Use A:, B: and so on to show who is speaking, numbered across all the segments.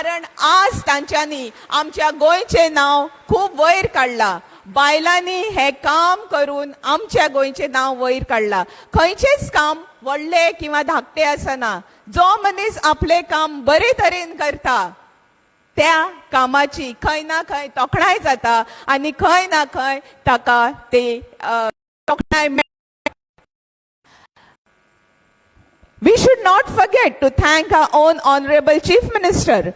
A: कारण आज तांच्यांनी आमच्या गोंयचे नाव खूप वयर काडला. बायलांनी हे काम करून आमच्या गोंयचे नाव वयर काडला. खंयचेच काम व्हडले किंवा धाकटे आसना. जो मनीस आपले काम बरे तरेन करता त्या कामाची खंय ना खंय तोखणाय जाता आनी खंय ना खंय ताका ते तोखणाय मेळटा. We should not forget to thank our own Honorable Chief Minister.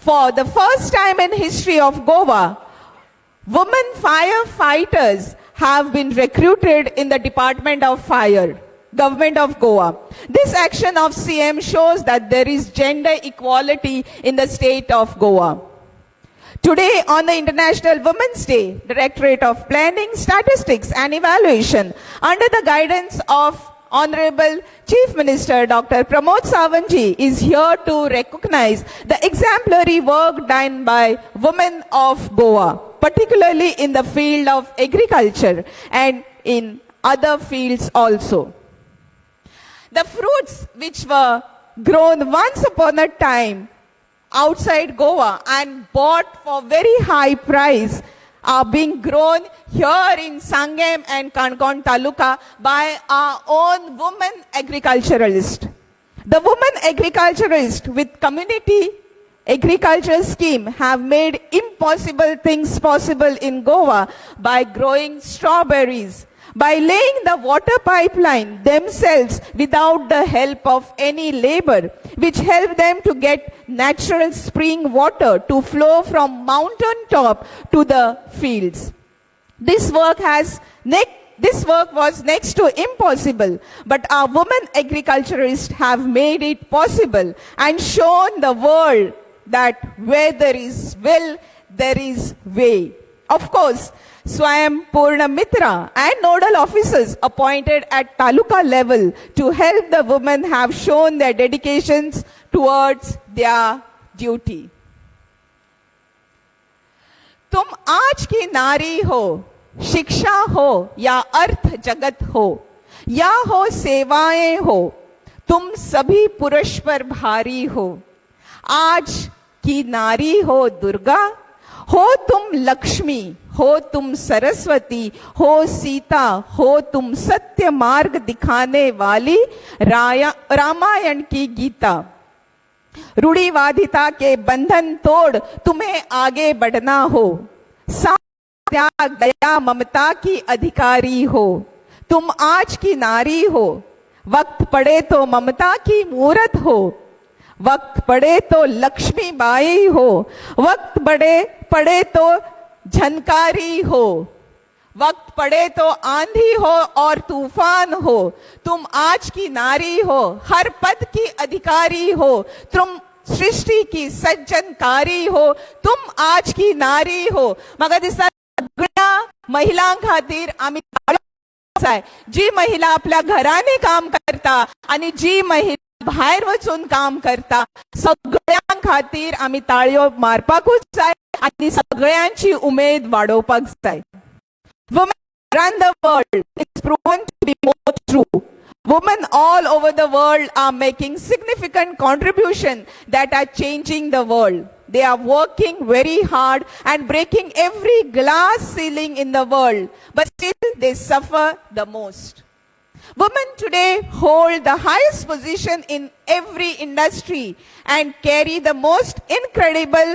A: For the first time in history of Goa, women firefighters have been recruited in the Department of Fire, Government of Goa. This action of CM shows that there is gender equality in the state of Goa. Today, on the International Women's Day, Directorate of Planning, Statistics and Evaluation, under the guidance of Honorable Chief Minister Dr. Pramod Sawantji, is here to recognize the exemplary work done by women of Goa, particularly in the field of agriculture and in other fields also. The fruits which were grown once upon a time outside Goa and bought for very high price are being grown here in Sangam and Kankon Taluka by our own women agriculturalists. The women agriculturalists with community agriculture scheme have made impossible things possible in Goa by growing strawberries, by laying the water pipeline themselves without the help of any labor, which helped them to get natural spring water to flow from mountain top to the fields. This work was next to impossible, but our women agriculturists have made it possible and shown the world that where there is will, there is way. Of course, Swayam Purna Mitra and nodal officers appointed at Taluka level to help the women have shown their dedications towards their duty. तुम आज की नारी हो, शिक्षा हो या अर्थ जगत हो, या हो सेवाएं हो, तुम सभी पुरुष पर भारी हो. आज की नारी हो दुर्गा, हो तुम लक्ष्मी, हो तुम सरस्वती, हो सीता, हो तुम सत्य मार्ग दिखाने वाली रामायण की गीता. रूढ़िवादिता के बंधन तोड़ तुम्हें आगे बढ़ना हो. त्याग दया ममता की अधिकारी हो. तुम आज की नारी हो. वक्त पड़े तो ममता की मूरत हो. वक्त पड़े तो लक्ष्मी बाई हो. वक्त पड़े तो झनकारी हो. वक्त पड़े तो आंधी हो और तूफान हो. तुम आज की नारी हो, हर पद की अधिकारी हो. तुम सृष्टी की सज्जनकारी हो. तुम आज की नारी हो. म्हाका दिसता सगळ्या महिलां खातीर आमी जी महिला आपल्या घरांनी काम करता आणि जी महिला भायर वचून काम करता, सगळ्यां खातीर आमी ताळयो मारपाकूच जाय आणि सगळ्यांची उमेद वाडोवपाक जाय. Women around the world, it's proven to be more true. Women all over the world are making significant contributions that are changing the world. They are working very hard and breaking every glass ceiling in the world, but still they suffer the most. Women today hold the highest position in every industry and carry the most incredible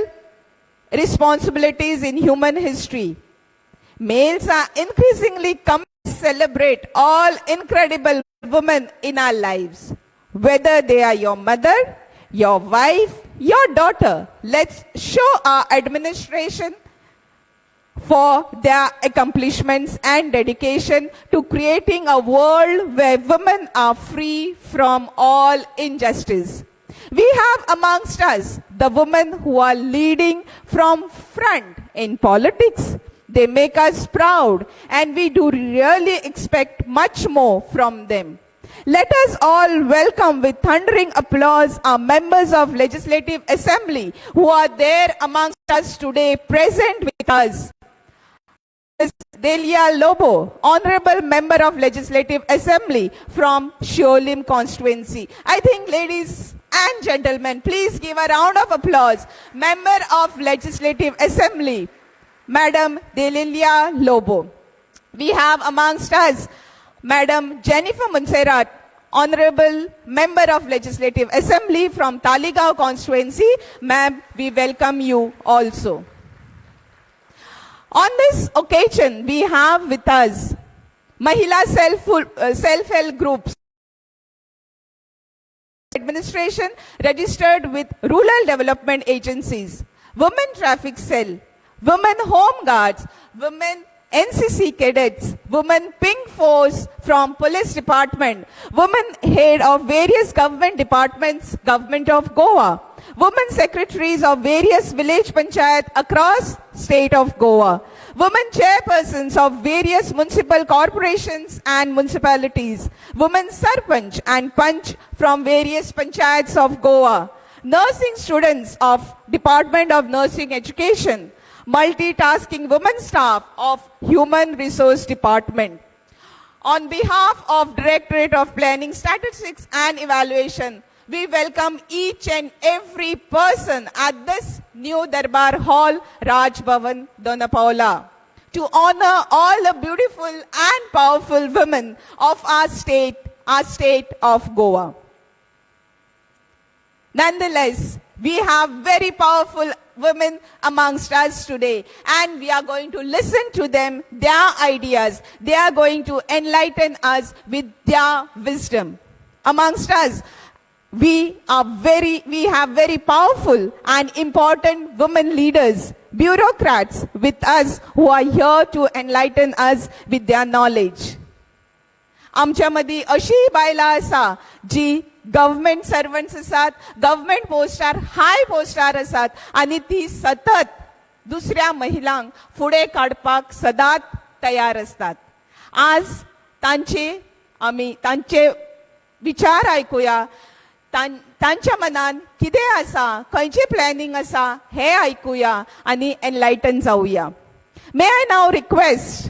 A: responsibilities in human history. Males are increasingly coming to celebrate all incredible women in our lives. Whether they are your mother, your wife, your daughter, let's show our administration for their accomplishments and dedication to creating a world where women are free from all injustice. We have amongst us the women who are leading from front in politics. They make us proud, and we do really expect much more from them. Let us all welcome with thundering applause our members of Legislative Assembly who are there amongst us today, present with us. Ms. Delia Lobo, Honorable Member of Legislative Assembly from Sholim constituency. I think, ladies, and gentlemen, please give a round of applause. Member of Legislative Assembly, Madam Delilia Lobo. We have amongst us Madam Jennifer Monserrat, Honorable Member of Legislative Assembly from Taligaon constituency. Ma'am, we welcome you also. On this occasion, we have with us Mahila self-help groups, administration registered with rural development agencies, women traffic cell, women home guards, women NCC cadets, women pink force from police department, women head of various government departments, government of Goa, women secretaries of various village panchayat across state of Goa, women chairpersons of various municipal corporations and municipalities, women sarpanch and panch from various panchayats of Goa, nursing students of Department of Nursing Education, multitasking women staff of Human Resource Department. On behalf of Directorate of Planning, Statistics and Evaluation, we welcome each and every person at this new Darbar Hall, Raj Bhavan, Donapaula, to honor all the beautiful and powerful women of our state of Goa. Nonetheless, we have very powerful women amongst us today, and we are going to listen to them, their ideas. They are going to enlighten us with their wisdom. Amongst us, we have very powerful and important women leaders, bureaucrats with us who are here to enlighten us with their knowledge. आमच्यामध्ये अशी बायला आसा जी government servants आसात, government पोस्टार हाय पोस्टार आसात आणि ती सतत दुसऱ्या महिलांक फुडें काडपाक सदांच तयार असतात. आज तांचे विचार आयकुया, तांच्या मनान कितें आसा, खंयचे प्लॅनिंग आसा हे आयकुया आणि एनलायटन जावया. मे आय नाव request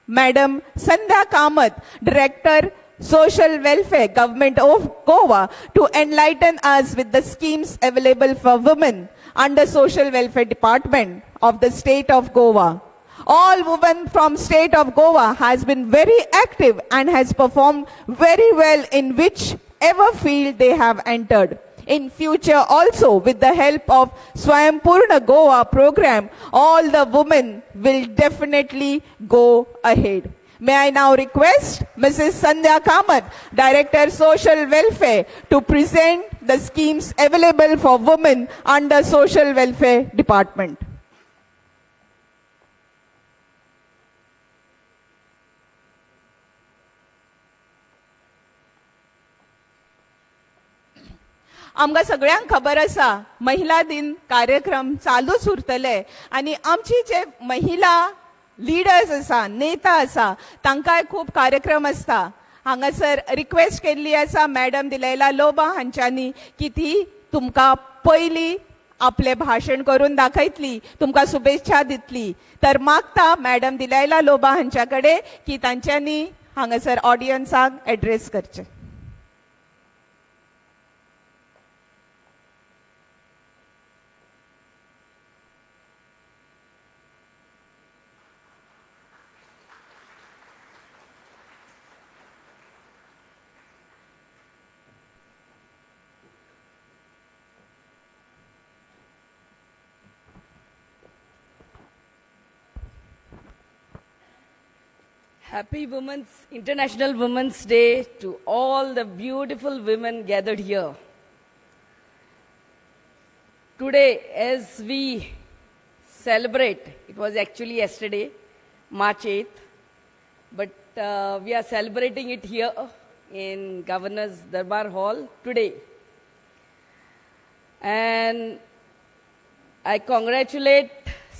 A: Madam Sandhya Kamath, Director, Social Welfare, Government of Goa, to enlighten us with the schemes available for women under Social Welfare Department of the state of Goa. All women from state of Goa has been very active and has performed very well in whichever field they have entered. In future also, with the help of Swayambhurna Goa program, all the women will definitely go ahead. May I now request Mrs. Sandhya Kamath, Director Social Welfare, to present the schemes available for women under Social Welfare Department. आमकां सगळ्यांक खबर आसा महिला दिन कार्यक्रम चालूच उरतले आनी आमची जे महिला लिडर्स आसा, नेता आसा, तांकांय खूब कार्यक्रम आसता. हांगासर रिक्वेस्ट केल्ली आसा मॅडम दिलैला लोबा हांच्यांनी की ती तुमकां पयली आपले भाशण करून दाखयतली, तुमकां शुभेच्छा दितली. तर मागता मॅडम दिलैला लोबा हांच्या कडेन की तांच्यांनी हांगासर ऑडियन्साक एड्रेस करचें.
B: Happy International Women's Day to all the beautiful women gathered here. Today, as we celebrate, it was actually yesterday, March 8th, but we are celebrating it here in Governor's Darbar Hall today. And I congratulate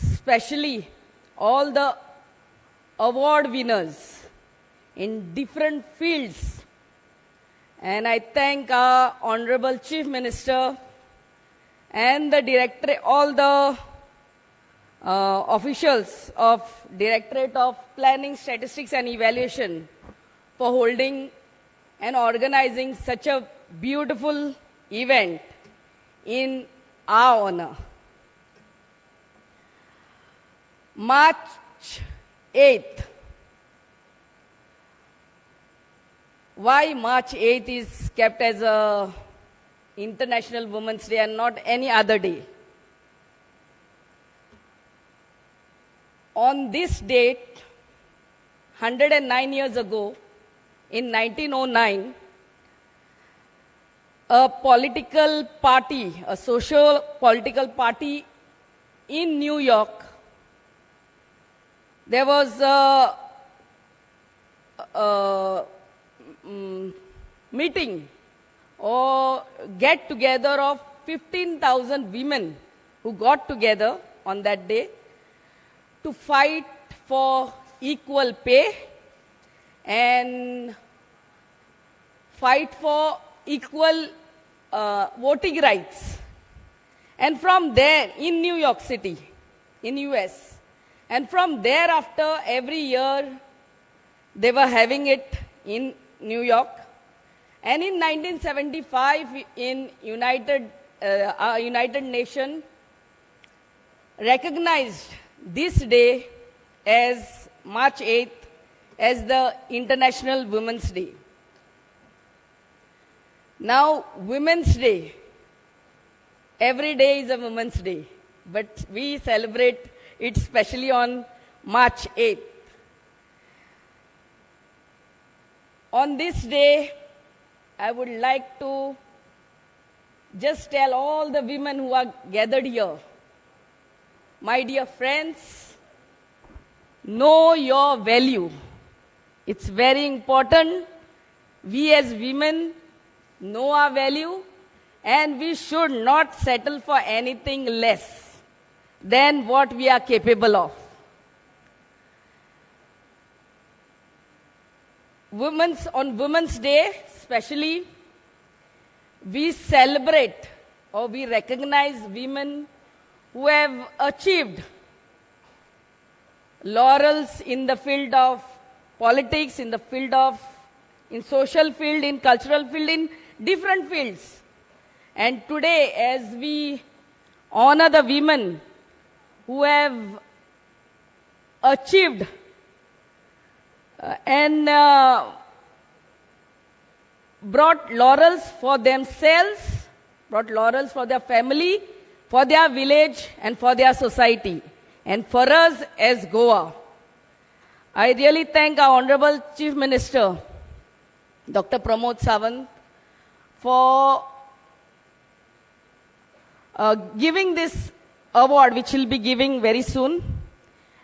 B: especially all the award winners in different fields. And I thank our Honorable Chief Minister and the Directorate, all the officials of Directorate of Planning, Statistics and Evaluation for holding and organizing such a beautiful event in our honor. March 8th. Why March 8th is kept as a International Women's Day and not any other day? On this date, 109 years ago, in 1909, a political party, a social political party in New York, there was a meeting or get together of 15,000 women who got together on that day to fight for equal pay and fight for equal voting rights. And from there, in New York City, in US, and from thereafter, every year, they were having it in New York. And in 1975, in United Nations recognized this day as March 8th as the International Women's Day. Now, Women's Day, every day is a Women's Day, but we celebrate it especially on March 8th. On this day, I would like to just tell all the women who are gathered here, my dear friends, know your value. It's very important. We as women know our value, and we should not settle for anything less than what we are capable of. On Women's Day, especially, we celebrate or we recognize women who have achieved laurels in the field of politics, in the field of, in social field, in cultural field, in different fields. And today, as we honor the women who have achieved and brought laurels for themselves, brought laurels for their family, for their village, and for their society. And for us as Goa, I really thank our Honorable Chief Minister, Dr. Pramod Sawant, for giving this award, which he'll be giving very soon,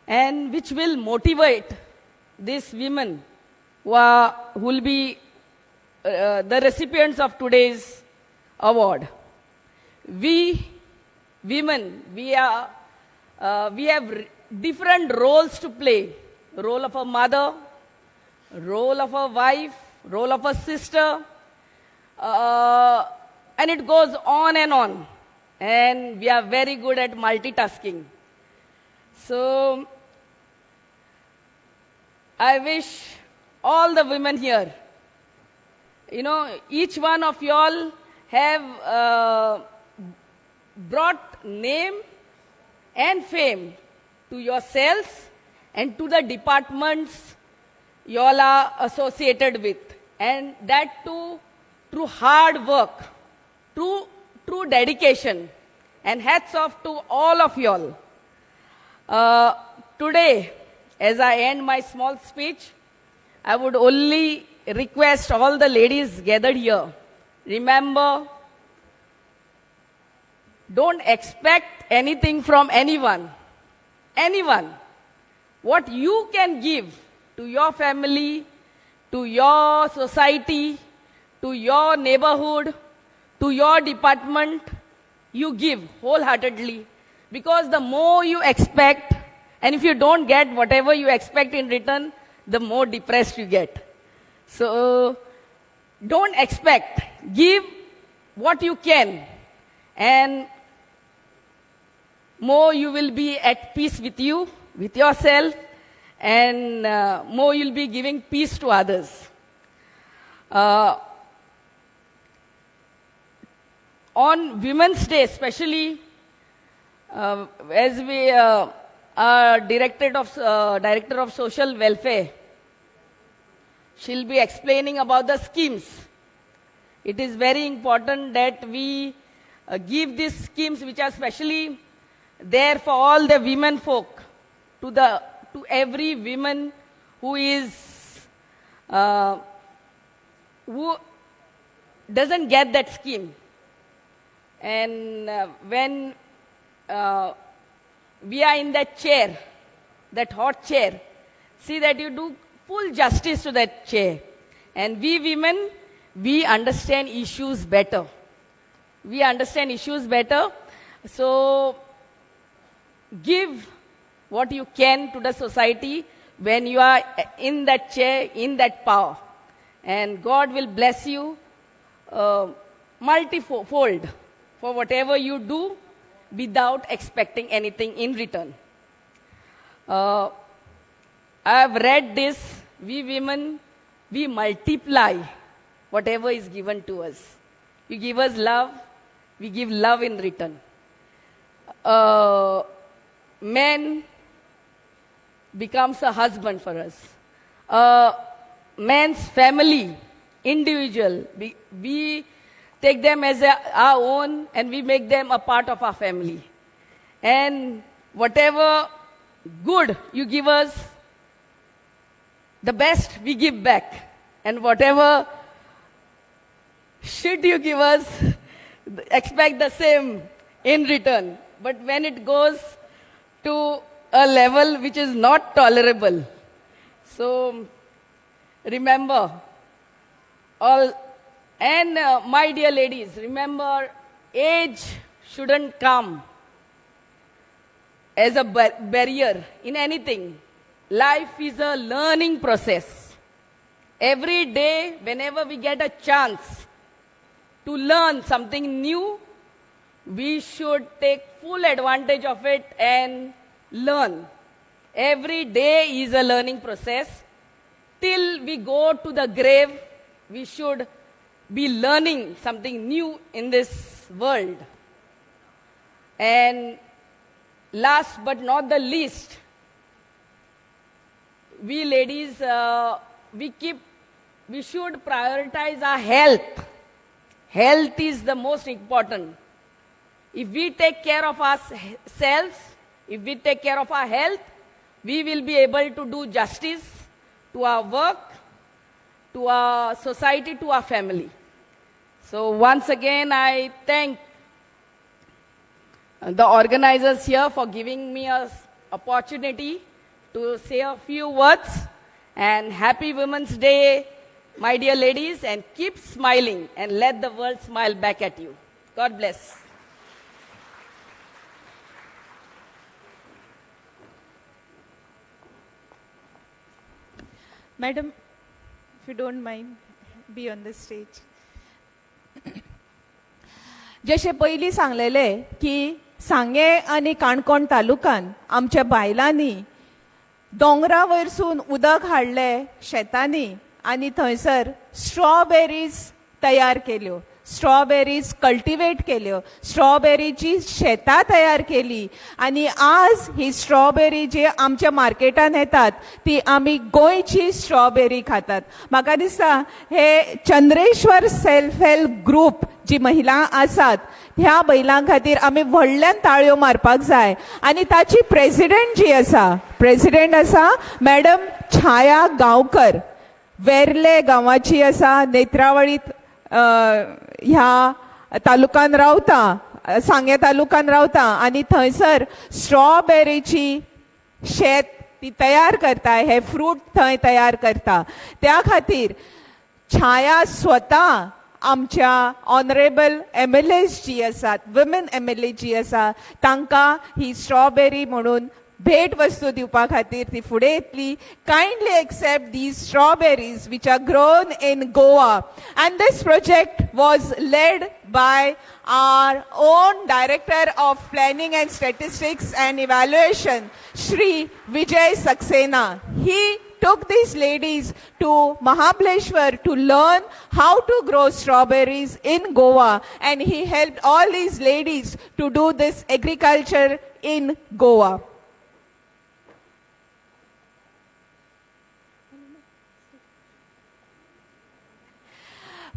B: and which will motivate these women who will be the recipients of today's award. We women, we have different roles to play. Role of a mother, role of a wife, role of a sister, and it goes on and on. And we are very good at multitasking. So, I wish all the women here, you know, each one of you all have brought name and fame to yourselves and to the departments you all are associated with. And that too through hard work, through dedication. And hats off to all of you all. Today, as I end my small speech, I would only request all the ladies gathered here, remember, don't expect anything from anyone. Anyone. What you can give to your family, to your society, to your neighborhood, to your department, you give wholeheartedly. Because the more you expect, and if you don't get whatever you expect in return, the more depressed you get. So, don't expect. Give what you can. And more you will be at peace with you, with yourself, and more you'll be giving peace to others. on Women's Day, especially as we are Director of Social Welfare, she'll be explaining about the schemes. It is very important that we give these schemes which are specially there for all the women folk, to every woman who is who doesn't get that scheme. And when we are in that chair, that hot chair, see that you do full justice to that chair. And we women, we understand issues better. We understand issues better. So give what you can to the society when you are in that chair, in that power. And God will bless you multifold for whatever you do without expecting anything in return. I have read this. We women, we multiply whatever is given to us. You give us love, we give love in return. Man becomes a husband for us. Man's family, individual, we take them as our own and we make them a part of our family. And whatever good you give us, the best we give back. And whatever shit you give us, expect the same in return. But when it goes to a level which is not tolerable, so remember all. And my dear ladies, remember, age shouldn't come as a barrier in anything. Life is a learning process. Every day, whenever we get a chance to learn something new, we should take full advantage of it and learn. Every day is a learning process. Till we go to the grave, we should be learning something new in this world. And last but not the least, we ladies, we should prioritize our health. Health is the most important. If we take care of ourselves, if we take care of our health, we will be able to do justice to our work, to our society, to our family. So once again, I thank the organizers here for giving me an opportunity to say a few words. And happy Women's Day, my dear ladies, and keep smiling and let the world smile back at you. God bless.
A: Madam, if you don't mind, be on the stage. जशे पयलीं सांगलेले की सांगे आनी काणकोण तालुकान आमच्या बायलांनी दोंगरा वयरसून उदक हाडले शेतांनी आनी थंयसर स्ट्रॉबेरीज तयार केल्यो, स्ट्रॉबेरीज कल्टिवेट केल्यो, स्ट्रॉबेरीची शेतां तयार केली आनी आज ही स्ट्रॉबेरी जी आमच्या मार्केटान येतात ती आमी गोंयची स्ट्रॉबेरी खातात. म्हाका दिसता हे चंद्रेश्वर सेल्फ हेल्प ग्रुप जी महिला आसात ह्या महिलां खातीर आमी व्हडल्यान ताळयो मारपाक जाय. आनी ताची प्रेसिडेंट आसा मॅडम छाया गांवकर, वेर्ले गांवाची आसा, नेत्रावळीत ह्या तालुकान रावता, सांगे तालुकान रावता आनी थंयसर स्ट्रॉबेरीची शेत ती तयार करता, हे फ्रूट थंय तयार करता. त्या खातीर छाया स्वता आमच्या ऑनरेबल MLAs जी आसात, वुमेन MLA जी आसा, तांकां ही स्ट्रॉबेरी म्हणून भेट वस्तू दिवपा खातीर ती फुडें येतली. Kindly accept these strawberries which are grown in Goa. And this project was led by our own Director of Planning and Statistics and Evaluation, Shri Vijay Saxena. He took these ladies to Mahabaleshwar to learn how to grow strawberries in Goa, and he helped all these ladies to do this agriculture in Goa.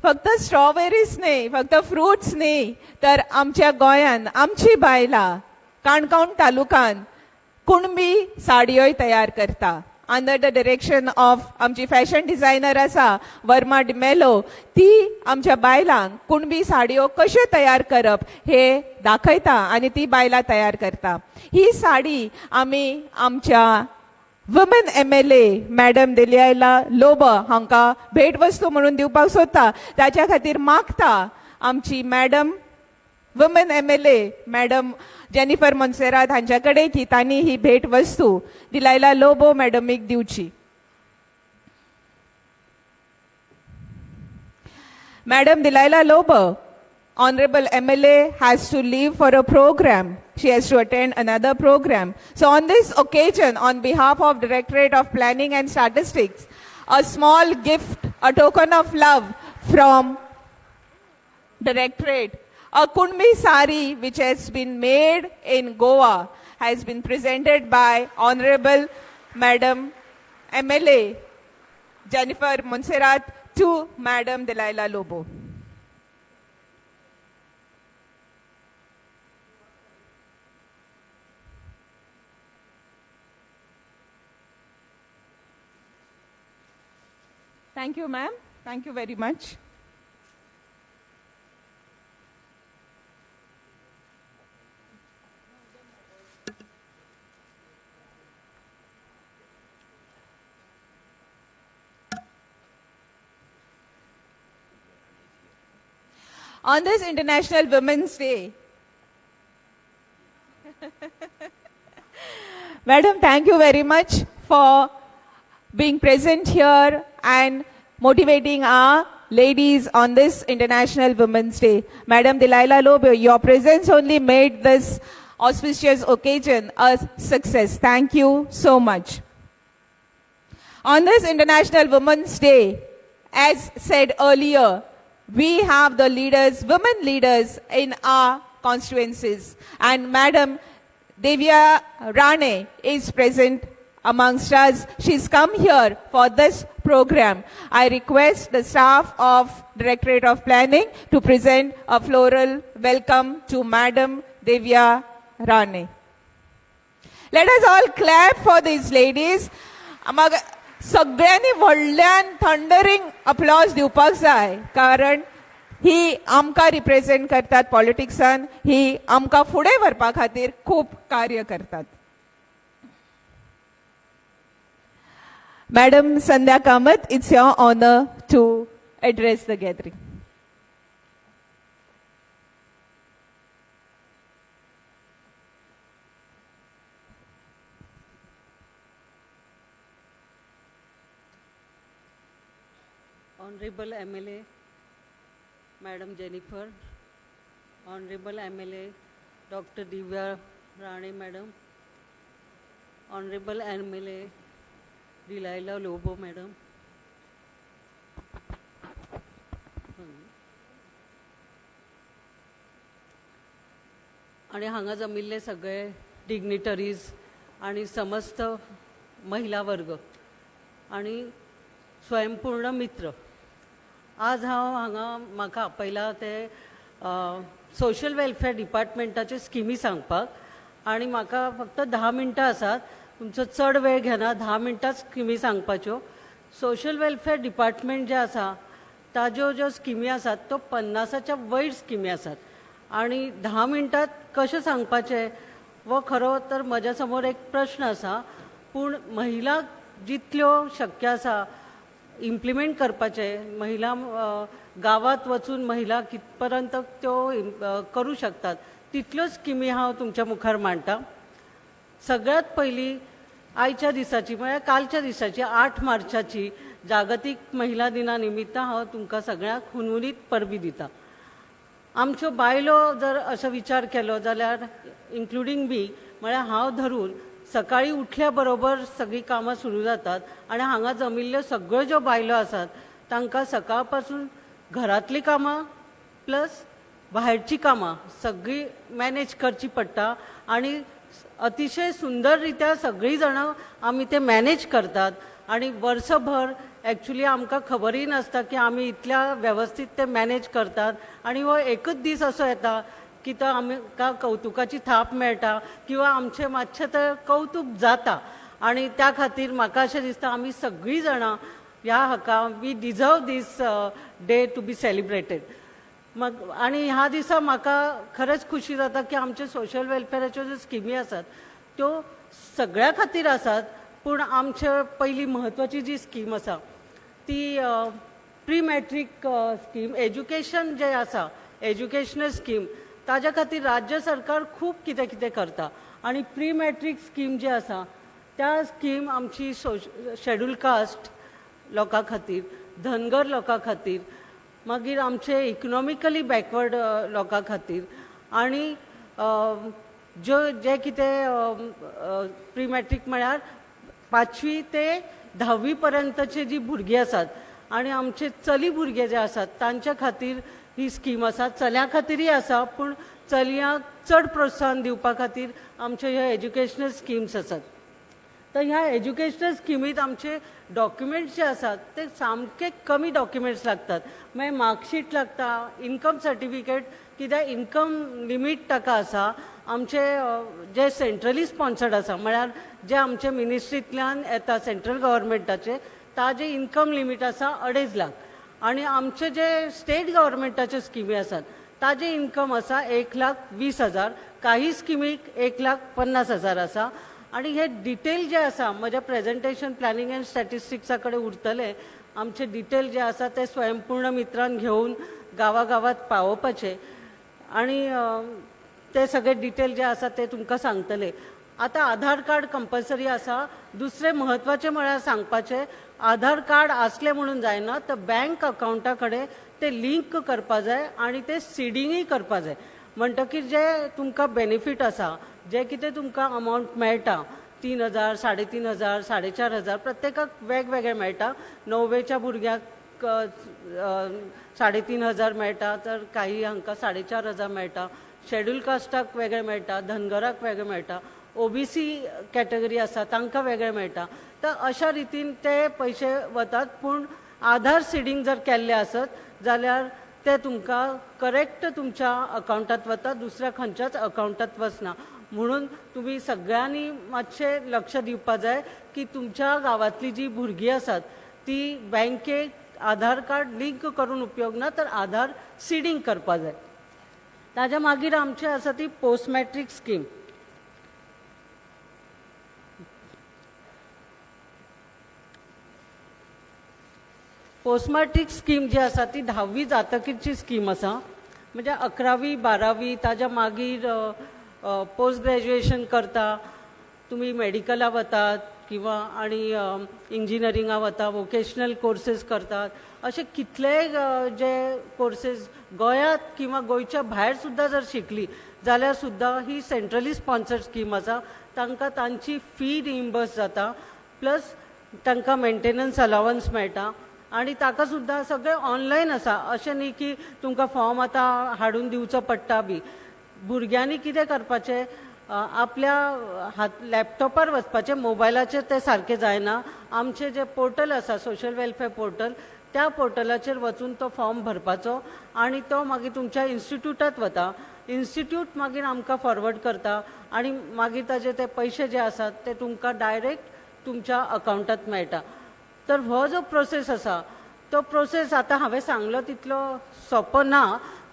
A: फक्त strawberries नाही, फक्त fruits नाही, तर आमच्या गोंयान आमची बायलां काणकोण तालुकान कुणबी साडयोय तयार करता. अंडर द डायरेक्शन ऑफ आमची फॅशन डिझायनर आसा वर्मा डिमेलो, ती आमच्या बायलांक कुणबी साडयो कश्यो तयार करप हे दाखयता आनी ती बायलां तयार करता. ही साडी आमी आमच्या वुमन MLA मॅडम दिल्याला लोबो हांकां भेट वस्तू म्हणून दिवपाक सोदता. ताच्या खातीर मागता आमची madam woman MLA madam Jennifer Monserrate हांच्या कडेन की तांणी ही भेट वस्तू दिलायला लोबो मॅडमीक दिवची. Madam Delilah Lobo, Honorable MLA has to leave for a program. She has to attend another program. So on this occasion, on behalf of Directorate of Planning and Statistics, a small gift, a token of love from Directorate, a Kunbi sari which has been made in Goa has been presented by Honorable Madam MLA Jennifer Monserrat to Madam Delilah Lobo. Thank you, ma'am. Thank you very much. On this International Women's Day, Madam, thank you very much for being present here and motivating our ladies on this International Women's Day. Madam Delilah Lobo, your presence only made this auspicious occasion a success. Thank you so much. On this International Women's Day, as said earlier, we have the leaders, women leaders in our constituencies, and Madam Devya Rane is present amongst us. She's come here for this program. I request the staff of Directorate of Planning to present a floral welcome to Madam Devya Rane. Let us all clap for these ladies. सगळ्यांनी व्हडल्यान thundering applause दिवपाक जाय, कारण ही आमकां represent करतात पॉलिटिक्सान, ही आमकां फुडें व्हरपा खातीर खूब कार्य करतात. Madam Sandhya Kamath, it's your honor to address the gathering.
B: Honorable MLA, Madam Jennifer, Honorable MLA, Dr. Divya Rane, Madam, Honorable MLA, Delilah Lobo, Madam, आणि हांगा जमिल्ले सगळे डिग्निटरीज आणि समस्त महिला वर्ग आणि स्वयंपूर्ण मित्र, आज हांव हांगा म्हाका आपयला ते सोशल वेलफेअर डिपार्टमेंटाचे स्किमी सांगपाक, आणि म्हाका फक्त 10 मिनटां आसात. तुमचो चड वेळ घेना, 10 मिनटांच स्किमी सांगपाच्यो. सोशल वेलफेअर डिपार्टमेंट जे आसा ताज्यो ज्यो स्किमी आसात तो 50च्या वयर स्किमी आसात, आणि 10 मिनटांत कशें सांगपाचें वो खरो तर म्हज्या समोर एक प्रश्न आसा. पूण महिला जितल्यो शक्य आसा इम्प्लिमेंट करपाचे, महिला गावात वचून महिला कितपर्यंत त्यो करू शकतात तितल्यो स्किमी हांव तुमच्या मुखार मांडटा. सगळ्यात पहिली आयच्या दिसाची म्हळ्यार कालच्या दिसाची 8 मार्चाची जागतीक महिला दिना निमित्त हांव तुमकां सगळ्यांक हुनहुनीत परबी दिता. आमच्यो बायलो जर असो विचार केलो जाल्यार इन्क्लुडींग मी, म्हळ्यार हांव धरून
C: सकाळी उठल्याबरोबर सगळी कामां सुरू जातात आणि हांगा जमिल्ल्यो सगळ्यो ज्यो बायलो आसात तांकां सकाळपासून घरातली कामां प्लस भायरची कामां सगळी मॅनेज करची पडटा आणि अतिशय सुंदर रित्या सगळी जाणां आमी ते मॅनेज करतात आणि वर्षभर ॲक्च्युली आमकां खबरय नासता की आमी इतल्या वेवस्थीत ते मॅनेज करतात आणि हो एकच दीस असो येता की तो आमकां कौतुकाची थाप मेळटा किंवा आमचें मातशें ते कौतुक जाता आणि त्या खातीर म्हाका अशें दिसता आमी सगळीं जाणां ह्या हाका we deserve this day to be celebrated. मग आणि ह्या दिसा म्हाका खरेंच खुशी जाता की आमचे सोशल वेलफेअराच्यो ज्यो स्किमी आसात त्यो सगळ्या खातीर आसात पूण आमचे पयली म्हत्वाची जी स्कीम आसा ती प्री मॅट्रीक स्कीम एज्युकेशन जे आसा एज्युकेशनल स्कीम ताज्या खातीर राज्य सरकार खूब कितें कितें करता आणि प्री मॅट्रीक स्कीम जी आसा त्या स्कीम आमची शेड्यूल कास्ट लोकां खातीर धनगर लोकां खातीर मागीर आमचे इकनॉमिकली बॅकवर्ड लोकां खातीर आणि जे कितें प्री मॅट्रीक म्हळ्यार 5वी ते 10वी पर्यंतचे जी भुरगीं आसात आणि आमचे चली भुरगे जे आसात तांच्या खातीर ही स्कीम आसा चल्यां खातीरय आसा पूण चलयांक चड प्रोत्साहन दिवपा खातीर आमचे ह्यो एज्युकेशनल स्किम्स आसात. तर ह्या एज्युकेशनल स्किमीत आमचे डॉक्युमेंट्स जे आसात ते सामके कमी डॉक्युमेंट्स लागतात. मागीर मार्कशीट लागता इन्कम सर्टिफिकेट कित्याक इन्कम लिमीट ताका आसा आमचे जे सेंट्रली स्पॉन्सर्ड आसा म्हळ्यार जे आमचे मिनिस्ट्रींतल्यान येता सेंट्रल गव्हर्मेंटाचे ताजे इन्कम लिमीट आसा 2.5 लाख आणि आमचे जे स्टेट गव्हर्मेंटाचे स्किमी आसात ताजे इन्कम आसा 1,20,000 काही स्किमीक 1,50,000 आसा आणि हे डिटेल जे आसा म्हज्या प्रेझेंटेशन प्लॅनिंग अँड स्टॅटिस्टिक्सा कडेन उरतले आमचे डिटेल जे आसा ते स्वयंपूर्ण मित्रांक घेवन गांवागांवांत पावोवपाचे आणि ते सगळे डिटेल जे आसा ते तुमकां सांगतले. आता आधार कार्ड कंपल्सरी आसा. दुसरे महत्वाचे म्हळ्यार सांगपाचे आधार कार्ड असले म्हणून जायना तर बँक अकाउंटा कडेन ते लिंक करपा जाय आणि ते सिडींगय करपा जाय म्हणटकीर जे तुमकां बेनिफीट आसा जे कितें तुमकां अमावंट मेळटा 3,000 3,500 4,500 प्रत्येकाक वेगवेगळे मेळटा. 9वेच्या भुरग्याक 3,500 मेळटा तर काही हांकां 4,500 मेळटा. शेड्यूल कास्टाक वेगळे मेळटा धनगराक वेगळे मेळटा ओबीसी कॅटेगरी आसा तांकां वेगळे मेळटा. तर अशा रितीन ते पयशे वतात पूण आधार सिडींग जर केल्ले आसत जाल्यार ते तुमकां करेक्ट तुमच्या अकाउंटात वता दुसऱ्या खंयच्याच अकाउंटात वचना. म्हणून तुम्ही सगळ्यांनी मातशे लक्ष दिवपा जाय की तुमच्या गावातली जी भुरगीं आसात ती बँकेक आधार कार्ड लिंक करून उपयोग ना तर आधार सिडींग करपा जाय. ताज्या मागीर आमचे आसा ती post matric scheme. Post matric scheme जी आसा ती 10वी जातकीरची स्कीम आसा म्हणजे 11वी 12वी ताज्या मागीर पोस्ट ग्रॅज्युएशन करता तुम्ही मेडिकला वतात किंवा आणि इंजिनियरिंगा वता वोकेशनल कोर्सेस करतात असे कितलेय जे कोर्सेस गोंयांत किंवा गोंयच्या भायर सुद्धा जर शिकली जाल्यार सुद्धा ही सेंट्रली स्पॉन्सर्ड स्कीम आसा. तांकां तांची फी रिइम्बर्स जाता प्लस तांकां मेंटेनन्स अलावन्स मेळटा आणि ताका सुद्धा सगळे ऑनलायन आसा. अशें न्ही की तुमकां फॉर्म आतां हाडून दिवचो पडटा बी. भुरग्यांनी कितें करपाचें आपल्या लॅपटॉपार वचपाचें मोबायलाचेर ते सारकें जायना. आमचे जे पोर्टल आसा सोशल वेलफेअर पोर्टल त्या पोर्टलाचेर वचून तो फॉर्म भरपाचो आणि तो मागीर तुमच्या इन्स्टिट्यूटात वता. इन्स्टिट्यूट मागीर आमकां फॉरवर्ड करता आणि मागीर ताजे ते पयशे जे आसात ते तुमकां डायरेक्ट तुमच्या अकाउंटात मेळटा. तर हो जो प्रोसेस आसा तो प्रोसेस आतां हांवें सांगलो तितलो सोंपो ना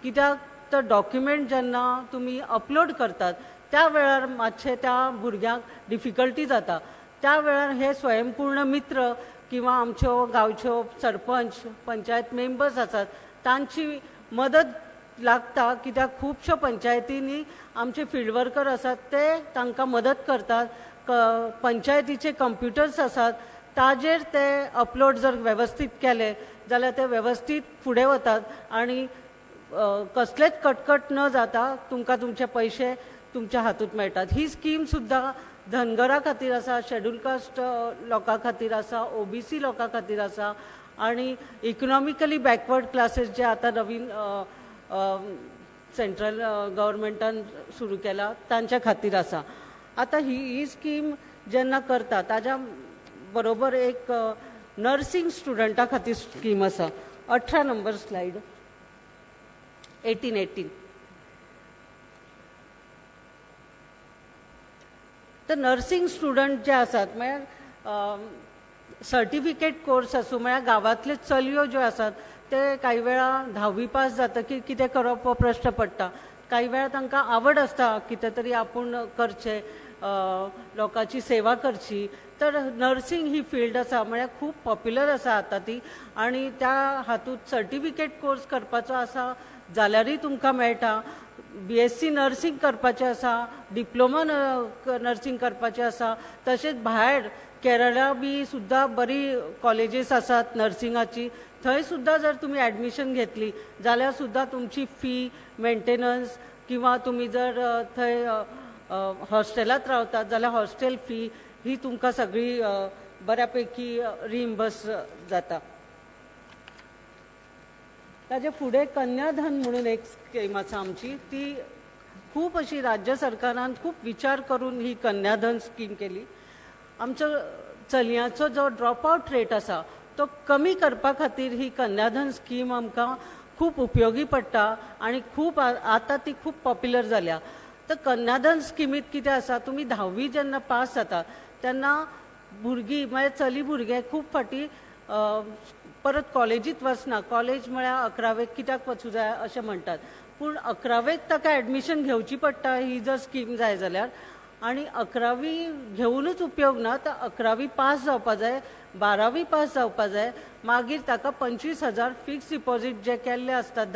C: कित्याक तो डॉक्युमेंट जेन्ना तुमी अपलोड करतात त्या वेळार मातशे त्या भुरग्यांक डिफिकल्टी जाता. त्या वेळार हे स्वयंपूर्ण मित्र किंवा आमच्यो गांवच्यो सरपंच पंचायत मेंबर्स आसात तांची मदत लागता कित्याक खुबश्यो पंचायतींनी आमचे फील्ड वर्कर आसात ते तांकां मदत करतात. पंचायतीचे कंप्युटर्स आसात ताजेर ते अपलोड जर व्यवस्थित केले जाल्यार ते व्यवस्थित फुडें वतात आणि कसलेच कटकट न जाता तुमकां तुमचे पयशे तुमच्या हातूंत मेळटात. ही स्कीम सुद्धा धनगरा खातीर आसा, शेड्यूल कास्ट लोकां खातीर आसा, ओबीसी लोकां खातीर आसा आणि इकॉनॉमिकली बॅकवर्ड क्लासेस जे आता नवीन सेंट्रल गव्हर्मेंटान सुरू केला तांच्या खातीर आसा. आता ही स्कीम जेन्ना करता ताज्या बरोबर एक नर्सिंग स्टुडंटा खातीर स्कीम आसा. 18 नंबर स्लाइड. 18. तर नर्सिंग स्टुडंट जे आसात म्हळ्यार सर्टिफिकेट कोर्स आसूं म्हळ्यार गांवांतले चलयो ज्यो आसात ते काही वेळा 10वी पास जातकीर कितें करप हो प्रश्न पडटा. काही वेळा तांकां आवड आसता कितें तरी आपूण करचें, लोकांची सेवा करची. तर नर्सिंग ही फील्ड आसा म्हळ्यार खूब पॉप्युलर आसा आता ती. आणि त्या हातूंत सर्टिफिकेट कोर्स करपाचो आसा जाल्यारूय तुमकां मेळटा. BSc नर्सिंग करपाचें आसा, डिप्लोमा नर्सिंग करपाचें आसा. तशेंच भायर केरळा बी सुद्धा बरी कॉलेजीस आसात नर्सिंगाची. थंय सुद्धा जर तुम्ही ॲडमिशन घेतली जाल्यार सुद्धा तुमची फी, मेंटेनन्स किंवा तुम्ही जर थंय हॉस्टेलात रावतात जाल्यार हॉस्टेल फी ही तुमकां सगळी बऱ्यापैकी रिइम्बर्स जाता. ताजे फुडें कन्याधन म्हणून एक स्कीम आसा आमची. ती खूप अशी राज्य सरकारान खूप विचार करून ही कन्याधन स्कीम केली. आमचो चलयांचो जो ड्रॉप आउट रेट आसा तो कमी करपा खातीर ही कन्याधन स्कीम आमकां खूप उपयोगी पडटा आणि खूप आता ती खूप पॉप्युलर जाल्या. तर कन्याधन स्किमीत कितें आसा, तुमी 10वी जेन्ना पास जाता तेन्ना भुरगीं म्हळ्यार चली भुरगे खूप फाटी परत कॉलेजीत वचना. कॉलेज म्हळ्यार 11वेक कित्याक वचूं जाय अशें म्हणटात. पूण 11वेक ताका ॲडमिशन घेवची पडटा ही जर स्कीम जाय जाल्यार. आणि 11वी घेवनूच उपयोग ना, तर 11वी पास जावपा जाय, 12वी पास जावपा जाय. मागीर ताका 25,000 फिक्स डिपॉझिट जे केल्ले असतात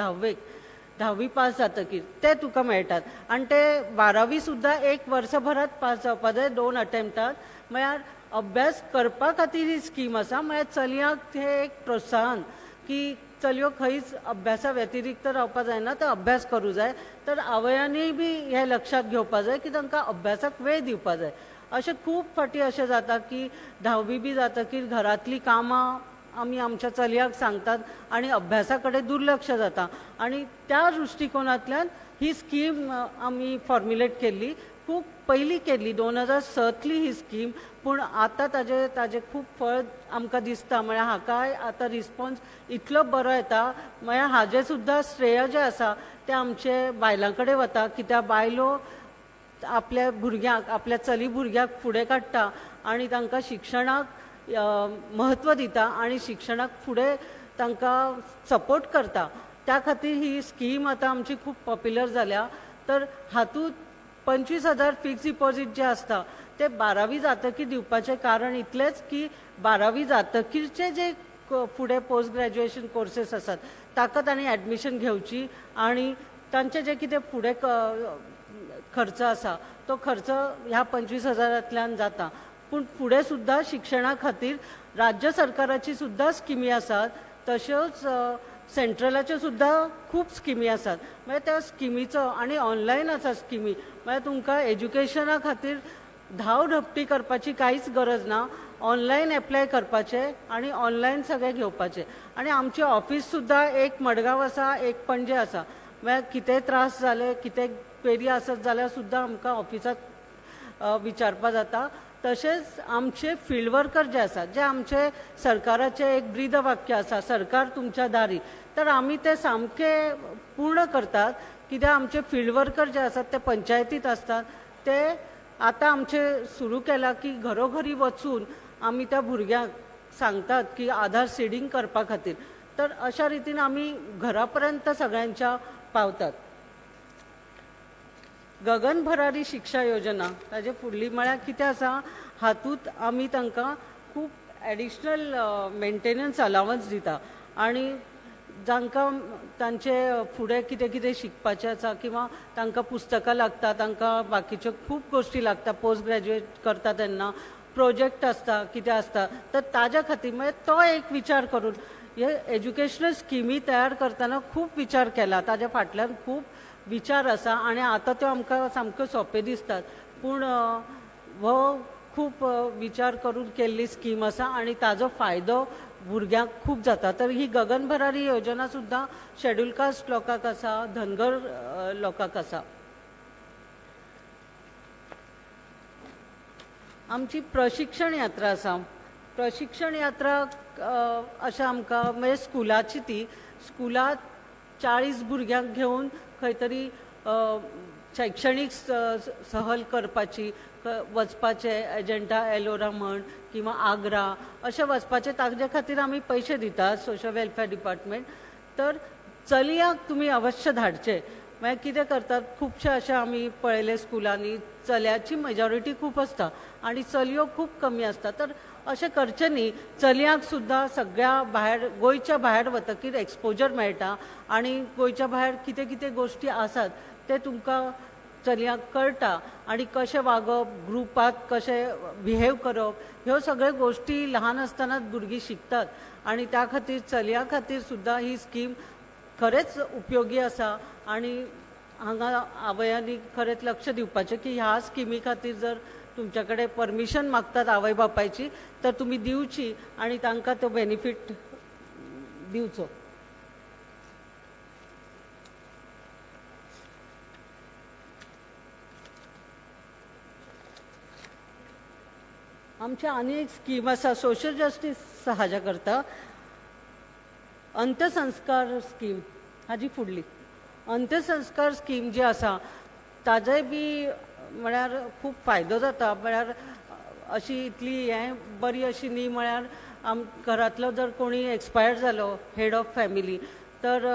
C: 10वी पास जातकीर ते तुका मेळटात. आणि ते 12वी सुद्धा एक वर्षभरात पास जावपा जाय 2 अटेम्प्टात. म्हळ्यार अभ्यास करपा खातीर ही स्कीम आसा. म्हळ्यार चलयांक हे एक प्रोत्साहन की चलयो खंयच अभ्यासा व्यतिरिक्त रावपा जायना, तर अभ्यास करूं जाय. तर आवयांनी बी हे लक्षात घेवपा जाय की तांकां अभ्यासाक वेळ दिवपा जाय. अशें खूब फाटी अशें जाता की 10वी बी जातकीर घरातली कामां आमी आमच्या चलयांक सांगतात आणि अभ्यासा कडेन दुर्लक्ष जाता. आणि त्या दृश्टिकोनांतल्यान ही स्कीम आमी फॉर्म्युलेट केल्ली. खूप पयलीं केल्ली 2007तली ही स्कीम. पूण आतां ताजे खूप फळ आमकां दिसता. म्हळ्यार हाकाय आतां रिस्पॉन्स इतलो बरो येता. म्हळ्यार हाजें सुद्धा श्रेय जें आसा तें आमचे बायलां कडेन वता. कित्याक बायलो आपल्या भुरग्यांक, आपल्या चली भुरग्यांक फुडें काडटा आणि तांकां शिक्षणाक महत्व दिता आणि शिक्षणाक फुडें तांकां सपोर्ट करता. त्या खातीर ही स्कीम आतां आमची खूप पॉप्युलर जाल्या. तर हातूंत 25,000 फिक्स डिपॉझिट जे असता ते 12वी जातकीर दिवपाचें कारण इतलेंच की 12वी जातकीरचे जे फुडें पोस्ट ग्रॅज्युएशन कोर्सेस आसात ताका तांणी ॲडमिशन घेवची आणि तांचे जे कितें फुडें खर्च आसा तो खर्च ह्या 25,000तल्यान जाता. पूण फुडें सुद्धा शिक्षणा खातीर राज्य सरकाराची सुद्धा स्किमी आसात. तश्योच सेंट्रलाच्यो सुद्धा खूप स्किमी आसात. म्हळ्यार त्या स्किमीचो आणि ऑनलायन आसा स्किमी. म्हळ्यार तुमकां एज्युकेशना खातीर धांवधपटी करपाची कांयच गरज ना. ऑनलायन एप्लाय करपाचें आणि ऑनलायन सगळें घेवपाचें. आणि आमचें ऑफिस सुद्धा एक मडगांव आसा, एक पणजे आसा. म्हळ्यार कितेंय त्रास जाले, कितें क्वेरी आसत जाल्यार सुद्धा आमकां ऑफिसांत विचारपा जाता. तशेंच आमचे फील्ड वर्कर जे आसात, जे आमचे सरकाराचे एक ब्रीद वाक्य आसा, सरकार तुमच्या दारी, तर आमी ते सामके पूर्ण करतात. कित्याक आमचे फील्ड वर्कर जे आसात ते पंचायतीत असतात. ते आता आमचे सुरू केला की घरोघरी वचून आमी त्या भुरग्यांक सांगतात की आधार सीडिंग करपा खातीर. तर अशा रितीन आमी घरापर्यंत सगळ्यांच्या पावतात. गगन भरारी शिक्षा योजना ताजे फुडली म्हळ्यार कितें आसा, हातूंत आमी तांकां खूब ॲडिशनल मेंटेनन्स अलावन्स दिता. आणि जांकां तांचे फुडें कितें कितें शिकपाचें आसा किंवा तांकां पुस्तकां लागता, तांकां बाकीच्यो खूब गोश्टी लागता. पोस्ट ग्रॅज्युएट करता तेन्ना प्रोजेक्ट आसता, कितें आसता, तर ताज्या खातीर म्हळ्यार तो एक विचार करून हे एज्युकेशनल स्किमी तयार करतना खूब विचार केला. ताज्या फाटल्यान खूब विचार आसा आणि आता त्यो आमकां सामक्यो सोंपे दिसतात. पूण हो खूप विचार करून केल्ली स्कीम आसा आणि ताजो फायदो भुरग्यांक खूप जाता. तर ही गगन भरारी योजना सुद्धा शेड्यूल कास्ट लोकांक आसा, धनगर लोकांक आसा. आमची प्रशिक्षण यात्रा आसा. प्रशिक्षण यात्रा अशें आमकां म्हणजे स्कुलाची ती स्कुलात 40 भुरग्यांक घेवन खंय तरी शैक्षणीक सहल करपाची, वचपाचे एजंटा एलोरा म्हण किंवा आग्रा अशें वचपाचे. ताजे खातीर आमी पयशे दितात सोशल वेलफेअर डिपार्टमेंट. तर चलयांक तुमी अवश्य धाडचे. मागीर कितें करतात, खुबशे अशें आमी पळयले स्कुलांनी चल्याची मेजॉरिटी खूप आसता आनी चलयो खूप कमी आसता. तर अशें करचें न्ही. चलयांक सुद्दां सगळ्या भायर गोंयच्या भायर वतकीर एक्सपोजर मेळटा आनी गोंयच्या भायर कितें कितें गोश्टी आसात ते तुमकां चलयांक कळटा आनी कशें वागप, ग्रुपात कशें बिहेव करप, ह्यो सगळ्यो गोश्टी ल्हान आसतनाच भुरगीं शिकतात. आनी त्या खातीर चलयां खातीर सुद्दां ही स्कीम खरेंच उपयोगी आसा. आनी हांगा आवयांनी खरेंच लक्ष दिवपाचें की ह्या स्किमी खातीर जर तुमच्या कडेन परमिशन मागतात आवय बापायची तर तुमी दिवची आनी तांकां तो बेनिफीट दिवचो. आमची आनी एक स्कीम आसा सोशल जस्टीस हाज्या करता. अंत्यसंस्कार स्कीम हाजी फुडली. अंत्यसंस्कार स्कीम जी आसा ताजेय बी म्हळ्यार खूब फायदो जाता. म्हळ्यार अशी इतली हें बरी अशी न्ही. म्हळ्यार घरांतलो जर कोणी एक्सपायर जालो हेड ऑफ फॅमिली तर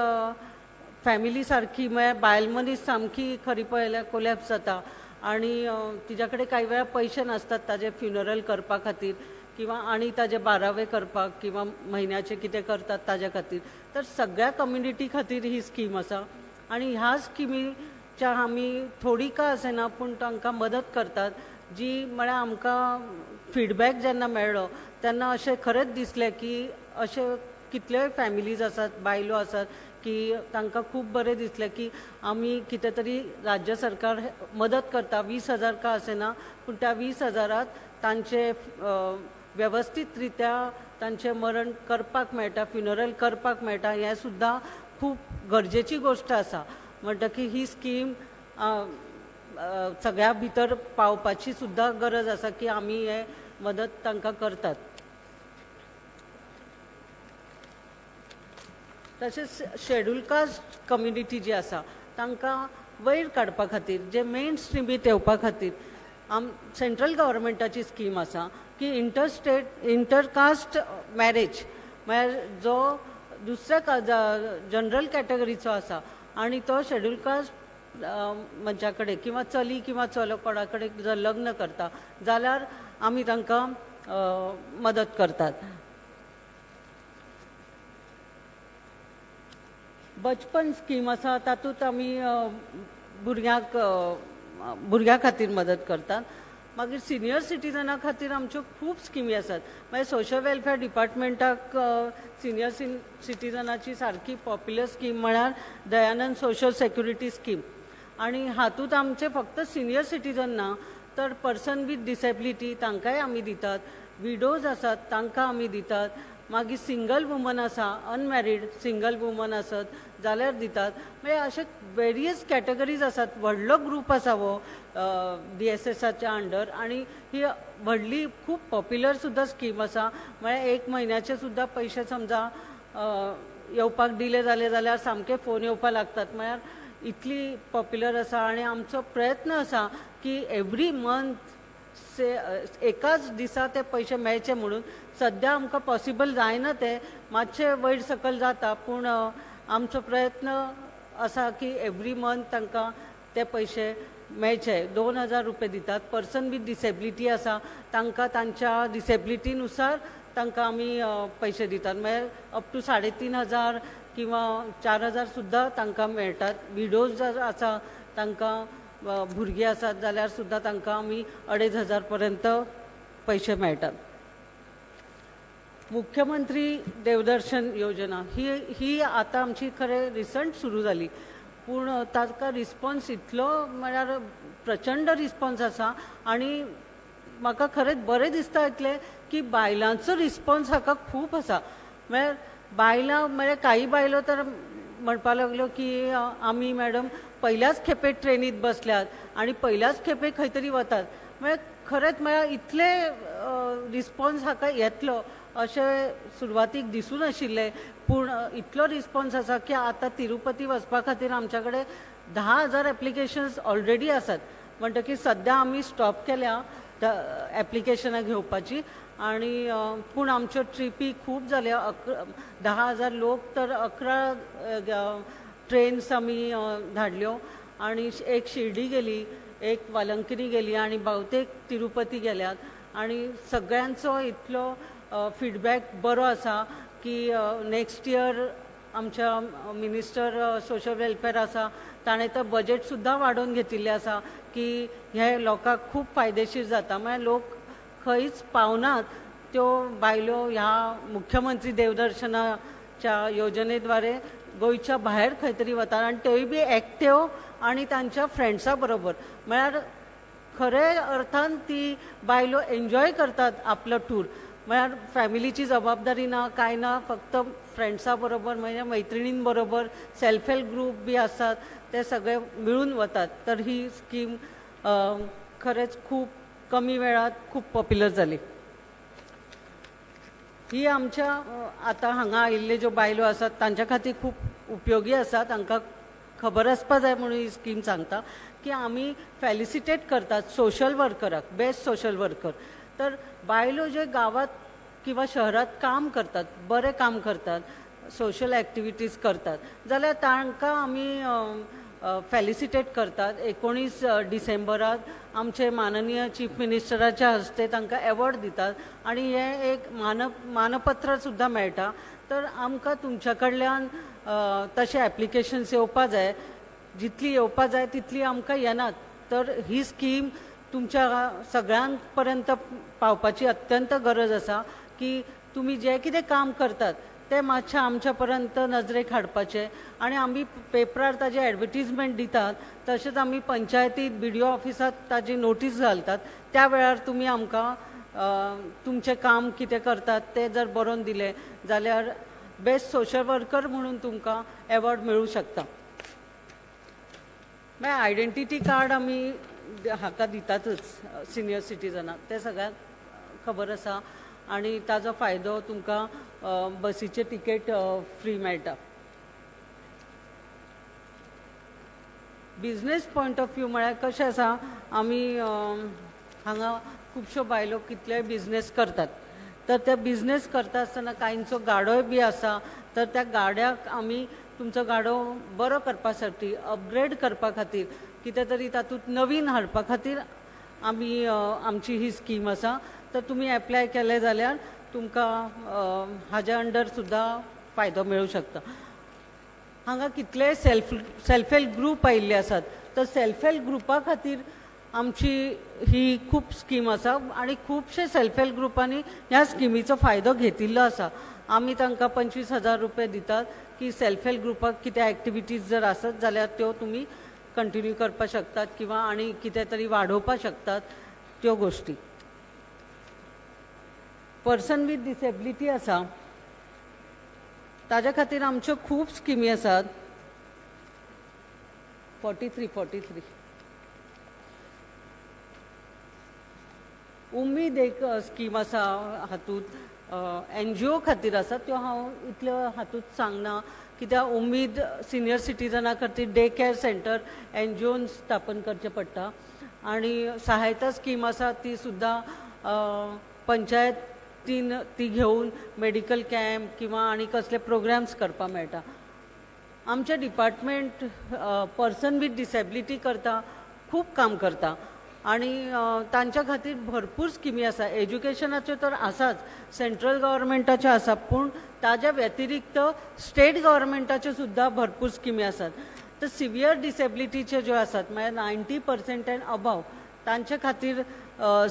C: फॅमिली सारकी म्हळ्यार बायल मनीस सामकी खरी पळयल्यार कोलॅप्स जाता आनी तिच्या कडेन कांय वेळा पयशे नासतात ताजे फ्युनरल करपा खातीर किंवा आनी ताजे बारावे करपाक किंवा म्हयन्याचे कितें करतात ताज्या खातीर. तर सगळ्या कम्युनिटी खातीर ही स्कीम आसा आनी ह्या स्किमीच्या आमी थोडी का आसना पूण तांकां मदत करतात. जी म्हळ्यार आमकां फीडबॅक जेन्ना मेळ्ळो तेन्ना अशें खरेंच दिसलें की अशे कितल्योय फॅमिलीज आसात, बायलो आसात की तांकां खूब बरें दिसलें की आमी कितें तरी राज्य सरकार मदत करता. 20,000 का आसना पूण त्या 20,000त तांचे वेवस्थीत रित्या तांचें मरण करपाक मेळटा, फ्युनरल करपाक मेळटा. हें सुद्दां खूब गरजेची गोश्ट आसा. म्हणटकी ही स्कीम सगळ्या भितर पावपाची सुद्दां गरज आसा की आमी हे मदत तांकां करतात. तशेंच शेड्यूल कास्ट कम्युनिटी जी आसा तांकां वयर काडपा खातीर जे मेन स्ट्रिमीत येवपा खातीर सेंट्रल गव्हर्मेंटाची स्कीम आसा की इंटरकास्ट मॅरेज म्हळ्यार जो दुसऱ्या जनरल कॅटेगरीचो आसा आनी तो शेड्यूल कास्ट मनशा कडेन किंवा चली किंवा चलो कोणा कडेन जर लग्न करता जाल्यार आमी तांकां मदत करतात. बचपन स्कीम आसा तातूंत आमी भुरग्यां खातीर मदत करतात. मागीर सिनियर सिटीजना खातीर आमच्यो खूब स्किमी आसात. मागीर सोशल वेलफेअर डिपार्टमेंटाक सिनियर सिटीजनाची सारकी पॉप्युलर स्कीम म्हळ्यार दयानंद सोशल सेक्युरिटी स्कीम. आनी हातूंत आमचे फक्त सिनियर सिटीजन ना तर पर्सन विथ डिसेबिलिटी तांकांय आमी दितात. विडोज आसात तांकां आमी दितात. मागीर सिंगल वुमन आसा, अनमॅरीड सिंगल वुमन आसत जाल्यार दितात. म्हणजे अशे वेरियस कॅटेगरीज आसात. व्हडलो ग्रूप आसा हो DSSच्या अंडर आनी ही व्हडली खूब पॉप्युलर सुद्दां स्कीम आसा. म्हळ्यार 1 म्हयन्याचे सुद्दां पयशे समजा येवपाक डिले जाले जाल्यार सामके फोन येवपाक लागतात. म्हळ्यार इतली पॉप्युलर आसा आनी आमचो प्रयत्न आसा की एवरी मंथ एकाच दिसा ते पयशे मेळचे म्हणून. सद्या आमकां पॉसिबल जायना ते मातशे वयर सकल जाता पूण आमचो प्रयत्न आसा की एवरी मंथ तांकां ते पयशे मेळचे. 2,000 रुपये दितात. पर्सन विथ डिसेबिलिटी आसा तांकां तांच्या डिसेबिलिटीनुसार तांकां आमी पयशे दितात. म्हळ्यार अप टू 3,500 किंवा 4,000 सुद्दां तांकां मेळटात. विडोज जर आसा तांकां भुरगीं आसात जाल्यार सुद्दां तांकां आमी 2,500 पर्यंत पयशे मेळटात. मुख्यमंत्री देवदर्शन योजना ही आतां आमची खरें रिसंट सुरू जाली पूण ताका रिस्पॉन्स इतलो म्हळ्यार प्रचंड रिस्पॉन्स आसा. आनी म्हाका खरेंच बरें दिसता इतलें की बायलांचो रिस्पॉन्स हाका खूब आसा. म्हळ्यार बायलां म्हणजे काही बायलो तर म्हणपाक लागल्यो की आमी मॅडम पयल्याच खेपे ट्रेनीत बसल्यात आनी पयल्याच खेपे खंय तरी वतात. म्हळ्यार खरेंच म्हळ्यार इतले रिस्पॉन्स हाका येतलो अशें सुरवातीक दिसून आशिल्लें, पूण इतलो रिस्पॉन्स आसा की आतां तिरुपती वचपा खातीर आमच्या कडेन 10,000 एप्लिकेशन्स ऑलरेडी आसात. म्हणटकीर सद्या आमी स्टॉप केल्या एप्लिकेशनां घेवपाची आनी पूण आमच्यो ट्रिपी खूब जाल्या. 10,000 लोक तर 11 ट्रेन्स आमी धाडल्यो आनी एक शिर्डी गेली, एक वालंकिनी गेली आनी बहुतेक तिरुपती गेल्यात. आनी सगळ्यांचो इतलो फीडबॅक बरो आसा की नेक्स्ट इयर आमच्या मिनिस्टर सोशल वेलफेअर आसा ताणें तर बजेट सुद्दां वाडोवन घेतिल्लें आसा की हे लोकांक खूब फायदेशीर जाता. म्हळ्यार लोक खंयच पावनात त्यो बायलो ह्या मुख्यमंत्री देवदर्शनाच्या योजनेद्वारे गोंयच्या भायर खंय तरी वतात आनी त्योय बी एकट्यो आनी तांच्या फ्रेंड्सां बरोबर. म्हळ्यार खरे अर्थान ती बायलो एन्जॉय करतात आपलो टूर. म्हळ्यार फॅमिलीची जबाबदारी ना, काय ना, फक्त फ्रेंड्सां बरोबर म्हणजे मैत्रिणीं बरोबर सेल्फ हेल्प ग्रुप बी आसात ते सगळे मिळून वतात. तर ही स्कीम खरेंच खूब कमी वेळात खूब पॉप्युलर जाली. ही आमच्या आतां हांगा आयिल्ले ज्यो बायलो आसात तांच्या खातीर खूब उपयोगी आसा. तांकां खबर आसपा जाय म्हणून ही स्कीम सांगता की आमी फेलिसिटेट करतात सोशल वर्कराक, बेस्ट सोशल वर्कर. तर बायलो जे गावात किंवा शहरात काम करतात, बरें काम करतात, सोशल ॲक्टिविटीज करतात जाल्यार तांकां आमी फेलिसिटेट करतात. 19 डिसेंबराक आमचे माननीय चीफ मिनिस्टराच्या हस्ते तांकां एवॉर्ड दितात आनी हे एक मानपत्र सुद्दां मेळटा. तर आमकां तुमच्या कडल्यान तशे ॲप्लिकेशन्स येवपा जाय, जितली येवपा जाय तितली आमकां येनात. तर ही स्कीम तुमच्या सगळ्यांक पर्यंत पावपाची अत्यंत गरज आसा की तुमी जे कितें काम करतात ते मातशें आमच्या पर्यंत नजरेक हाडपाचें. आनी आमी पेपरार ताजे एडवर्टिजमेंट दितात, तशेंच आमी पंचायतीत BDO ऑफिसात ताजी नोटीस घालतात. त्या वेळार तुमी आमकां तुमचें काम कितें करतात ते जर बरोवन दिलें जाल्यार बेस्ट सोशल वर्कर म्हणून तुमकां एवॉर्ड मेळूं शकता. मागीर आयडेंटिटी कार्ड आमी हाका दितातच सिनियर सिटीजनाक, ते सगळ्यांक खबर आसा. आनी ताजो फायदो तुमकां बसीचे तिकेट फ्री मेळटा. बिजनेस पॉयंट ऑफ व्यू म्हळ्यार कशें आसा, आमी हांगा खुबश्यो बायलो कितलेय बिजनेस करतात. तर ते बिजनेस करता आसतना कांयंचो गाडोय बी आसा. तर त्या गाड्याक आमी तुमचो गाडो बरो करपा साठी, अपग्रेड करपा खातीर, कितें तरी तातूंत नवीन हाडपा खातीर आमी आमची ही स्कीम आसा. तर तुमी एप्लाय केले जाल्यार तुमकां हाज्या अंडर सुद्दां फायदो मेळूं शकता. हांगा कितले सेल्फ हेल्प ग्रूप आयिल्ले आसात. तर सेल्फ हेल्प ग्रुपा खातीर आमची ही खूब स्कीम आसा आनी खुबशे सेल्फ हेल्प ग्रुपांनी ह्या स्किमीचो फायदो घेतिल्लो आसा. आमी तांकां 25,000 रुपये दितात की सेल्फ हेल्प ग्रुपाक कितें एक्टिविटीज जर आसत जाल्यार त्यो तुमी कंटिन्यू करपाक शकतात किंवा आनी कितें तरी वाडोवपाक शकतात त्यो गोष्टी. पर्सन विथ डिसेबिलिटी आसा ताज्या खातीर आमच्यो खूब स्किमी आसात. 43 उम्मीद एक स्कीम आसा हातूंत NGO खातीर आसा. त्यो हांव इतल्यो हातूंत सांगना कित्याक उम्मीद सिनियर सिटीजना खातीर डे केअर सेंटर NGOन स्थापन करचें पडटा. आनी सहायता स्कीम आसा ती सुद्दां पंचायतीन ती घेवन मेडिकल कॅम्प किंवा आनी कसले प्रोग्राम्स करपाक मेळटा. आमचे डिपार्टमेंट पर्सन विथ डिसेबिलिटी करता खूब काम करता आनी तांच्या खातीर भरपूर स्किमी आसा. एज्युकेशनाच्यो तर आसाच, सेंट्रल गव्हर्मेंटाच्यो आसा, पूण ताज्या व्यतिरिक्त स्टेट गव्हर्मेंटाच्यो सुद्दां भरपूर स्किमी आसात. तर सिवियर डिसेबिलिटीचे ज्यो आसात म्हळ्यार 90% एंड अबाव तांचे खातीर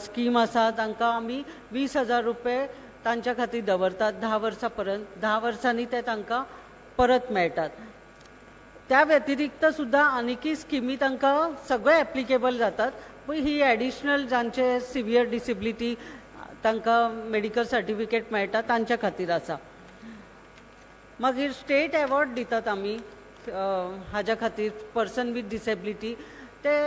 C: स्कीम आसा. तांकां आमी 20,000 रुपये तांच्या खातीर दवरतात 10 वर्सां पर्यंत. 10 वर्सांनी ते तांकां परत मेळटात. त्या व्यतिरिक्त सुद्दां आनिकी स्किमी तांकां सगळे एप्लिकेबल जातात, ही ॲडिशनल जांचे सिवियर डिसेबिलिटी तांकां मेडिकल सर्टिफिकेट मेळटा तांच्या खातीर आसा. मागीर स्टेट अवॉर्ड दितात आमी हाज्या खातीर पर्सन विथ डिसेबिलिटी ते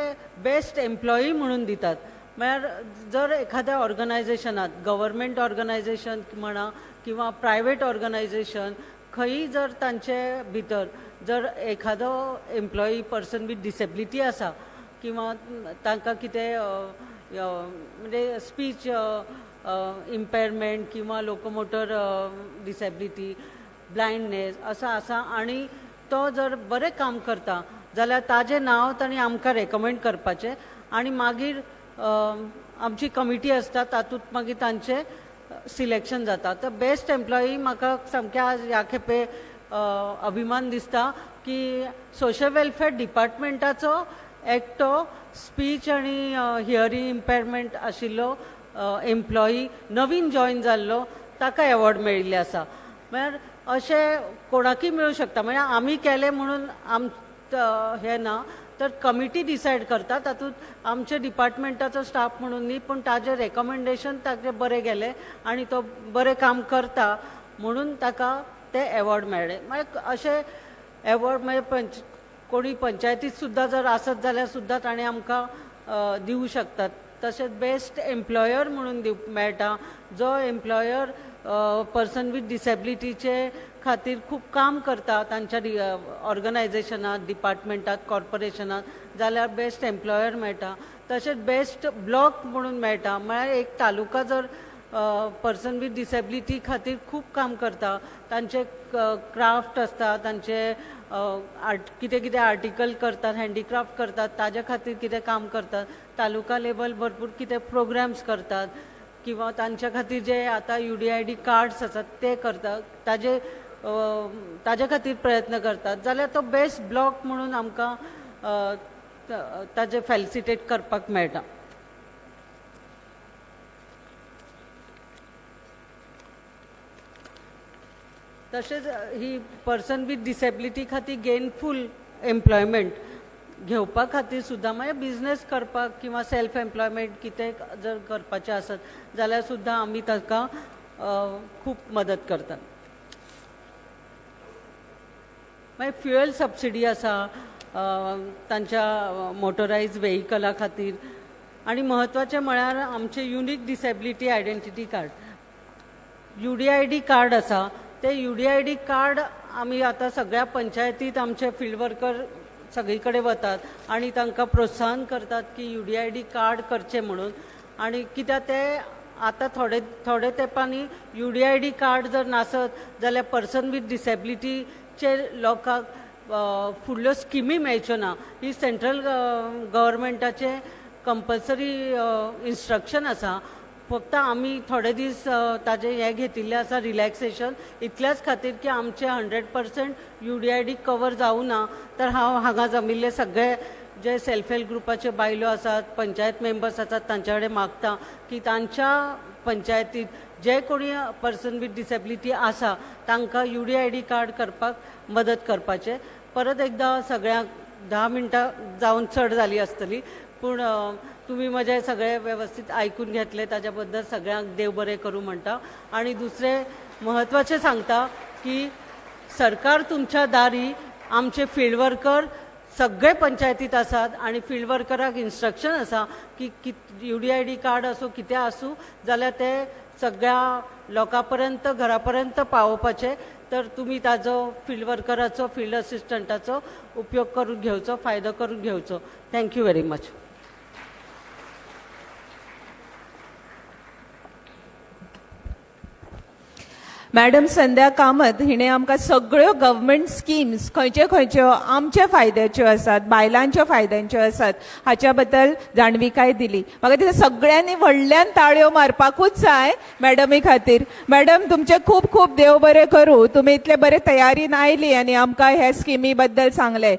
C: बेस्ट एम्प्लॉई म्हणून दितात. म्हळ्यार जर एखाद्या ऑर्गनायझेशनात गव्हर्मेंट ऑर्गनायझेशन म्हणा किंवा प्रायवेट ऑर्गनायझेशन खंयी जर तांचे भितर जर एखादो एम्प्लॉई पर्सन विथ डिसेबिलिटी आसा किंवा तांकां कितें म्हणजे स्पीच इम्पेरमेंट किंवा लोकोमोटर डिसेबिलिटी ब्लायंडनेस असो आसा आनी तो जर बरें काम करता जाल्यार ताजें नांव तांणी आमकां रेकमेंड करपाचें आनी मागीर आमची कमिटी आसता तातूंत मागीर तांचें सिलेक्शन जाता. तर बेस्ट एम्प्लॉई म्हाका सामकें आज ह्या खेपे अभिमान दिसता की सोशल वेलफेअर डिपार्टमेंटाचो एकटो स्पीच आनी हियरिंग इम्पेरमेंट आशिल्लो एम्प्लॉई नवीन जॉइन जाल्लो ताका अवॉर्ड मेळिल्ले आसा. म्हळ्यार अशें कोणाकय मेळूं शकता. म्हळ्यार आमी केलें म्हणून हें ना तर कमिटी डिसायड करता तातूंत आमचे डिपार्टमेंटाचो स्टाफ म्हणून न्ही पूण ताजें रेकमेंडेशन ताजें बरें गेलें आनी तो बरें काम करता म्हणून ताका ते अवॉर्ड मेळ्ळे. म्हळ्यार अशें अवॉर्ड मागीर कोणी पंचायतीत सुद्दां जर आसत जाल्यार सुद्दां ताणें आमकां दिवं शकतात. तशेंच बेस्ट एम्प्लॉयर म्हणून मेळटा जो एम्प्लॉयर पर्सन विथ डिसेबिलिटीचे खातीर खूब काम करता तांच्या ऑर्गनायझेशनात डिपार्टमेंटात कॉर्पोरेशनात जाल्यार बेस्ट एम्प्लॉयर मेळटा. तशेंच बेस्ट ब्लॉक म्हणून मेळटा. म्हळ्यार एक तालुका जर पर्सन विथ डिसेबिलिटी खातीर खूब काम करता तांचे क्राफ्ट आसता तांचे कितें कितें आर्टिकल करतात हँडीक्राफ्ट करतात ताज्या खातीर कितें काम करतात तालुका लेवल भरपूर कितें प्रोग्राम्स करतात किंवा तांच्या खातीर जे आतां UDID कार्ड्स आसात ते करतात ताजे खातीर प्रयत्न करतात जाल्यार तो बेस्ट ब्लॉक म्हणून आमकां ताजे फेलिसिटेट करपाक मेळटा. तशेंच ही पर्सन विथ डिसेबिलिटी खातीर गेनफूल एम्प्लॉयमेंट घेवपा खातीर सुद्दां मागीर बिझनेस करपाक किंवा सेल्फ एम्प्लॉयमेंट कितें जर करपाचें आसत जाल्यार सुद्दां आमी ताका खूब मदत करतात. मागीर फ्युएल सबसिडी आसा तांच्या मोटरायज व्हेहिकला खातीर आनी म्हत्वाचें म्हळ्यार आमचें unique disability identity card UDID card आसा ते UDID कार्ड आमी आतां सगळ्या पंचायतीत आमचे फील्ड वर्कर सगळी कडेन वतात आनी तांकां प्रोत्साहन करतात की UDID कार्ड करचें म्हणून. आनी कित्याक ते आतां थोडे तेंपांनी UDID कार्ड जर नासत जाल्यार पर्सन विथ डिसेबिलिटीचे लोकांक फुडल्यो स्किमी मेळच्यो ना. ही सेंट्रल गव्हर्मेंटाचे कंपल्सरी इन्स्ट्रक्शन आसा. फक्त आमी थोडे दीस ताजे हे घेतिल्ले आसा रिलॅक्सेशन इतल्याच खातीर की आमचे 100% UDID कवर जावं ना. तर हांव हांगा जमिल्ले सगळे जे सेल्फ हेल्प ग्रुपाचे बायलो आसात पंचायत मेंबर्स आसात तांचे कडेन मागता की तांच्या पंचायतीत जे कोणी पर्सन विथ डिसेबिलिटी आसा तांकां UDID कार्ड करपाक मदत करपाचें. परत एकदां सगळ्यांक 10 मिनटां जावन चड जाली आसतली पूण तुम्ही माझे सगळे व्यवस्थित ऐकून घेतले ताज्या बद्दल सगळ्यांक देव बरें करूं म्हणटा. आणि दुसरे महत्वाचे सांगता की सरकार तुमच्या दारी आमचे फील्ड वर्कर सगळे पंचायतीत आसात आणि फील्ड वर्कराक इन्स्ट्रक्शन आसा की UDID कार्ड असो कितें आसूं जाल्यार ते सगळ्या लोकांपर्यंत घरापर्यंत पावोवपाचे. तर तुम्ही ताजो फील्ड वर्कराचो फील्ड असिस्टंटाचो उपयोग करून घेवचो फायदो करून घेवचो. Thank you very much.
A: मॅडम संध्या कामत हिने आमकां सगळ्यो गव्हर्मेंट स्किम्स खंयच्यो आमच्या फायद्याच्यो आसात बायलांच्या फायद्यांच्यो आसात हाच्या बद्दल जाणविकाय दिली. म्हाका दिसता सगळ्यांनी व्हडल्यान ताळयो मारपाकूच जाय मॅडमी खातीर. मॅडम तुमचे खूब खूब देव बरें करूं. तुमी इतले बरे तयारीन आयली आनी आमकां ह्या स्किमी बद्दल सांगले.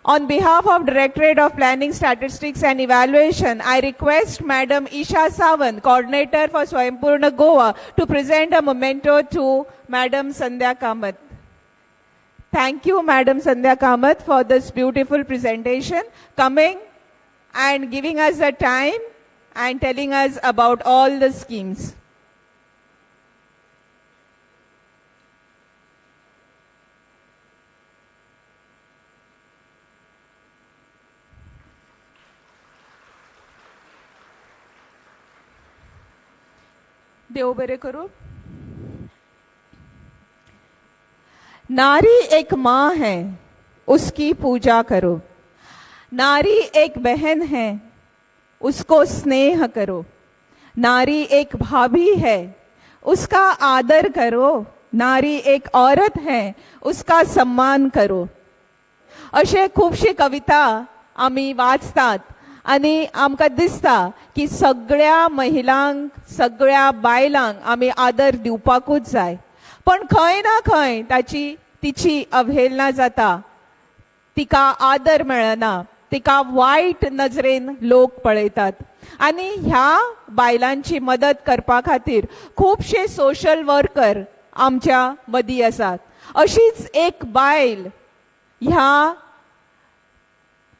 A: On behalf of Directorate of Planning, Statistics and Evaluation, I request Madam Isha Sawant, Coordinator for Swaympurna Goa, to present a memento to Madam Sandhya Kamath. Thank you, Madam Sandhya Kamath, for this beautiful presentation. Coming and giving us the time and telling us about all the schemes. देव बरे करो. नारी एक माँ है, उसकी पूजा करो. नारी एक बहन है, उसको स्नेह करो. नारी एक भाभी है, उसका आदर करो. नारी एक औरत है, उसका सम्मान करो. अशे खूबशी कविता आम्ही वाचतात आणि आमकां दिसता की सगळ्या महिलांक, सगळ्या बायलांक आम्ही आदर दिवपाकूच जाय. पण खंय ना खंय तिची अवहेलना जाता. तिका आदर मेळना, तिका वाईट नजरेन लोक पळयतात. आणि ह्या बायलांची मदत करपा खातीर खूबशे सोशल वर्कर आमच्या मदीं आसात. अशीच एक बायल ह्या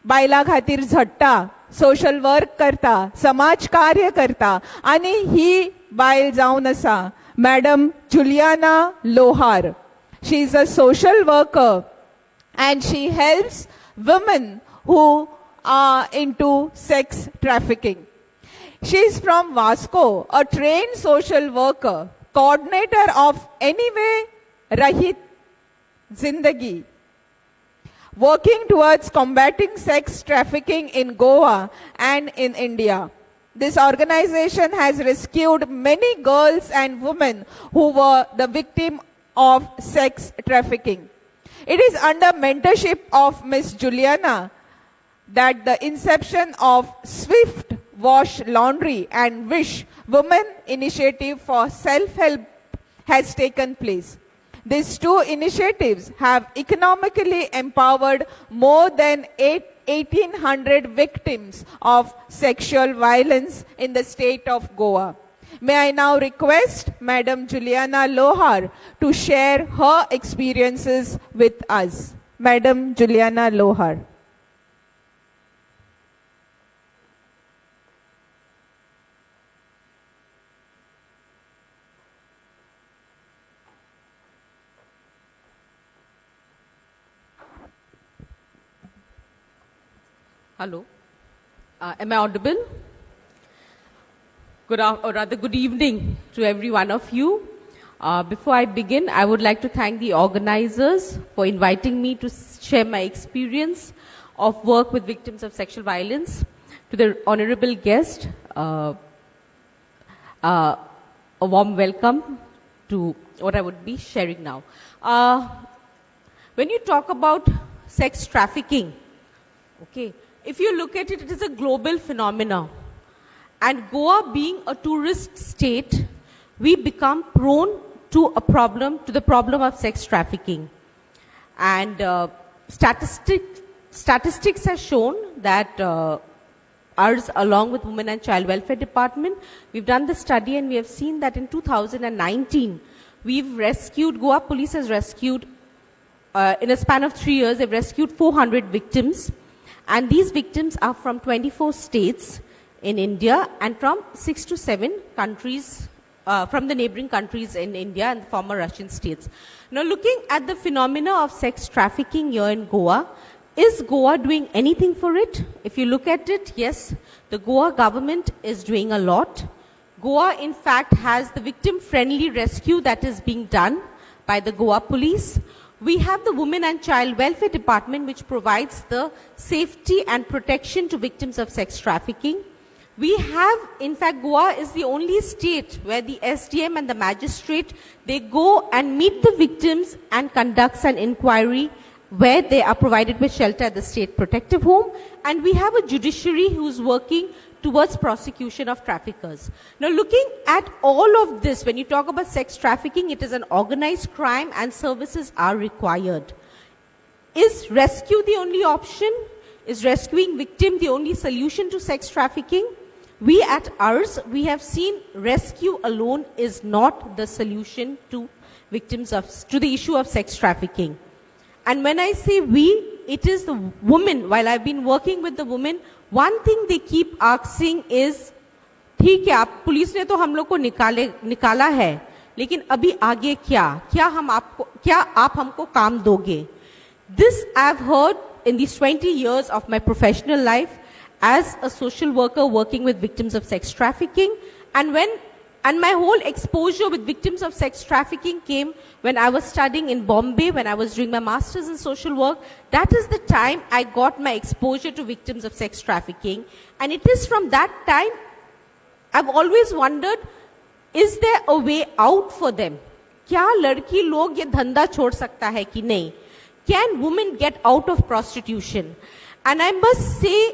A: बायला खातीर झडटा, सोशल वर्क करता, समाज कार्य करता. आणि ही बायल जावन आसा मॅडम जुलियाना लोहार. She is a social worker and she helps women who are into sex trafficking. She is from Vasco, a trained social worker, coordinator of Anyway Rahit Zindagi, working towards combating sex trafficking in Goa and in India. This organization has rescued many girls and women who were the victim of sex trafficking. It is under mentorship of Miss Juliana that the inception of Swift Wash Laundry and Wish Women Initiative for Self-Help has taken place. These two initiatives have economically empowered more than 1,800 victims of sexual violence in the state of Goa. May I now request Madam Juliana Lohar to share her experiences with us. Madam Juliana Lohar.
D: Hello. Am I audible? Good evening to every one of you. Before I begin, I would like to thank the organizers for inviting me to share my experience of work with victims of sexual violence. To the honorable guest, a warm welcome to what I would be sharing now. When you talk about sex trafficking, okay, if you look at it, it is a global phenomenon. And Goa being a tourist state, we become prone to the problem of sex trafficking. And statistics have shown that ours, along with Women and Child Welfare Department, we've done the study and we have seen that in 2019, Goa Police has rescued, in a span of 3 years, they've rescued 400 victims. And these victims are from 24 states in India and from 6 to 7 countries, from the neighboring countries in India and the former Russian states. Now, looking at the phenomena of sex trafficking here in Goa, is Goa doing anything for it? If you look at it, yes, the Goa government is doing a lot. Goa, in fact, has the victim-friendly rescue that is being done by the Goa police. We have the Women and Child Welfare Department, which provides the safety and protection to victims of sex trafficking. We have, in fact, Goa is the only state where the SDM and the magistrate, they go and meet the victims and conducts an inquiry where they are provided with shelter at the state protective home. And we have a judiciary who's working towards prosecution of traffickers. Now, looking at all of this, when you talk about sex trafficking, it is an organized crime and services are required. Is rescue the only option? Is rescuing victim the only solution to sex trafficking? We at ours, we have seen rescue alone is not the solution to victims of, to the issue of sex trafficking. And when I say we, it is the women, while I've been working with the women, one thing they keep asking is, ठीक है आप police ने तो हम लोग को निकाला है, लेकिन अभी आगे क्या आप हमको काम दोगे? This I've heard in these 20 years of my professional life as a social worker working with victims of sex trafficking, and my whole exposure with victims of sex trafficking came when I was studying in Bombay, when I was doing my master's in social work. That is the time I got my exposure to victims of sex trafficking, and it is from that time I've always wondered, is there a way out for them? क्या लड़की लोग ये धंधा छोड़ सकता है कि नहीं? Can women get out of prostitution? And I must say,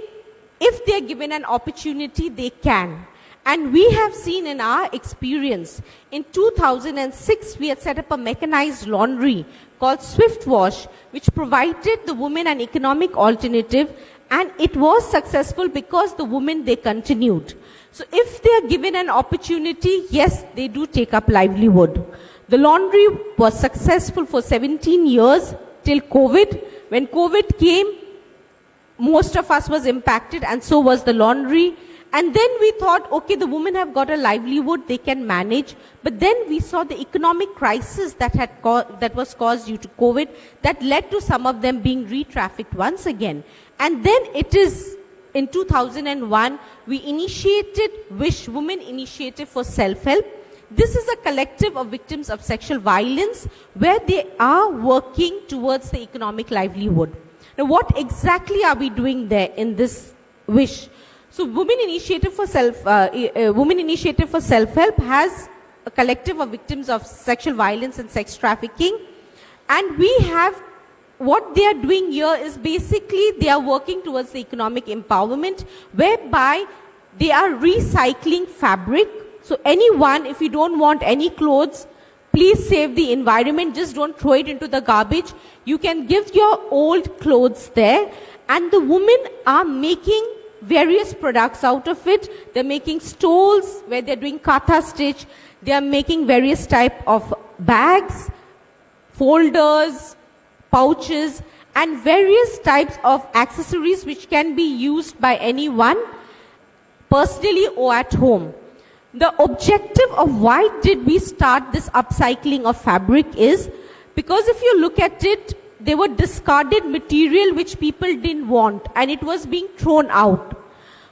D: if they are given an opportunity, they can. And we have seen in our experience, in 2006, we had set up a mechanized laundry called Swift Wash, which provided the women an economic alternative, and it was successful because the women, they continued. So if they are given an opportunity, yes, they do take up livelihood. The laundry was successful for 17 years till COVID. When COVID came, most of us was impacted, and so was the laundry. And then we thought, okay, the women have got a livelihood, they can manage. But then we saw the economic crisis that was caused due to COVID that led to some of them being re-trafficked once again. And then it is in 2001, we initiated WISH, Women Initiative for Self-Help. This is a collective of victims of sexual violence where they are working towards the economic livelihood. Now, what exactly are we doing there in this WISH? So, Women Initiative for Self-Help has a collective of victims of sexual violence and sex trafficking, and we have, what they are doing here is basically they are working towards the economic empowerment, whereby they are recycling fabric. So anyone, if you don't want any clothes, please save the environment, just don't throw it into the garbage. You can give your old clothes there, and the women are making various products out of it. They're making stoles where they're doing katha stitch. They are making various type of bags, folders, pouches, and various types of accessories which can be used by anyone personally or at home. The objective of why did we start this upcycling of fabric is because if you look at it, they were discarded material which people didn't want, and it was being thrown out.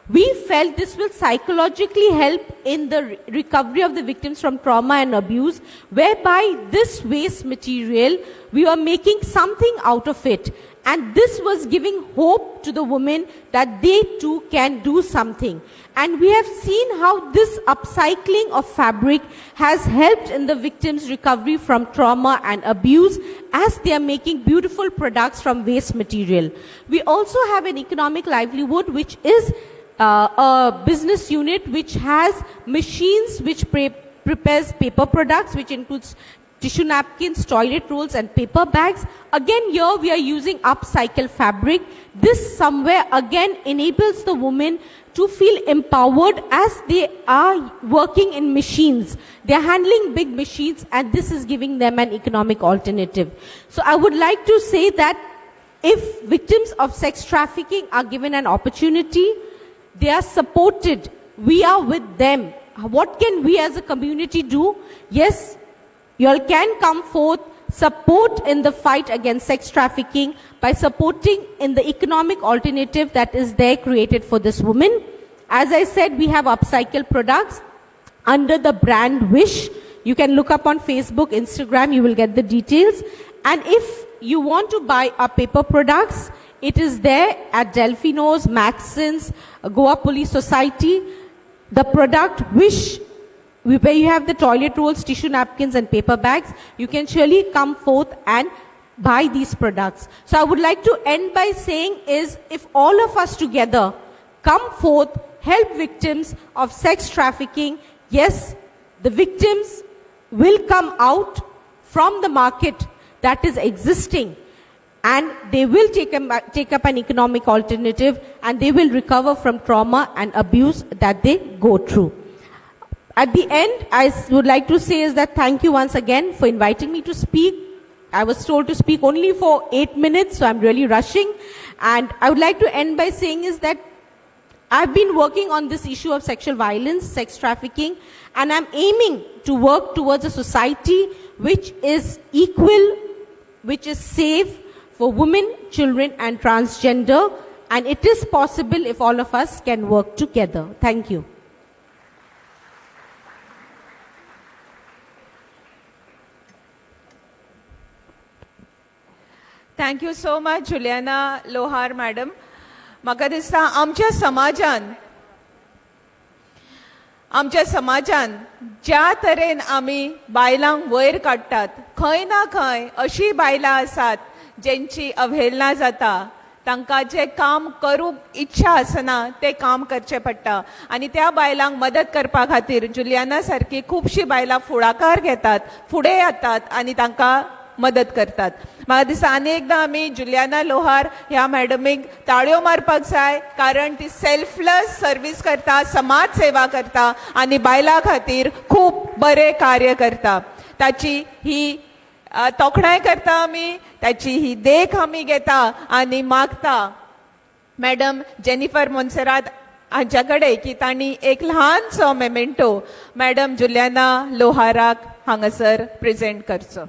D: We felt this will psychologically help in the recovery of the victims from trauma and abuse, whereby this waste material, we were making something out of it. And this was giving hope to the women that they too can do something. And we have seen how this upcycling of fabric has helped in the victims' recovery from trauma and abuse as they are making beautiful products from waste material. We also have an economic livelihood which is a business unit which has machines which prepares paper products, which includes tissue napkins, toilet rolls, and paper bags. Again, here we are using upcycled fabric. This somewhere again enables the women to feel empowered as they are working in machines. They are handling big machines, and this is giving them an economic alternative. So I would like to say that if victims of sex trafficking are given an opportunity, they are supported, we are with them. What can we as a community do? Yes, you all can come forth, support in the fight against sex trafficking by supporting in the economic alternative that is there created for this woman. As I said, we have upcycled products under the brand WISH. You can look up on Facebook, Instagram, you will get the details. And if you want to buy our paper products, it is there at Delphino's, Maxon's, Goa Police Society. The product WISH, where you have the toilet rolls, tissue napkins, and paper bags, you can surely come forth and buy these products. So I would like to end by saying is, if all of us together come forth, help victims of sex trafficking, yes, the victims will come out from the market that is existing, and they will take up an economic alternative, and they will recover from trauma and abuse that they go through. At the end, I would like to say is that thank you once again for inviting me to speak. I was told to speak only for 8 minutes, so I'm really rushing. And I would like to end by saying is that I've been working on this issue of sexual violence, sex trafficking, and I'm aiming to work towards a society which is equal, which is safe for women, children, and transgender. And it is possible if all of us can work together. Thank you.
A: Thank you so much, Juliana Lohar, madam. म्हाका दिसता आमच्या समाजान ज्या तरेन आमी बायलांक वयर काडटात, खंय ना खंय अशी बायलां आसात जेंची अवहेलना जाता, तांकां जे काम करूंक इच्छा आसना ते काम करचें पडटा आनी त्या बायलांक मदत करपा खातीर जुलियाना सारकी खुबशीं बायलां फुडाकार घेतात, फुडें येतात आनी तांकां मदत करतात. म्हाका दिसता आनी एकदां आमी जुलियाना लोहार ह्या मॅडमीक ताळयो मारपाक जाय, कारण ती सेल्फलेस सर्वीस करता, समाज सेवा करता आनी बायलां खातीर खूब बरें कार्य करता. ताची ही तोखणाय करता आमी, ताची ही देख आमी घेता आनी मागता मॅडम जेनिफर मोन्सेरात हांच्या कडेन की तांणी एक ल्हानसो मेमेंटो मॅडम जुलियाना लोहाराक हांगासर प्रेजेंट करचो.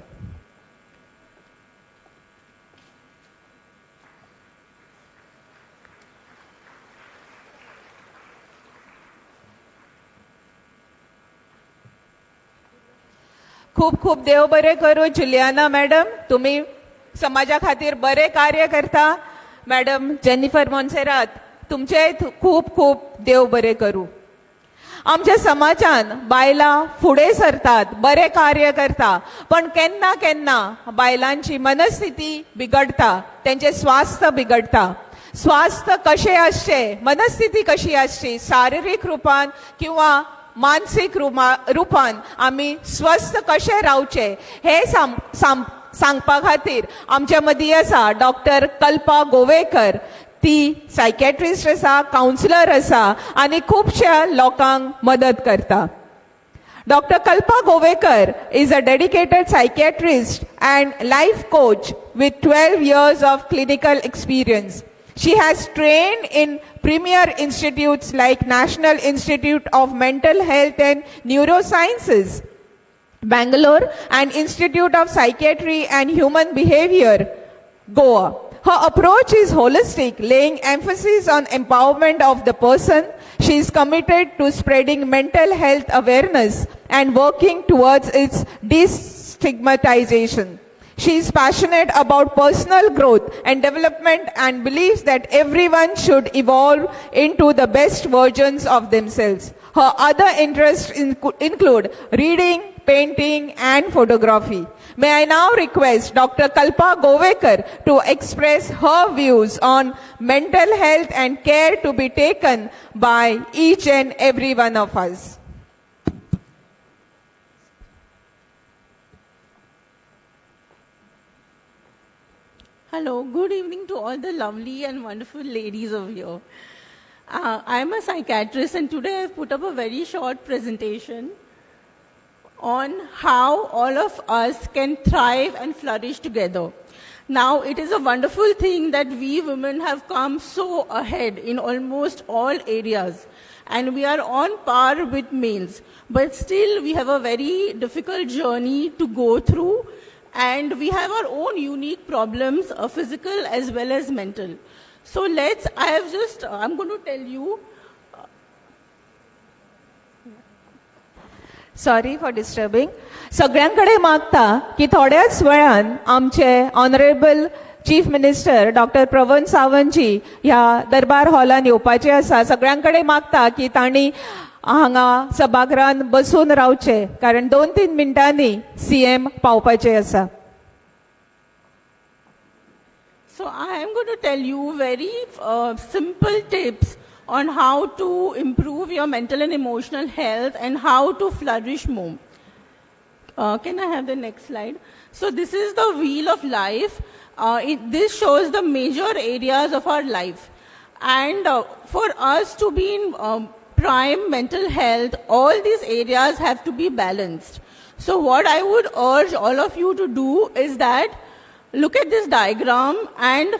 A: खूब खूब देव बरें करूं जुलियाना मॅडम, तुम्ही समाजा खातीर बरें कार्य करता. मॅडम जेनिफर मोन्सेरात तुमचे खूब खूब देव बरें करूं. आमच्या समाजान बायलां फुडें सरतात, बरें कार्य करता, पण केन्ना केन्ना बायलांची मनस्थिती बिगडटा, तेंचें स्वास्थ्य बिगडटा. स्वास्थ्य कशें आसचें, मनस्थिती कशी आसची, शारिरीक रुपान किंवा मानसिक रुपान आमी स्वस्थ कशें रावचे हे सांगपा खातीर आमच्या मदीं आसा डॉक्टर कल्पा गोवेकर. ती सायकॅट्रिस्ट आसा, कावन्सिलर आसा आनी खुबश्या लोकांक मदत करता. Dr. Kalpa Govekar is a dedicated psychiatrist and life coach with 12 years of clinical experience. She has trained in premier institutes like National Institute of Mental Health and Neurosciences, Bangalore, and Institute of Psychiatry and Human Behavior, Goa. Her approach is holistic, laying emphasis on empowerment of the person. She is committed to spreading mental health awareness and working towards its destigmatization. She is passionate about personal growth and development and believes that everyone should evolve into the best versions of themselves. Her other interests include reading, painting, and photography. May I now request Dr. Kalpa Govekar to express her views on mental health and care to be taken by each and every one of us.
E: Hello, good evening to all the lovely and wonderful ladies over here. I'm a psychiatrist and today I've put up a very short presentation on how all of us can thrive and flourish together. Now, it is a wonderful thing that we women have come so ahead in almost all areas and we are on par with males. But still, we have a very difficult journey to go through and we have our own unique problems, physical as well as mental. So I'm going to tell you.
A: Sorry for disturbing. सगळ्यांकडे मागता की थोड्याच वेळान आमचे honourable chief minister doctor Pravan Sawantji ह्या दरबार हॉलान येवपाचे आसा. सगळ्यांकडे मागता की तांणी हांगा सभागृहान बसून रावचे, कारण 2-3 मिनटांनी सीएम पावपाचे आसा.
E: So I am going to tell you very simple tips on how to improve your mental and emotional health and how to flourish more. Can I have the next slide? So this is the wheel of life. This shows the major areas of our life. And for us to be in prime, mental health, all these areas have to be balanced. So what I would urge all of you to do is that look at this diagram and,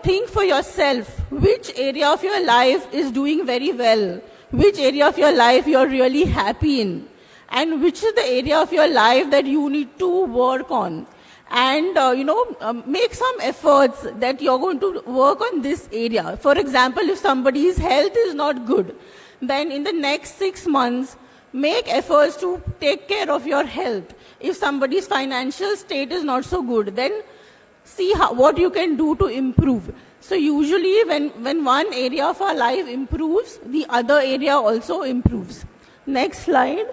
E: think for yourself which area of your life is doing very well, which area of your life you're really happy in, and which is the area of your life that you need to work on. And, make some efforts that you're going to work on this area. For example, if somebody's health is not good, then in the next 6 months, make efforts to take care of your health. If somebody's financial state is not so good, then see what you can do to improve. So usually when one area of our life improves, the other area also improves. Next slide.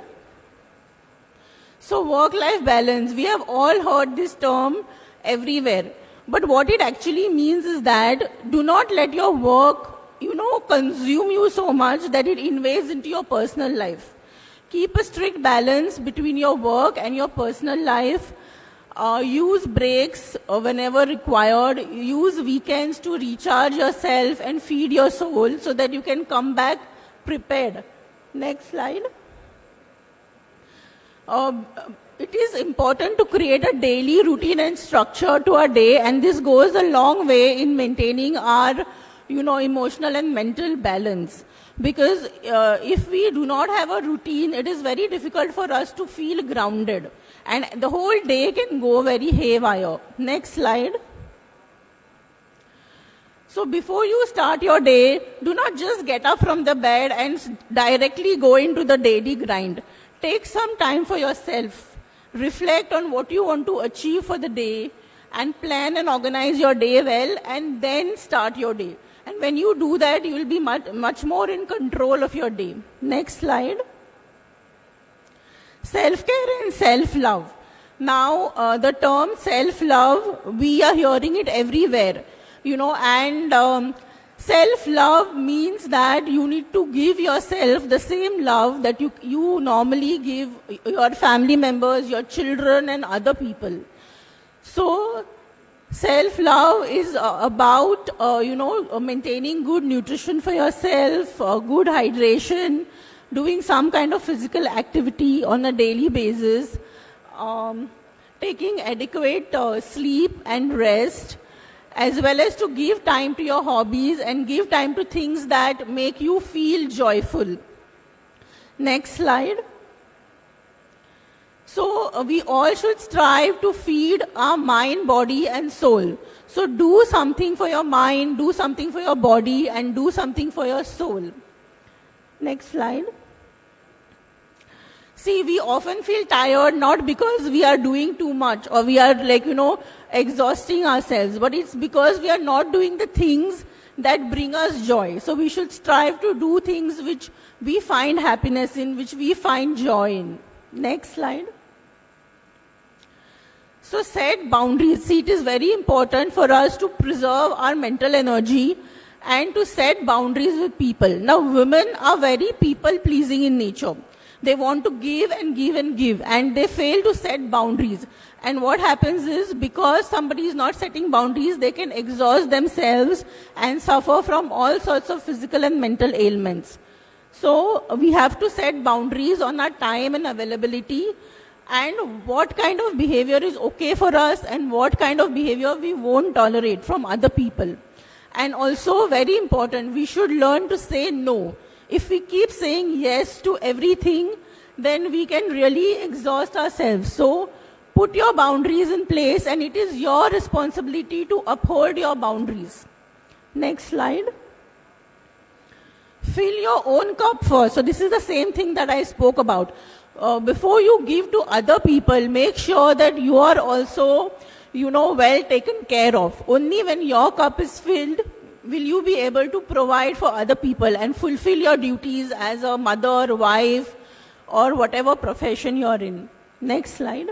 E: So work-life balance, we have all heard this term everywhere. But what it actually means is that do not let your work, consume you so much that it invades into your personal life. Keep a strict balance between your work and your personal life. Use breaks whenever required. Use weekends to recharge yourself and feed your soul so that you can come back prepared. Next slide. It is important to create a daily routine and structure to our day, and this goes a long way in maintaining our, emotional and mental balance. Because if we do not have a routine, it is very difficult for us to feel grounded, and the whole day can go very haywire. Next slide. So before you start your day, do not just get up from the bed and directly go into the daily grind. Take some time for yourself. Reflect on what you want to achieve for the day and plan and organize your day well, and then start your day. And when you do that, you will be much more in control of your day. Next slide. Self-care and self-love. Now, the term self-love, we are hearing it everywhere, and self-love means that you need to give yourself the same love that you normally give your family members, your children, and other people. So, self-love is about, maintaining good nutrition for yourself, good hydration, doing some kind of physical activity on a daily basis, taking adequate sleep and rest, as well as to give time to your hobbies and give time to things that make you feel joyful. Next slide. So we all should strive to feed our mind, body, and soul. So do something for your mind, do something for your body, and do something for your soul. Next slide. See, we often feel tired not because we are doing too much or we are exhausting ourselves, but it's because we are not doing the things that bring us joy. So we should strive to do things which we find happiness in, which we find joy in. Next slide. So set boundaries. See, it is very important for us to preserve our mental energy and to set boundaries with people. Now, women are very people-pleasing in nature. They want to give and give and give, and they fail to set boundaries. And what happens is, because somebody is not setting boundaries, they can exhaust themselves and suffer from all sorts of physical and mental ailments. So we have to set boundaries on our time and availability, and what kind of behavior is okay for us and what kind of behavior we won't tolerate from other people. And also, very important, we should learn to say no. If we keep saying yes to everything, then we can really exhaust ourselves. So put your boundaries in place, and it is your responsibility to uphold your boundaries. Next slide. Fill your own cup first. So this is the same thing that I spoke about. Before you give to other people, make sure that you are also, well taken care of. Only when your cup is filled will you be able to provide for other people and fulfill your duties as a mother, wife, or whatever profession you're in. Next slide.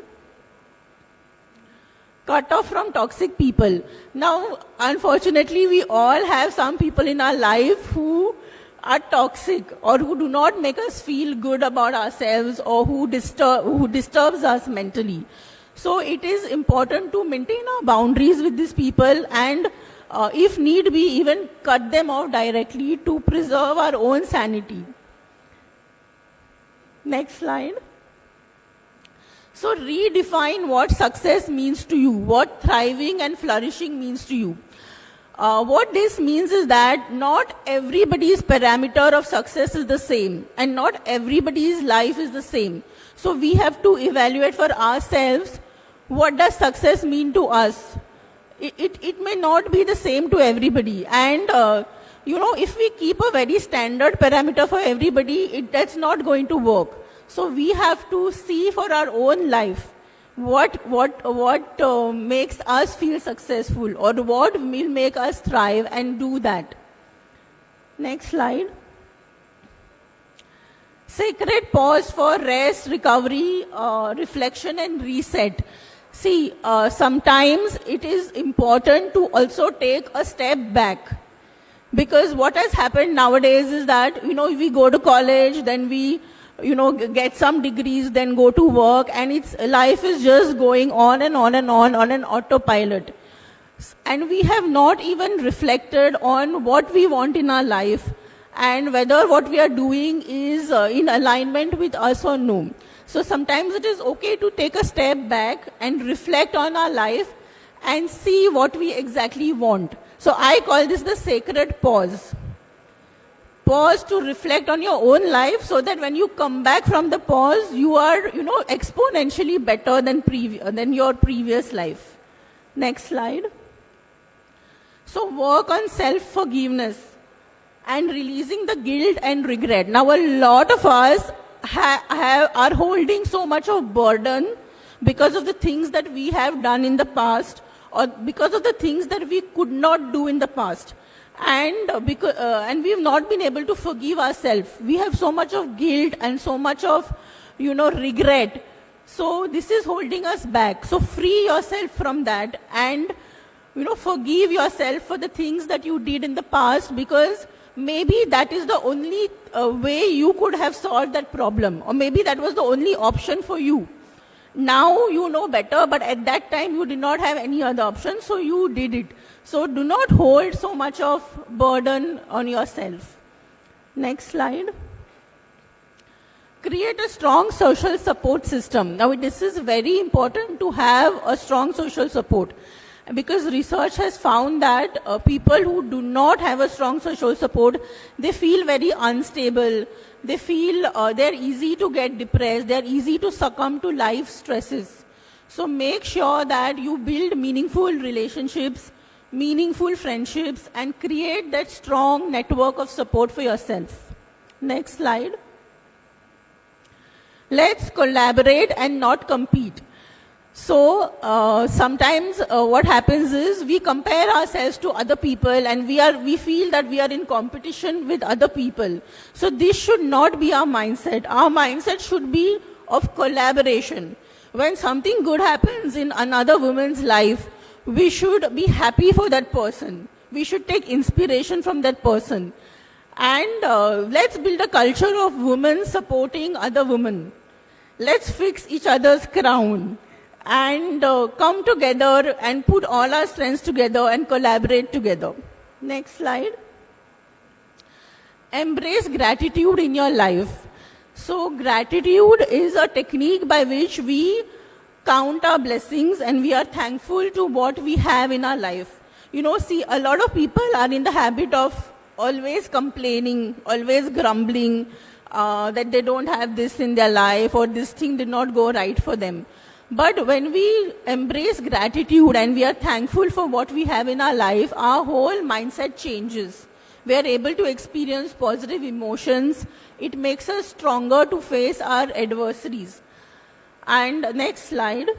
E: Cut off from toxic people. Now, unfortunately, we all have some people in our life who are toxic or who do not make us feel good about ourselves or who disturbs us mentally. So it is important to maintain our boundaries with these people, and if need be, even cut them off directly to preserve our own sanity. Next slide. So redefine what success means to you, what thriving and flourishing means to you. What this means is that not everybody's parameter of success is the same, and not everybody's life is the same. So we have to evaluate for ourselves, what does success mean to us? It may not be the same to everybody. And, if we keep a very standard parameter for everybody, that's not going to work. So we have to see for our own life what makes us feel successful, or what will make us thrive, and do that. Next slide. Sacred pause for rest, recovery, reflection and reset. See, sometimes it is important to also take a step back. Because what has happened nowadays is that, we go to college, then we, get some degrees, then go to work, and life is just going on and on and on an autopilot. And we have not even reflected on what we want in our life, and whether what we are doing is in alignment with us or no. So sometimes it is okay to take a step back and reflect on our life and see what we exactly want. So I call this the sacred pause. Pause to reflect on your own life, so that when you come back from the pause, you are, exponentially better than your previous life. Next slide. So work on self-forgiveness and releasing the guilt and regret. Now a lot of us are holding so much of burden because of the things that we have done in the past, or because of the things that we could not do in the past. And we've not been able to forgive ourselves. We have so much of guilt and so much of, regret. So this is holding us back. So free yourself from that, and, forgive yourself for the things that you did in the past, because maybe that is the only way you could have solved that problem, or maybe that was the only option for you. Now you know better, but at that time you did not have any other option, so you did it. So do not hold so much of burden on yourself. Next slide. Create a strong social support system. Now this is very important to have a strong social support, because research has found that people who do not have a strong social support, they feel very unstable. They feel they're easy to get depressed. They're easy to succumb to life stresses. So make sure that you build meaningful relationships, meaningful friendships, and create that strong network of support for yourself. Next slide. Let's collaborate and not compete. So sometimes what happens is we compare ourselves to other people, and we feel that we are in competition with other people. So this should not be our mindset. Our mindset should be of collaboration. When something good happens in another woman's life, we should be happy for that person. We should take inspiration from that person. And let's build a culture of women supporting other women. Let's fix each other's crown. And come together and put all our strengths together and collaborate together. Next slide. Embrace gratitude in your life. So gratitude is a technique by which we count our blessings and we are thankful to what we have in our life. See, a lot of people are in the habit of always complaining, always grumbling that they don't have this in their life, or this thing did not go right for them. But when we embrace gratitude and we are thankful for what we have in our life, our whole mindset changes. We are able to experience positive emotions. It makes us stronger to face our adversaries. And next slide.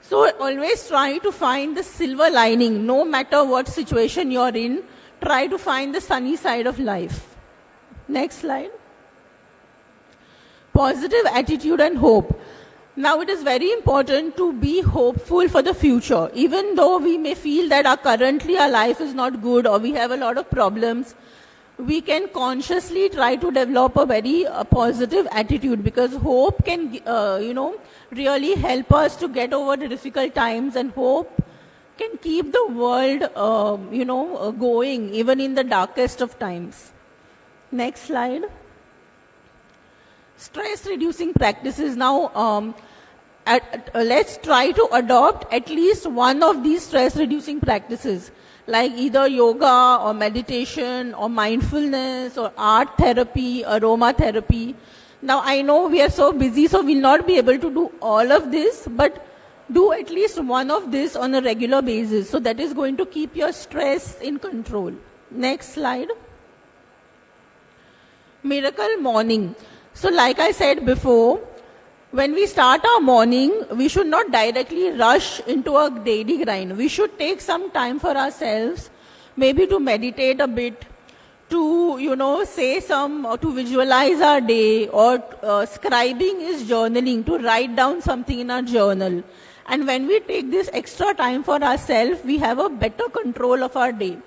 E: So always try to find the silver lining. No matter what situation you're in, try to find the sunny side of life. Next slide. Positive attitude and hope. Now it is very important to be hopeful for the future. Even though we may feel that currently our life is not good, or we have a lot of problems, we can consciously try to develop a very positive attitude, because hope can, really help us to get over the difficult times, and hope can keep the world, going even in the darkest of times. Next slide. stress reducing practices. Now, let's try to adopt at least one of these stress reducing practices, like either yoga or meditation or mindfulness or art therapy, aromatherapy. Now, I know we are so busy, so we'll not be able to do all of this, but do at least one of this on a regular basis. So that is going to keep your stress in control. Next slide. Miracle morning. So like I said before, when we start our morning, we should not directly rush into a daily grind. We should take some time for ourselves, maybe to meditate a bit, to, say some, or to visualize our day, or scribing is journaling, to write down something in our journal. And when we take this extra time for ourselves, we have a better control of our day.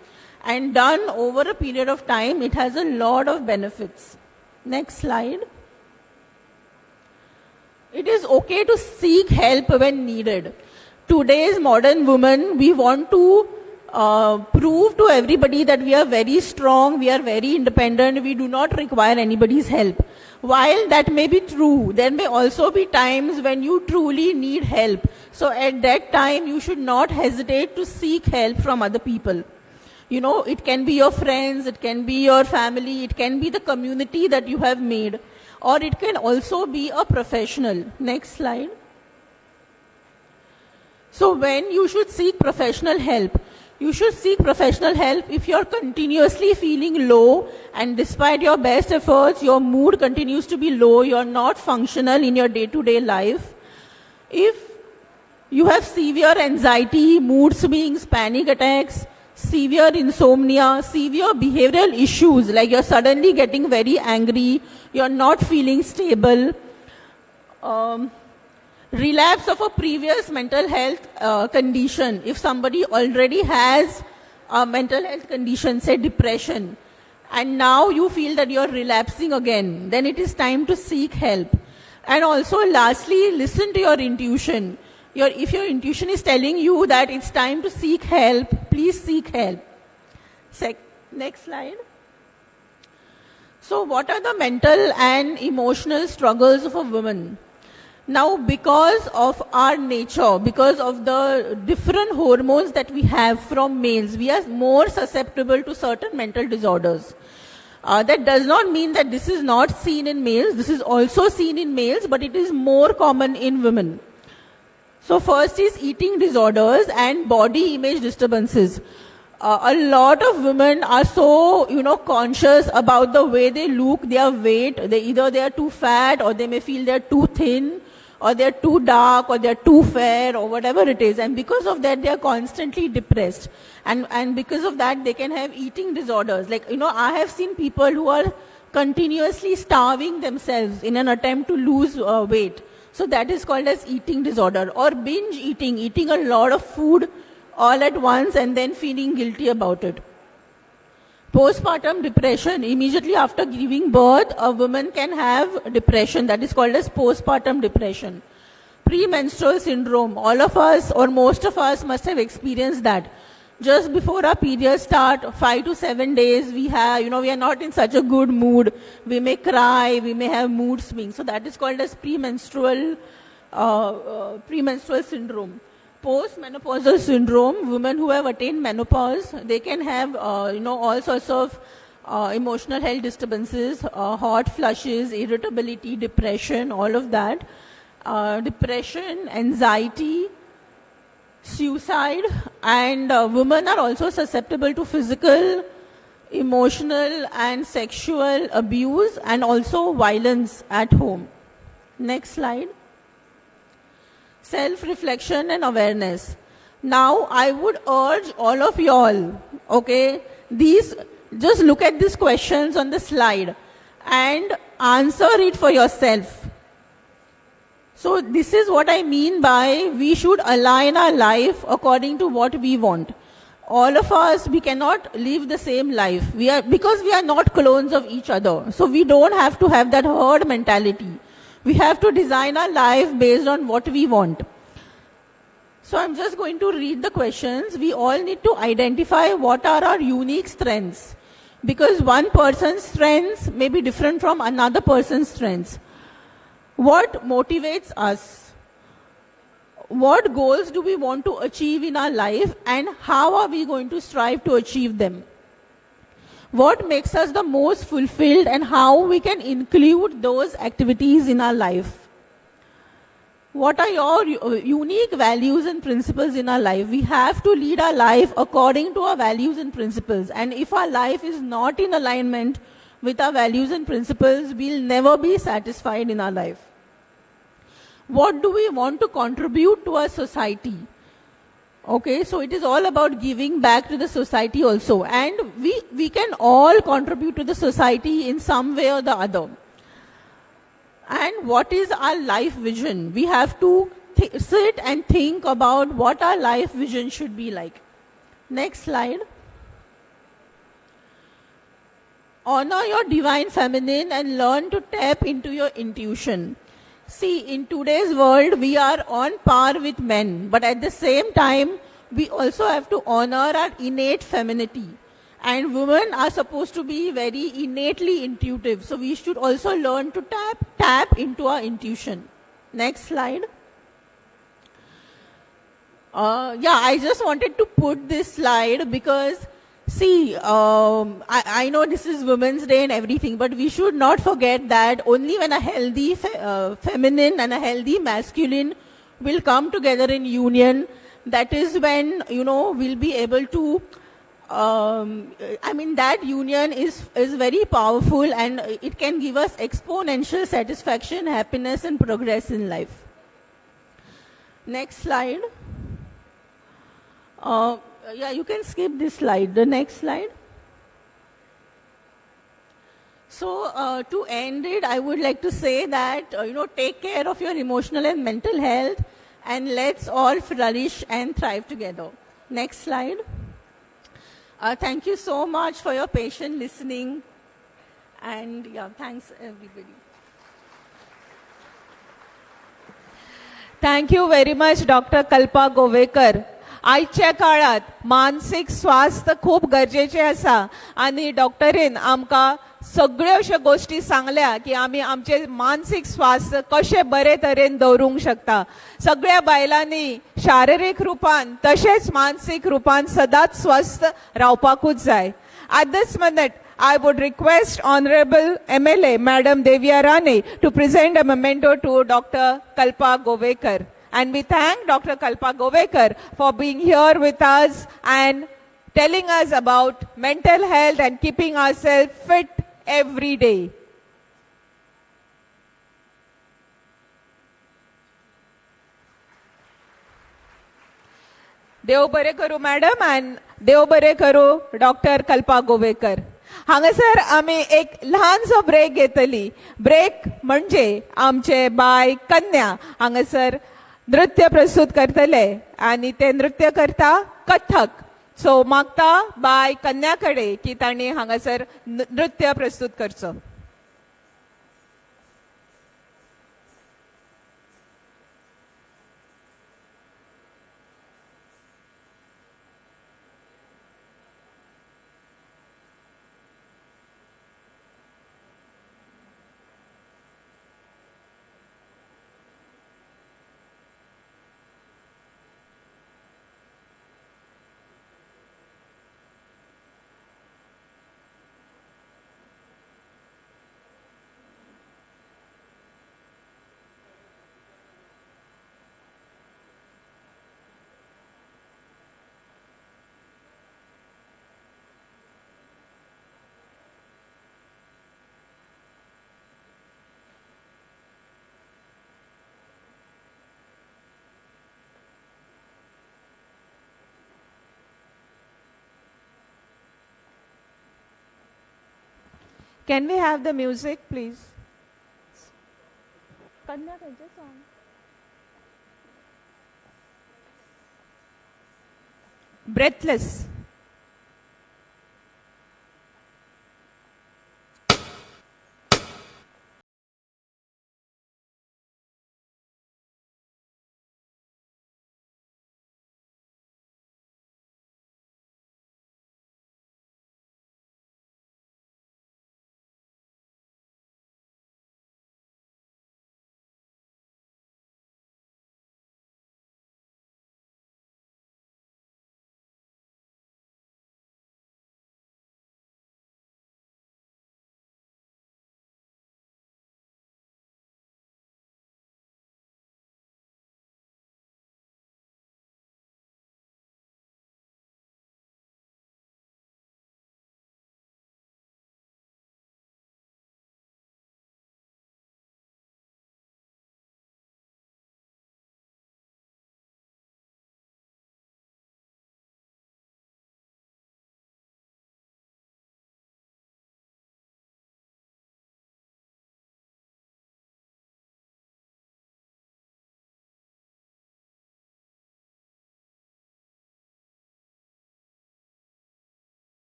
E: And done over a period of time, it has a lot of benefits. Next slide. It is okay to seek help when needed. Today's modern woman, we want to prove to everybody that we are very strong, we are very independent, we do not require anybody's help. While that may be true, there may also be times when you truly need help. So at that time, you should not hesitate to seek help from other people. It can be your friends, it can be your family, it can be the community that you have made, or it can also be a professional. Next slide. So when you should seek professional help? You should seek professional help if you're continuously feeling low, and despite your best efforts, your mood continues to be low, you're not functional in your day-to-day life. If you have severe anxiety, mood swings, panic attacks, severe insomnia, severe behavioral issues, like you're suddenly getting very angry, you're not feeling stable, relapse of a previous mental health condition, if somebody already has a mental health condition, say depression, and now you feel that you're relapsing again, then it is time to seek help. And also lastly, listen to your intuition. If your intuition is telling you that it's time to seek help, please seek help. Next slide. So what are the mental and emotional struggles of a woman? Now, because of our nature, because of the different hormones that we have from males, we are more susceptible to certain mental disorders. That does not mean that this is not seen in males. This is also seen in males, but it is more common in women. So first is eating disorders and body image disturbances. A lot of women are so, conscious about the way they look, their weight. Either they are too fat, or they may feel they are too thin, or they are too dark, or they are too fair, or whatever it is. And because of that, they are constantly depressed. And because of that, they can have eating disorders. Like, I have seen people who are continuously starving themselves in an attempt to lose weight. So that is called as eating disorder. Or binge eating a lot of food all at once and then feeling guilty about it. Postpartum depression. Immediately after giving birth, a woman can have depression. That is called as postpartum depression. Premenstrual syndrome. All of us, or most of us, must have experienced that. Just before our periods start, 5 to 7 days, we are not in such a good mood. We may cry, we may have mood swings. So that is called as premenstrual syndrome. Postmenopausal syndrome, women who have attained menopause, they can have, all sorts of emotional health disturbances, hot flushes, irritability, depression, all of that. Depression, anxiety, suicide, and women are also susceptible to physical, emotional, and sexual abuse, and also violence at home. Next slide. Self-reflection and awareness. Now, I would urge all of y'all, just look at these questions on the slide and answer it for yourself. So this is what I mean by we should align our life according to what we want. All of us, we cannot live the same life. Because we are not clones of each other. So we don't have to have that herd mentality. We have to design our life based on what we want. So I'm just going to read the questions. We all need to identify what are our unique strengths. Because one person's strengths may be different from another person's strengths. What motivates us? What goals do we want to achieve in our life, and how are we going to strive to achieve them? What makes us the most fulfilled, and how we can include those activities in our life? What are your unique values and principles in our life? We have to lead our life according to our values and principles. And if our life is not in alignment with our values and principles, we'll never be satisfied in our life. What do we want to contribute to our society? Okay, so it is all about giving back to the society also. And we can all contribute to the society in some way or the other. And what is our life vision? We have to sit and think about what our life vision should be like. Next slide. Honor your divine feminine and learn to tap into your intuition. See, in today's world, we are on par with men, but at the same time, we also have to honor our innate femininity. And women are supposed to be very innately intuitive. So we should also learn to tap into our intuition. Next slide. I just wanted to put this slide because, see, I know this is Women's Day and everything, but we should not forget that only when a healthy feminine and a healthy masculine will come together in union, that is when, we'll be able to that union is very powerful, and it can give us exponential satisfaction, happiness, and progress in life. Next slide. You can skip this slide. The next slide. So, to end it, I would like to say that, take care of your emotional and mental health, and let's all flourish and thrive together. Next slide. Thank you so much for your patient listening. And thanks everybody.
A: Thank you very much, Dr. Kalpa Govekar. आजच्या काळात मानसिक स्वास्थ्य खूप गरजेचे आसा आणि डॉक्टरीन आमकां सगळ्यो अश्यो गोष्टी सांगल्या की आमी आमचे मानसिक स्वास्थ्य कशें बरे तरेन दवरूंक शकता. सगळ्या बायलांनी शारिरीक रुपान तशेंच मानसीक रुपान सदांच स्वस्थ रावपाकूच जाय. At this minute, I would request Honorable MLA Madam Devya Rane to present a memento to Dr. Kalpa Govekar. And we thank Dr. Kalpa Govekar for being here with us and telling us about mental health and keeping ourselves fit every day. देव बरे करू madam and देव बरे करू doctor Kalpa Govekar. हांगासर आमी एक ल्हानसो break घेतली. Break म्हणजे आमचे बाय कन्या हांगासर नृत्य प्रस्तुत करतले आणि ते नृत्य करता कथक. सो मागता बाय कन्या कडे की तांणी हांगासर नृत्य प्रस्तुत करचो. Can we have the music, please? Kanya, song. Breathless.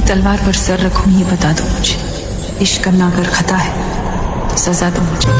F: तलवार पर सर रखूं ये बता दो मुझे। इश्क करना अगर खता है तो सजा दो मुझे।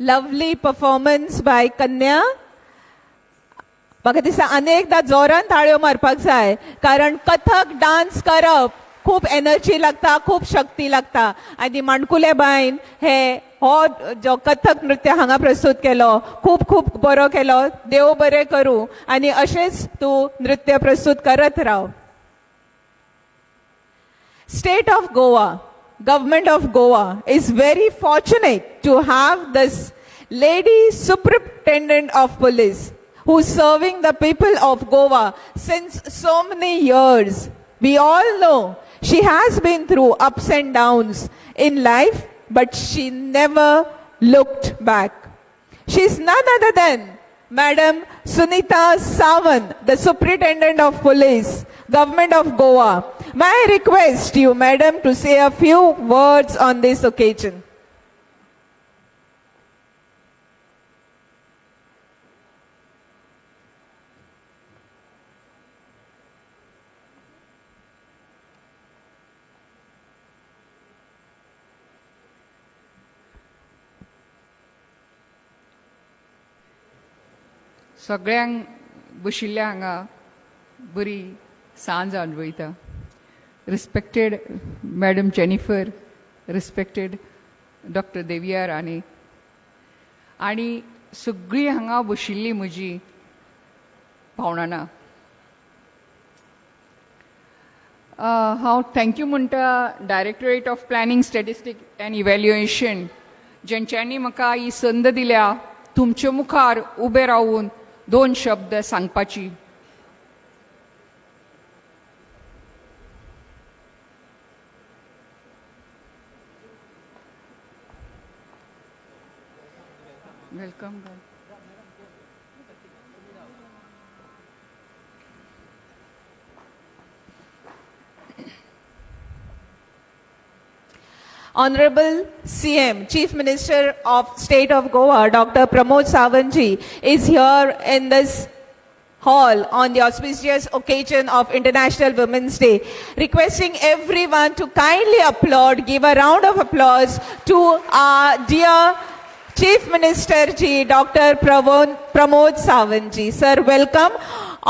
A: Lovely performance by Kanya. म्हाका दिसता अनेकदा जोरान ताळयो मारपाक जाय कारण कथक डान्स करप खूप एनर्जी लागता, खूप शक्ती लागता आनी माणकुले बायन हो जो कथक नृत्य हांगा प्रस्तुत केलो खूप खूप बरो केलो. देव बरें करूं आनी अशेंच तूं नृत्य प्रस्तुत करत Rao. State of Goa, Government of Goa is very fortunate to have this lady superintendent of police who's serving the people of Goa since so many years. We all know she has been through ups and downs in life, but she never looked back. She's none other than Madam Sunita Sawant, the Superintendent of Police, Government of Goa. May I request you, Madam, to say a few words on this occasion?
G: सगळ्यांक बशिल्ल्या हांगा बरी सांज अणभवता. Respected madam Jennifer, respected doctor Deviya Rane आनी सगळीं हांगा बशिल्लीं म्हजी भावंडां. हांव थँक्यू म्हणटा directorate of planning statistic and evaluation जेंच्यांनी म्हाका ही संद दिल्या तुमचे मुखार उबे रावून दोन शब्द सांगपाची. Welcome.
A: Honorable CM, Chief Minister of State of Goa, Dr. Pramod Sawant is here in this hall on the auspicious occasion of International Women's Day, requesting everyone to kindly applaud, give a round of applause to our dear Chief Minister ji, Dr. Pramod Sawant ji. Sir, welcome.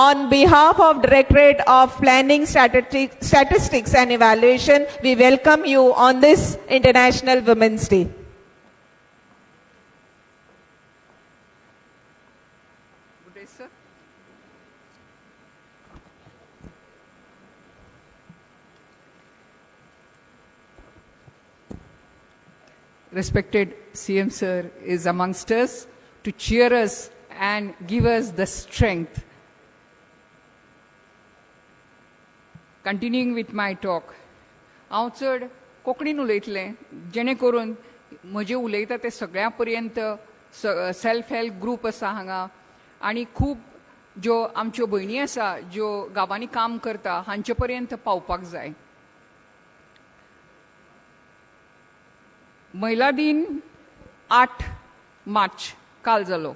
A: On behalf of Directorate of Planning, Statistics and Evaluation, we welcome you on this International Women's Day.
G: Good day, sir. Respected CM sir is amongst us to cheer us and give us the strength. Continuing with my talk, हांव चड कोंकणीन उलयतलें जेणे करून म्हजें उलयता तें सगळ्यां पर्यंत सेल्फ हेल्प ग्रूप आसा हांगा आनी खूब ज्यो आमच्यो भयणी आसा ज्यो गांवांनी काम करता हांचे पर्यंत पावपाक जाय. महिला दिन 8 मार्च काल जालो.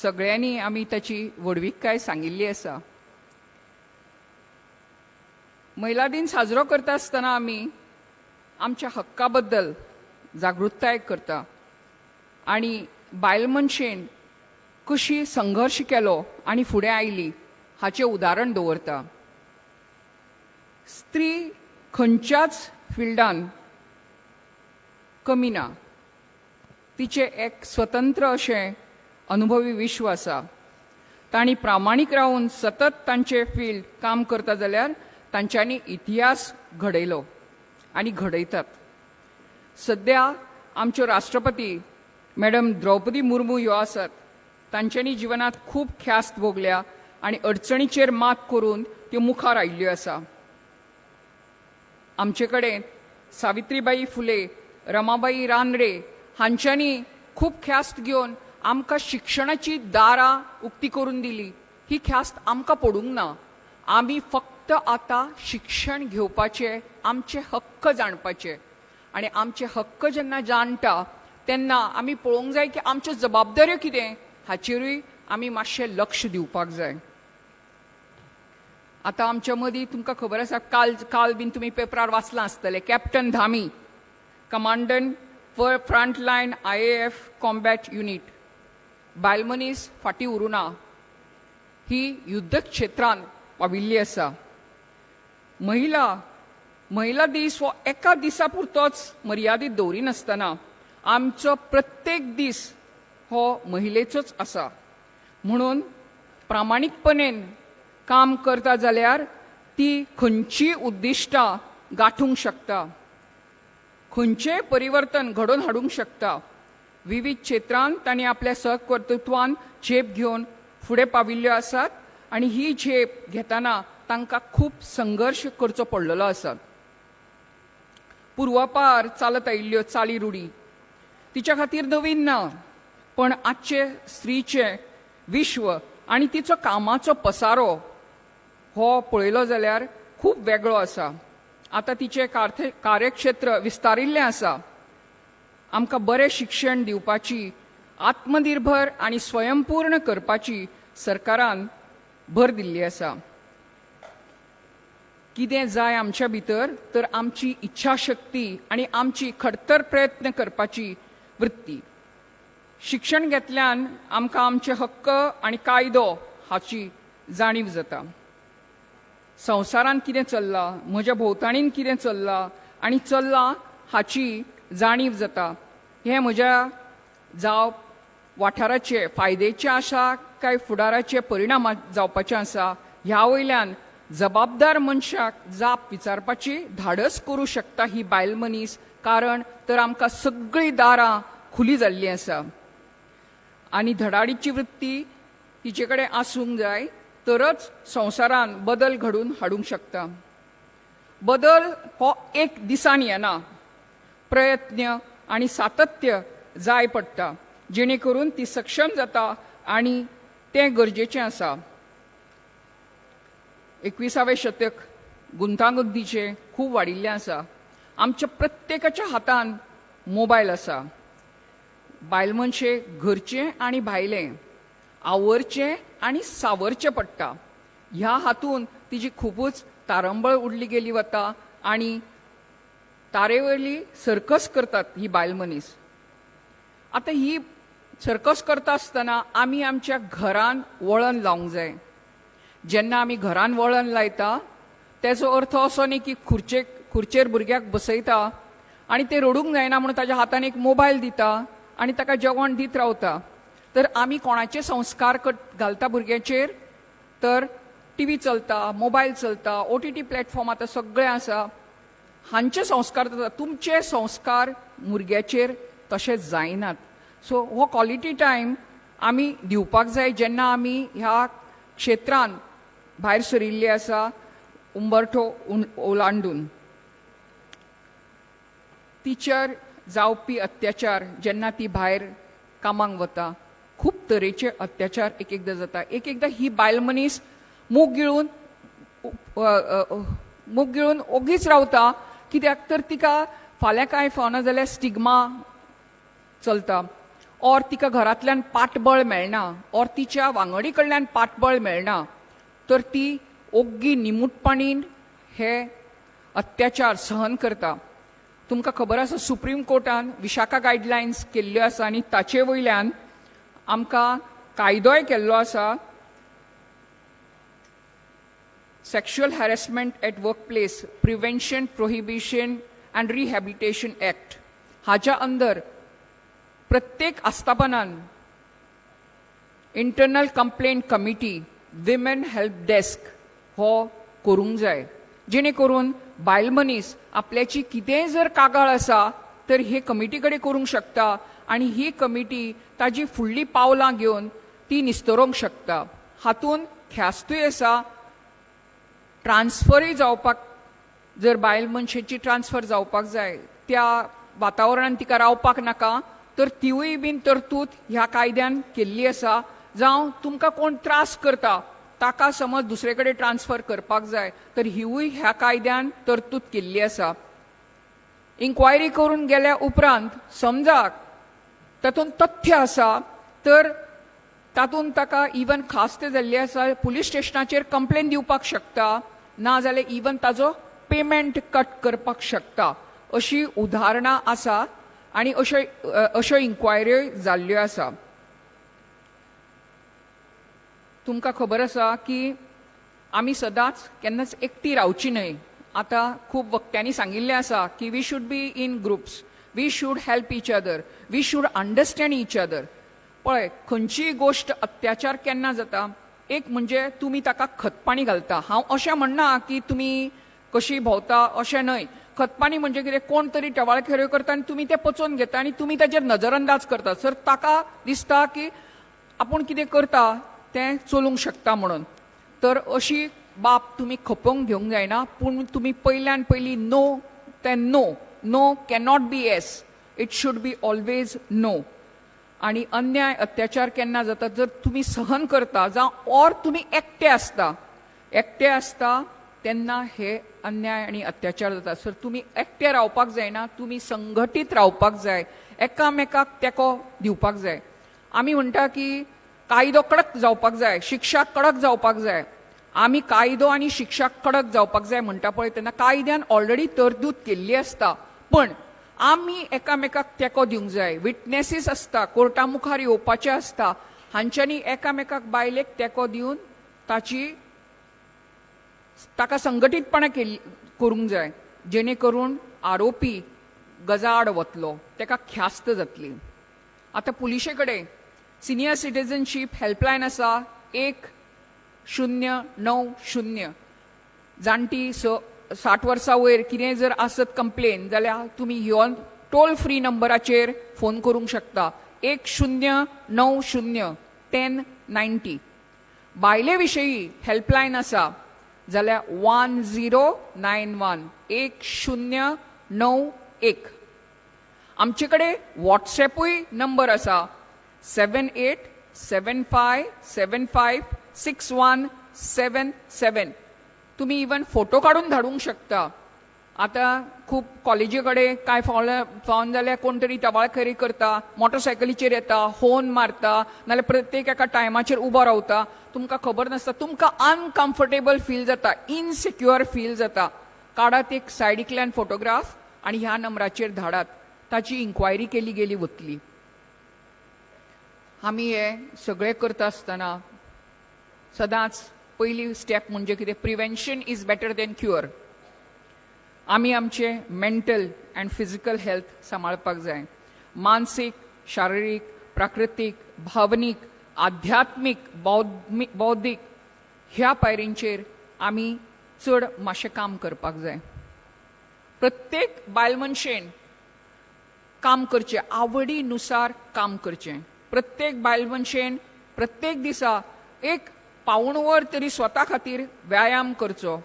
G: सगळ्यांनी आमी ताची व्हडवीककाय सांगिल्ली आसा. महिला दिन साजरो करता आसतना आमी आमच्या हक्का बद्दल जागृताय करता आनी बायल मनशेन कशी संघर्श केलो आनी फुडें आयली हाचें उदाहरण दवरता. स्त्री खंयच्याच फिल्डान कमी ना. तिचे एक स्वतंत्र अशें अनुभवी विश्व आसा. तांणी प्रामाणीक रावन सतत तांचे फील्ड काम करता जाल्यार तांच्यांनी इतिहास घडयलो आनी घडयतात. सध्या आमच्यो राष्ट्रपती मॅडम द्रौपदी मुर्मू ह्यो आसात. तांच्यांनी जिवनात खूब ख्यास्त भोगल्या आनी अडचणीचेर मात करून त्यो मुखार आयिल्ल्यो आसा. आमचे कडेन सावित्रीबाई फुले, रमाबाई रानडे हांच्यांनी खूब ख्यास्त घेवन आमकां शिक्षणाची दारां उक्ती करून दिली. ही ख्यास्त आमकां पडूंक ना. आमी फक्त आतां शिक्षण घेवपाचे, आमचे हक्क जाणपाचे आनी आमचे हक्क जेन्ना जाणटा तेन्ना आमी पळोवंक जाय की आमच्यो जबाबदाऱ्यो कितें हाचेरूय आमी मातशें लक्ष दिवपाक जाय. आतां आमच्या मदीं तुमकां खबर आसा काल बीन तुमी पेपरार वाचलां आसतलें, captain Dhami, commandant for frontline IAF combat unit. बायल मनीस फाटीं उरूना. ही युद्ध क्षेत्रांत पाविल्ली आसा. महिला दीस हो एका दिसा पुरतोच मर्यादीत दवरिनासतना आमचो प्रत्येक दीस हो महिलेचोच आसा. म्हणून प्रामाणीकपणेन काम करता जाल्यार ती खंयचीय उद्दिश्टां गाठूंक शकता, खंयचेंय परिवर्तन घडोवन हाडूंक शकता. विविध क्षेत्रांत तांणी आपल्या सहकर्तृत्वान झेप घेवन फुडें पाविल्ल्यो आसात आनी ही झेप घेतना तांकां खूब संघर्श करचो पडलेलो आसा. पूर्वापार चालत आयिल्ल्यो चाली रुढी तिच्या खातीर नवीन ना, पण आजचे स्त्रीचे विश्व आनी तिचो कामाचो पसारो हो पळयलो जाल्यार खूब वेगळो आसा. आतां तिचें कार्यक्षेत्र विस्तारिल्लें आसा. आमकां बरें शिक्षण दिवपाची, आत्मनिर्भर आनी स्वयंपूर्ण करपाची सरकारान भर दिल्ली आसा. कितें जाय आमच्या भितर तर आमची इच्छाशक्ती आनी आमची खडतर प्रयत्न करपाची वृत्ती. शिक्षण घेतल्यान आमकां आमचे हक्क आनी कायदो हाची जाणीव जाता. संवसारान कितें चल्लां, म्हज्या भोंवतणीन कितें चल्लां आनी चल्लां हाची जाणीव जाता. हें म्हज्या जावं वाठाराचे फायद्याचें आसा काय फुडाराचे परिणाम जावपाचें आसा, ह्या वयल्यान जबाबदार मनशाक जाप विचारपाची धाडस करूं शकता ही बायल मनीस. कारण तर आमकां सगळीं दारां खुली जाल्लीं आसा आनी धडाडीची वृत्ती तिचे कडेन आसूंक जाय, तरच संवसारान बदल घडून हाडूंक शकता. बदल हो एक दिसान येना. प्रयत्न आनी सातत्य जाय पडटा, जेणे करून ती सक्षम जाता आनी तें गरजेचें आसा. 21वें शतक गुंतागुंतीचें खूब वाडिल्लें आसा. आमच्या प्रत्येकाच्या हातान मोबायल आसा. बायल मनशे घरचें आनी भायलें आवरचें आनी सावरचें पडटा. ह्या हातून तिची खूबच तारंबळ उडली गेली वता आनी तारेवयली सर्कस करतात ही बायल मनीस. आतां ही सर्कस करता आसतना आमी आमच्या घरान वळण लावंक जाय. जेन्ना आमी घरान वळण लायता तेजो अर्थ असो न्ही की खुर्चेर भुरग्याक बसयता आनी ते रडूंक जायना म्हणून ताच्या हातान एक मोबायल दिता आनी ताका जेवण दीत रावता. तर आमी कोणाचे संस्कार घालता भुरग्याचेर? तर TV चलता, मोबायल चलता, OTT प्लॅटफॉर्म आतां सगळे आसा, हांचे संस्कार जाता. तुमचे संस्कार भुरग्याचेर तशे जायनात. सो हो क्वॉलिटी टायम आमी दिवपाक जाय जेन्ना आमी ह्या क्षेत्रांत भायर सरिल्ले आसा उंबरठो ओलांडून. तिचेर जावपी अत्याचार जेन्ना ती भायर कामांक वता, खूब तरेचे अत्याचार एक एकदां जाता. एक एकदां ही बायल मनीस मूग गिळून ओगीच रावता, कित्याक तर तिका फाल्यां कांय फावना जाल्यार स्टिग्मा चलता, ऑर तिका घरांतल्यान पाठबळ मेळना, ऑर तिच्या वांगडी कडल्यान पाठबळ मेळना, तर ती ओग्गी निमूटपणीन हे अत्याचार सहन करता. तुमकां खबर आसा सुप्रीम कोर्टान विशाखा गायडलायन्स केल्ल्यो आसा आनी ताचे वयल्यान आमकां कायदोय केल्लो आसा sexual harassment at workplace prevention prohibition and rehabilitation act हाच्या अंदर प्रत्येक आस्थापनान internal complaint committee women help desk हो करूंक जाय, जेणे करून बायल मनीस आपल्याची कितेंय जर कागाळ आसा तर हे कमिटी कडेन करूंक शकता आणि ही कमिटी ताजी फुडली पावलां घेवन ती निस्तरोवंक शकता. हातून ख्यास्तूय आसा, ट्रान्सफरय जावपाक, जर बायल मनशेची ट्रान्सफर जावपाक जाय त्या वातावरणान तिका रावपाक नाका तर तिवूय बीन तरतूद ह्या कायद्यान केल्ली आसा. जावं तुमकां कोण त्रास करता ताका समज दुसरे कडेन ट्रान्सफर करपाक जाय तर हिवूय ह्या कायद्यान तरतूद केल्ली आसा. इन्क्वायरी करून गेल्या उपरांत समजा तातूंत तथ्य आसा तर तातूंत ताका इवन खास्त जाल्ली आसा पुलीस स्टेशनाचेर कंप्लेन दिवपाक शकता, ना जाल्यार इवन ताजो पेमेंट कट करपाक शकता. अशी उदाहरणां आसा आनी अश्यो इन्क्वायऱ्यो जाल्ल्यो आसा. तुमकां खबर आसा की आमी सदांच केन्नाच एकटी रावची न्हय. आतां खूब वक्त्यांनी सांगिल्लें आसा की we should be in groups, we should help each other, we should understand each other. पळय, खंयचीय गोश्ट अत्याचार केन्ना जाता, एक म्हणजे तुमी ताका खतपाणी घालता. हांव अशें म्हणना की तुमी कशी भोंवता अशें न्हय. खतपाणी म्हणजे कितें, कोण तरी टवाळखेऱ्यो करता आनी तुमी ते पचोवन घेता आनी तुमी ताचेर नजरअंदाज करता. सर ताका दिसता की आपूण कितें करता तें चलूंक शकता म्हणून. तर अशी बाब तुमी खपोवंक घेवंक जायना, पूण तुमी पयल्यान पयली नो तें no. No cannot be yes, it should be always no. आणि अन्याय अत्याचार केन्ना जाता, जर तुम्ही सहन करता जावं ऑर तुम्ही एकटे आसता तेन्ना हे अन्याय आणि अत्याचार जाता. सर तुम्ही एकटे रावपाक जायना, तुम्ही संघटीत रावपाक जाय, एकामेकाक तेको दिवपाक जाय. आमी म्हणटा की कायदो कडक जावपाक जाय, शिक्षा कडक जावपाक जाय. आमी कायदो आनी शिक्षा कडक जावपाक जाय म्हणटा पळय तेन्ना कायद्यान ऑलरेडी तरतूद केल्ली आसता, पण आमी एकामेकाक तेको दिवंक जाय. विटनेसीस आसता, कोर्टा मुखार येवपाचे आसता, हांच्यांनी एकामेकाक बायलेक तेको दिवन ताका संघटीतपणां करूंक जाय, जेणे करून आरोपी गजाआड वतलो, तेका ख्यास्त जातली. आतां पुलिशे कडेन सिनियर सिटीजनशीप हेल्पलायन आसा 1090. जाणटी 60 वर्सां वयर कितें जर आसत कंप्लेन जाल्यार तुमी ह्यो टोल फ्री नंबराचेर फोन करूंक शकता. 1090 1090. बायले विशयी हेल्पलायन आसा जाल्यार 1091 1091. आमचे कडेन व्हॉट्सएपूय नंबर आसा 7875756177. तुम्ही इवन फोटो काढून धाडूंक शकता. आता खूप कॉलेजी कडेन काय फावन जाल्यार कोण तरी टवाळखोरी करता, मोटरसायकलीचेर येता, होर्न मारता, नाल्यार प्रत्येक एका टायमाचेर उबो रावता. तुमकां खबर नासता, तुमकां अनकम्फर्टेबल फील जाता, इनसिक्युअर फील जाता. काडात एक सायडीकल्यान फोटोग्राफ आनी ह्या नंबराचेर धाडात. ताची इन्क्वायरी केली गेली वतली. आमी हे सगळे करता आसतना सदांच पयली स्टेप म्हणजे कितें, prevention is better than cure. आमी आमचे मेंटल अँड फिजिकल हेल्थ सांबाळपाक जाय. मानसीक, शारिरीक, प्राकृतीक, भावनीक, आध्यात्मीक, बौद्धीक ह्या पायरींचेर आमी चड मातशें काम करपाक जाय. प्रत्येक बायल मनशेन काम करचें, आवडीनुसार काम करचें. प्रत्येक बायल मनशेन प्रत्येक दिसा एक पाऊण वर तरी स्वता खातीर व्यायाम करचो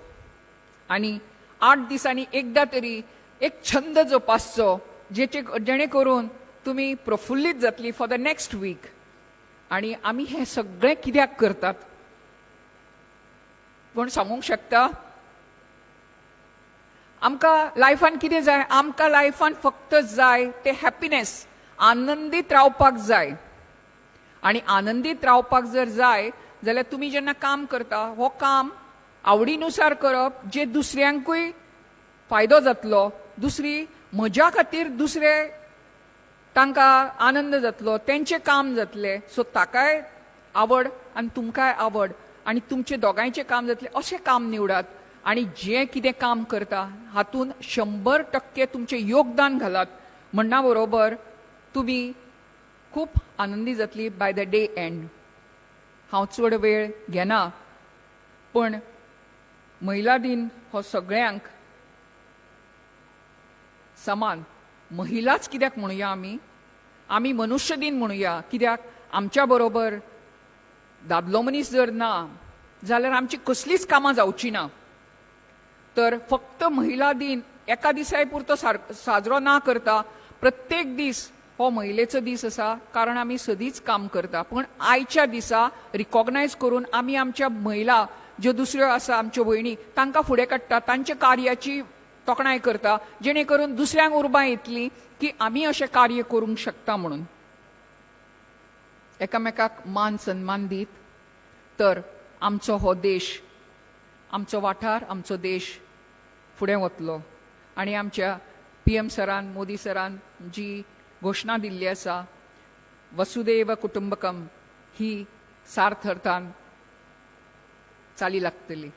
G: आनी 8 दिसांनी एकदा तरी एक छंद जोपासचो, जेणे करून तुमी प्रफुल्लीत जातली फॉर द नेक्स्ट वीक. आणि आमी हे सगळें कित्याक करतात कोण सांगूंक शकता? आमकां लायफान कितें जाय? आमकां लायफान फक्त जाय ते हॅपीनेस, आनंदीत रावपाक जाय. आणि आनंदीत रावपाक जर जाय जाल्यार तुम्ही जेन्ना काम करता, हो काम आवडीनुसार करप, जे दुसऱ्यांकूय फायदो जातलो, दुसरी म्हज्या खातीर दुसरे तांकां आनंद जातलो, तेंचें काम जातलें. सो ताकाय आवड आनी तुमकांय आवड आणि तुमचे दोगांयचे काम जातले अशें काम निवडात आणि जे कितें काम करता हातून 100% तुमचें योगदान घालात म्हणना बरोबर तुमी खूप आनंदी जातली बाय द डे एंड. हांव चड वेळ घेना पण महिला दिन हो सगळ्यांक समान. महिलाच कित्याक म्हणुया आमी मनुष्य दिन म्हणुया कित्याक आमच्या बरोबर दादलो मनीस जर ना जाल्यार आमची कसलीच कामां जावची ना. तर फक्त महिला दिन एका दिसाय पुरतो साजरो ना करता प्रत्येक दीस हो महिलेचो दीस आसा कारण आमी सदींच काम करता. पण आयच्या दिसा रिकॉग्नायज करून आमी आमच्या महिला ज्यो दुसऱ्यो आसा आमच्यो भयणी तांकां फुडें काडटा तांच्या कार्याची तोखणाय करता जेणे करून दुसऱ्यांक उर्बा येतली की आमी अशें कार्य करूंक शकता म्हणून. एकामेकाक मान सन्मान दीत तर आमचो हो देश आमचो वाठार आमचो देश फुडें वतलो. आनी आमच्या PM सरान मोदी सरान जी घोशणा दिल्ली आसा वसुदैव कुटुंबकम ही सार्थ अर्थान चाली लागतली.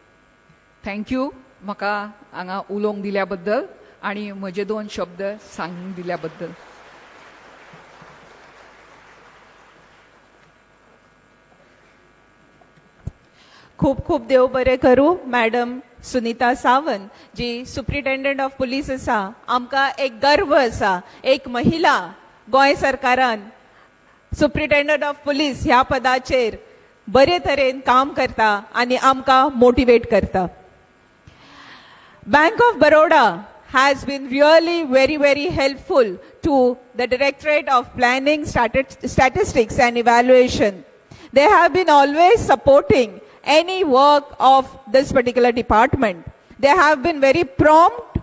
G: थँक्यू म्हाका हांगा उलोवंक दिल्या बद्दल आनी म्हजे 2 शब्द सांगूंक दिल्या बद्दल.
A: खूप खूप देव बरें करूं. Madam Sunita Sawant ji superintendent of police आसा आमकां एक गर्व आसा एक महिला गोंय सरकारान सुप्रिटेंडंट ऑफ पुलीस ह्या पदाचेर बरे तरेन काम करता आनी आमकां मोटिवेट करता. Bank of Baroda has been really very helpful to the Directorate of Planning, Statistics and Evaluation. They have been always supporting any work of this particular department. They have been very prompt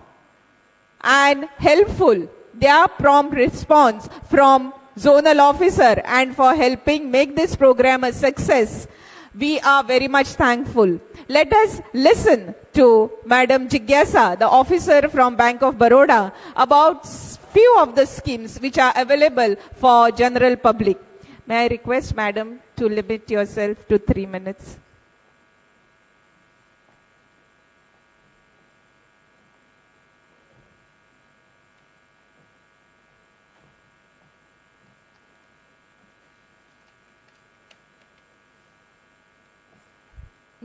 A: and helpful. Their prompt response from zonal officer and for helping make this program a success, we are very much thankful. Let us listen to Madam Jigyasa, the officer from Bank of Baroda, about few of the schemes which are available for general public. May I request Madam to limit yourself to 3 minutes.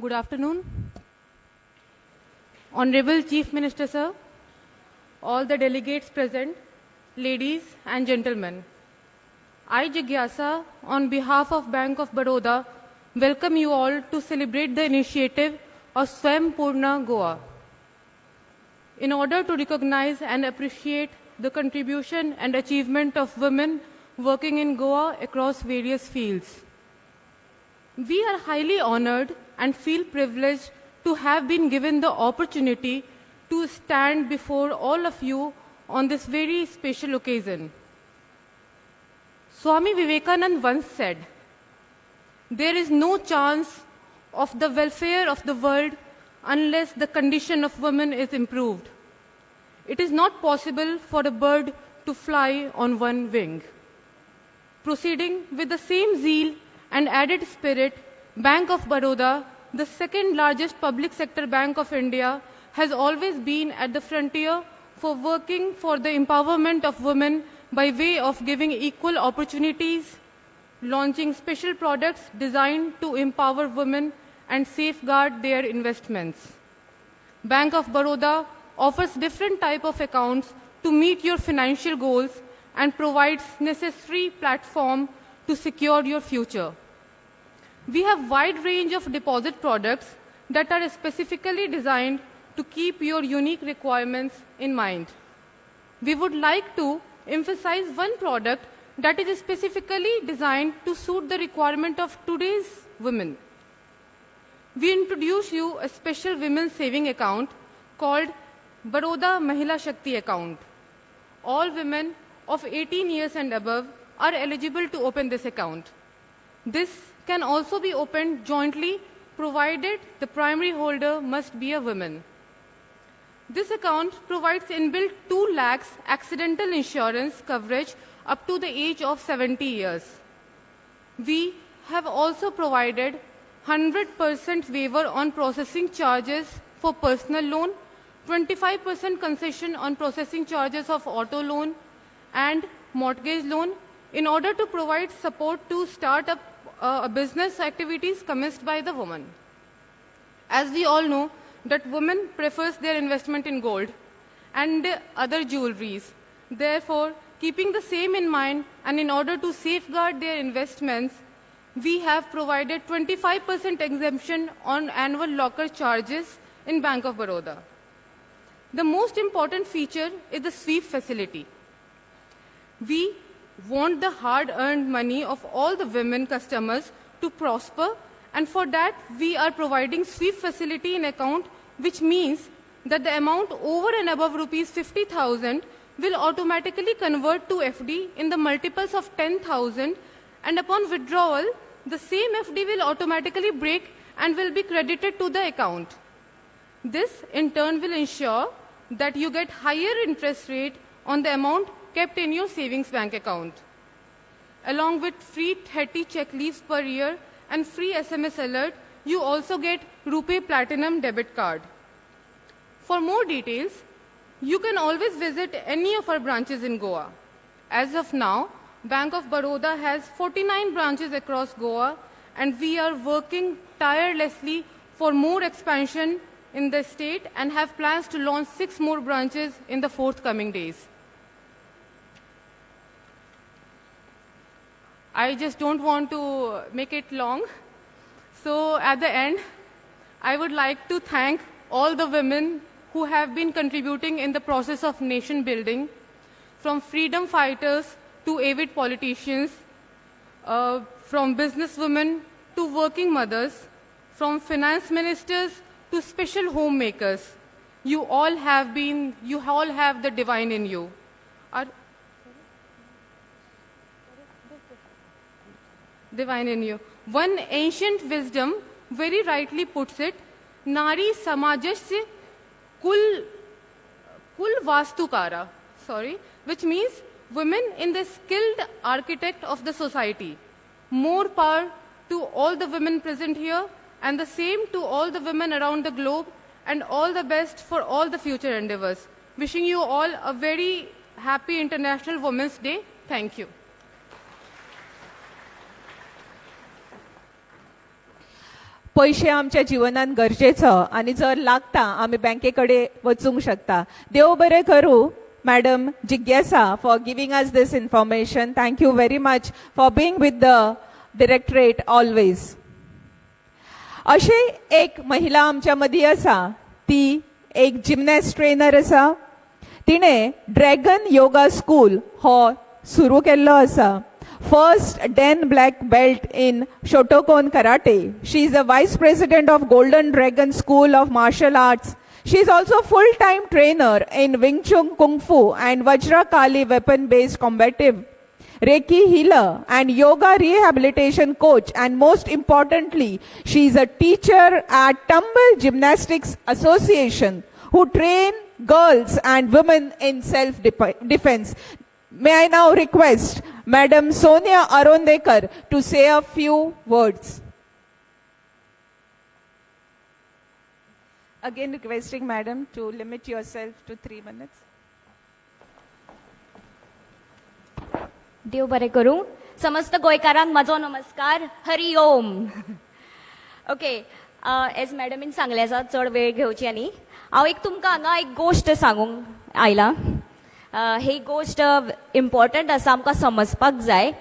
H: Good afternoon. Honorable Chief Minister, sir, all the delegates present, ladies and gentlemen. I, Jigyasa, on behalf of Bank of Baroda, welcome you all to celebrate the initiative of Swam Purna Goa. In order to recognize and appreciate the contribution and achievement of women working in Goa across various fields. We are highly honored and feel privileged to have been given the opportunity to stand before all of you on this very special occasion. Swami Vivekananda once said, "There is no chance of the welfare of the world unless the condition of women is improved. It is not possible for a bird to fly on one wing." Proceeding with the same zeal and added spirit, Bank of Baroda, the second largest public sector bank of India, has always been at the frontier for working for the empowerment of women by way of giving equal opportunities, launching special products designed to empower women and safeguard their investments. Bank of Baroda offers different types of accounts to meet your financial goals and provides necessary platform to secure your future. We have wide range of deposit products that are specifically designed to keep your unique requirements in mind. We would like to emphasize one product that is specifically designed to suit the requirement of today's women. We introduce you a special women's saving account called Baroda Mahila Shakti account. All women of 18 years and above are eligible to open this account. This can also be opened jointly provided the primary holder must be a woman. This account provides inbuilt 2 lakhs accidental insurance coverage up to the age of 70 years. We have also provided 100% waiver on processing charges for personal loan, 25% concession on processing charges of auto loan and mortgage loan in order to provide support to start up business activities commenced by the woman. As we all know that women prefers their investment in gold and other jewelries. Therefore, keeping the same in mind and in order to safeguard their investments, we have provided 25% exemption on annual locker charges in Bank of Baroda. The most important feature is the sweep facility. We want the hard-earned money of all the women customers to prosper, and for that we are providing sweep facility in account, which means that the amount over and above rupees 50,000 will automatically convert to FD in the multiples of 10,000, and upon withdrawal, the same FD will automatically break and will be credited to the account. This in turn will ensure that you get higher interest rate on the amount kept in your savings bank account. Along with free 30 check leaves per year and free SMS alert, you also get RuPay Platinum debit card. For more details, you can always visit any of our branches in Goa. As of now, Bank of Baroda has 49 branches across Goa, and we are working tirelessly for more expansion in the state and have plans to launch 6 more branches in the forthcoming days. I just don't want to make it long. So at the end, I would like to thank all the women who have been contributing in the process of nation building, from freedom fighters to avid politicians, from businesswomen to working mothers, from finance ministers to special homemakers. You all have the divine in you. Divine in you. One ancient wisdom very rightly puts it, Nari Samajasya Kul Vastukara, which means women in the skilled architect of the society. More power to all the women present here, and the same to all the women around the globe, and all the best for all the future endeavors. Wishing you all a very happy International Women's Day. Thank you.
A: पैसे आमच्या जीवनात गरजेचं आणि जर लागता आम्ही बँकेकडे वचूंक शकता. देव बरें करूं मॅडम जिज्ञासा for giving us this information. Thank you very much for being with the directorate always. अशी एक महिला आमच्या मदीं आसा, ती एक जिमनॅस्ट ट्रेनर आसा. तिणे ड्रॅगन योगा स्कूल हो सुरू केल्लो आसा. First Dan black belt in Shotokan Karate. She is the vice president of Golden Dragon School of Martial Arts. She is also full-time trainer in Wing Chun Kung Fu and Vajra Kali weapon-based combative, Reiki healer and yoga rehabilitation coach, and most importantly, she is a teacher at Tumble Gymnastics Association who train girls and women in self-defense. May I now request Madam Sonia Arondekar to say a few words. Again requesting Madam to limit yourself to 3 minutes.
I: देव बरें करूं. समस्त गोंयकारांक म्हाजो नमस्कार. Hari Om. Okay, as मॅडमीन सांगलें आसा, चड वेळ घेवची न्ही. हांव तुमकां हांगा एक गोश्ट सांगूंक आयलां. ही गोश्ट इम्पॉर्टंट आसा, आमकां समजपाक जाय.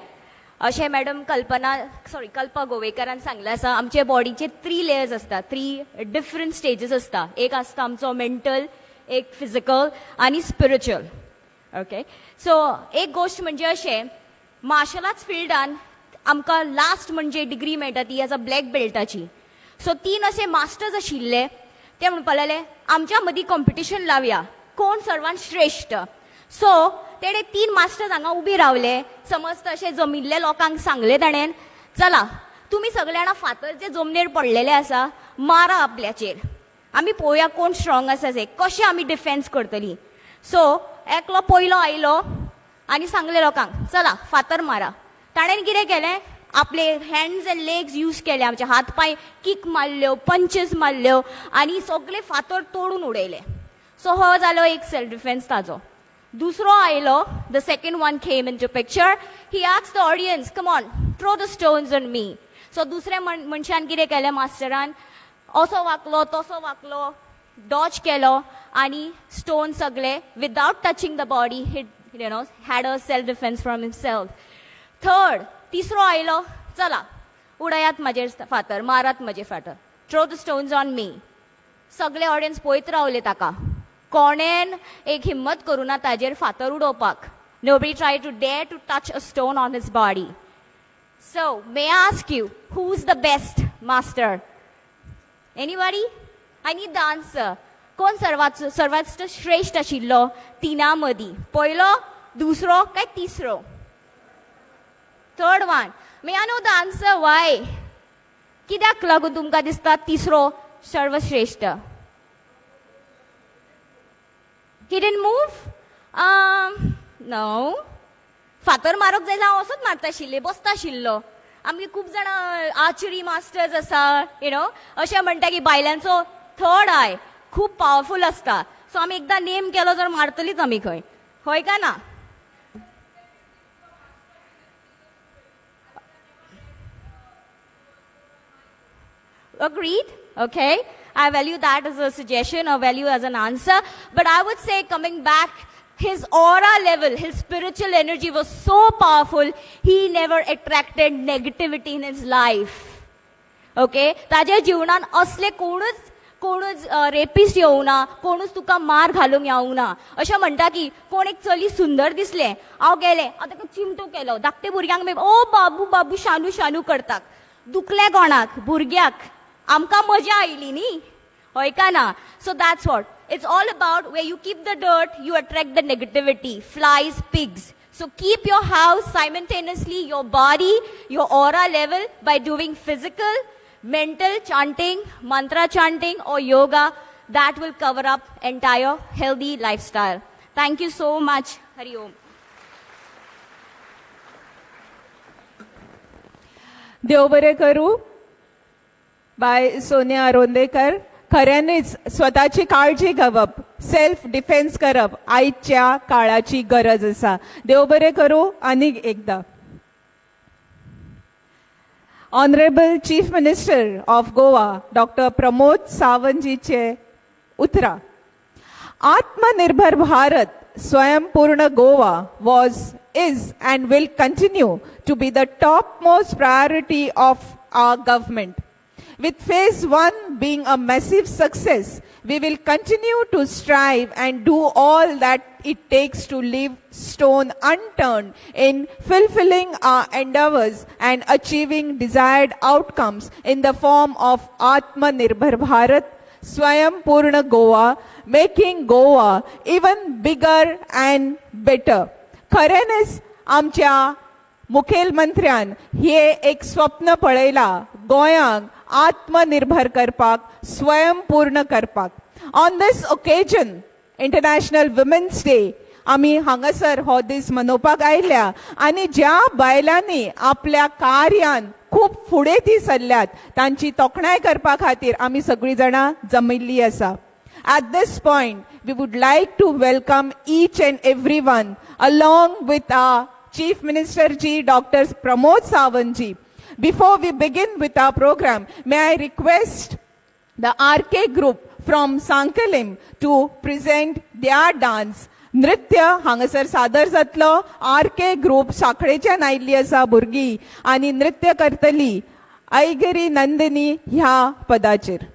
I: अशें मॅडम कल्पा गोवेकरान सांगलें आसा, आमचे बॉडीचे 3 लेयर्स आसता, 3 डिफरंट स्टेजीस आसता. एक आसता आमचो मेंटल, एक फिजिकल आनी स्पिरिच्युअल. ओके, सो एक गोश्ट म्हणजे अशें, मार्शल आर्ट्स फिल्डान आमकां लास्ट म्हणजे डिग्री मेळटा ती आसा ब्लॅक बेल्टाची. सो 3 अशे मास्टर्स आशिल्ले, ते म्हणपाक लागले आमच्या मदीं कॉम्पिटिशन लावया, कोण सर्वांत श्रेष्ठ. सो तेणे 3 मास्टर्स हांगा उबे रावले. समज अशें जमिल्ले लोकांक सांगले ताणें, चला तुमी सगळे जाणां फातर जे जमनेर पडलेले आसा, मारा आपल्याचेर, आमी पळोवया कोण स्ट्रॉंग आसा ते, कशें आमी डिफेन्स करतली. सो एकलो पयलो आयलो आनी सांगले लोकांक, चला फातर मारा. ताणें कितें केलें, आपले हँड्स अँड लेग्स यूज केले, आमचे हातपाय किक मारल्यो, पंचेस मारल्यो आणि सगळे फातर तोडून उडयले. सो हो जालो एक सेल्फ डिफेन्स ताजो. दुसरो आयलो, the second one came into picture. He asked the audience, come on, throw the stones on me. So दुसऱ्या मनशान कितें केलें, मास्टरान असो वाकलो तसो वाकलो, डॉज केलो आणि स्टोन सगळे without touching the body hit had a self defence from himself. Third, तिसरो आयलो, चला उडयात म्हाजेर फातर, मारात म्हजे फातर, throw the stones on me. सगळे ऑडियन्स पळयत रावले ताका. कोणेन एक हिम्मत करुना ताजेर फातर उडोवपाक. Nobody tried to dare to touch a stone on his body. So, may I ask you, who's the best master? Anybody? I need the answer. कोण सर्वात श्रेष्ठ आशिल्लो तिना मदी? पयलो, दुसरो काय तिसरो? Third one. May I know the answer why? कित्याक लागून तुमकां दिसता तिसरो सर्वश्रेष्ठ? He didn't move? No. फातर मारक जाय जाल्यार असोच मारता आशिल्ले, बसता आशिल्लो. आमगे खूब जाण आर्चरी मास्टर्स आसा, अशें म्हणटा की बायलांचो थर्ड आय खूब पावरफूल आसता. सो आमी एकदां नेम केलो जर मारतलीच आमी खंय, होय का ना? Agreed? Okay. I value that as a suggestion or value as an answer. But I would say, coming back, his aura level, his spiritual energy was so powerful, he never attracted negativity in his life. Okay? ताज्या जीवनान असले कोणूच rapist येवना, कोणूच तुका मार घालूंक येवना. अशें म्हणटा की कोण एक चली सुंदर दिसले, हांव गेलें, हांव ताका चिमटो केलो, धाकटे भुरग्यांक ओ बाबू बाबू शानू शानू करतात. दुखले कोणाक? भुरग्याक. आमकां मजा आयली न्ही, होय का ना? So that's what it's all about. Where you keep the dirt, you attract the negativity, flies, pigs. So keep your house simultaneously, your body, your aura level by doing physical, mental chanting, mantra chanting or yoga. That will cover up entire healthy lifestyle. Thank you so much. Hari Om.
A: देव बरें करू. Bye Sonia आरोंदेकर. खऱ्यानेच स्वताची काळजी घेवप, self defence करप आयच्या काळाची गरज आसा. देव बरें करू. आनीक एकदा honourable chief minister of Goa doctor Pramod सावंतजीचे उतरां. आत्मनिर्भर भारत स्वयंपूर्ण Goa is and will continue to be the topmost priority of our government. With phase 1 being a massive success, we will continue to strive and do all that it takes to leave stone unturned in fulfilling our endeavors and achieving desired outcomes in the form of Atmanirbhar Bharat, Swayam Goa, making Goa even bigger and better. खरेनच आमच्या मुखेलमंत्र्यान हे एक स्वप्न पळयला, गोंयांक आत्मनिर्भर करपाक, स्वयंपूर्ण करपाक. On this occasion, international women's day, आमी हांगासर हो दीस मनोवपाक आयल्या आनी ज्या बायलांनी आपल्या कार्यान खूब फुडें ती सरल्यात तांची तोखणाय करपा खातीर आमी सगळीं जाणां जमिल्लीं आसा. At this point, we would like to welcome each and everyone along with our Chief Minister Ji, Dr. Pramod Sawant Ji. Before we begin with our program, may I request the RK group from Sankalim to present their dance. नृत्य हांगासर सादर जातलो. RK group साखळेच्यान आयिल्ली आसा भुरगीं आनी नृत्य करतली ऐगरी नंदिनी ह्या पदाचेर.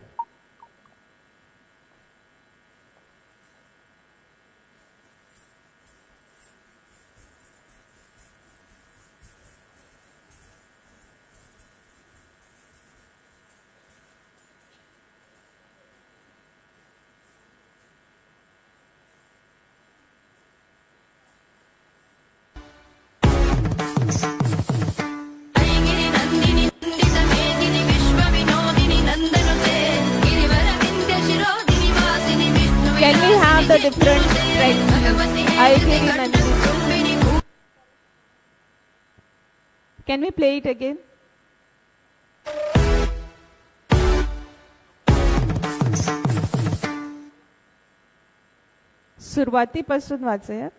A: Can we have the different tracks? Can we play it again? सुरुवातीपासून वाचूयात.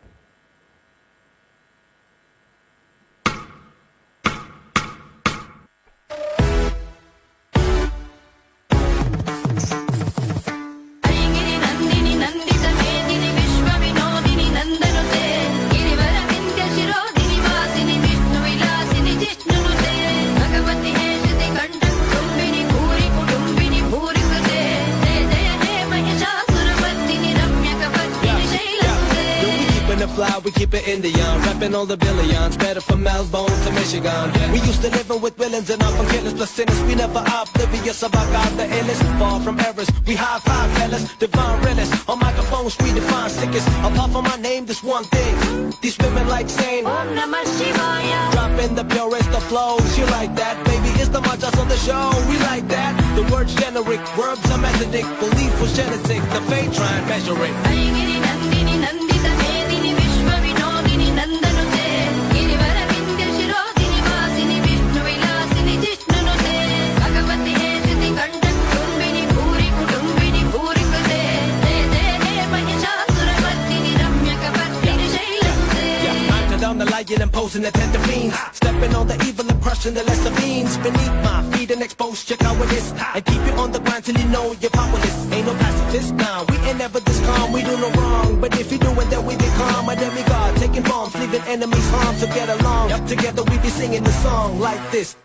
J: Fly, we keep it Indian, rapping all the billions, better from Melbourne to Michigan. We used to living with villains and from killers, plus sinners. We never oblivious about God the illest. Far from errors, we high five fellas, divine realist. On microphones, we define sickest. Apart from my name, this one thing. These women like saying, Om Namah Shivaya. Dropping the purest of flows, you like that, baby? It's the mantra on the show, we like that. The word's generic, verbs are methodic, belief was genetic. The fate try and measure it. And posing the tender fiends, stepping on the evil and crushing the lesser beings beneath my feet and exposed. Check out what it is, and keep it on the grind till you know you're powerless. Ain't no pacifist now, we ain't never this calm. We do no wrong, but if you do it, then we become a demigod, taking forms, leaving enemies harm. To get along, together we be singing the song like this.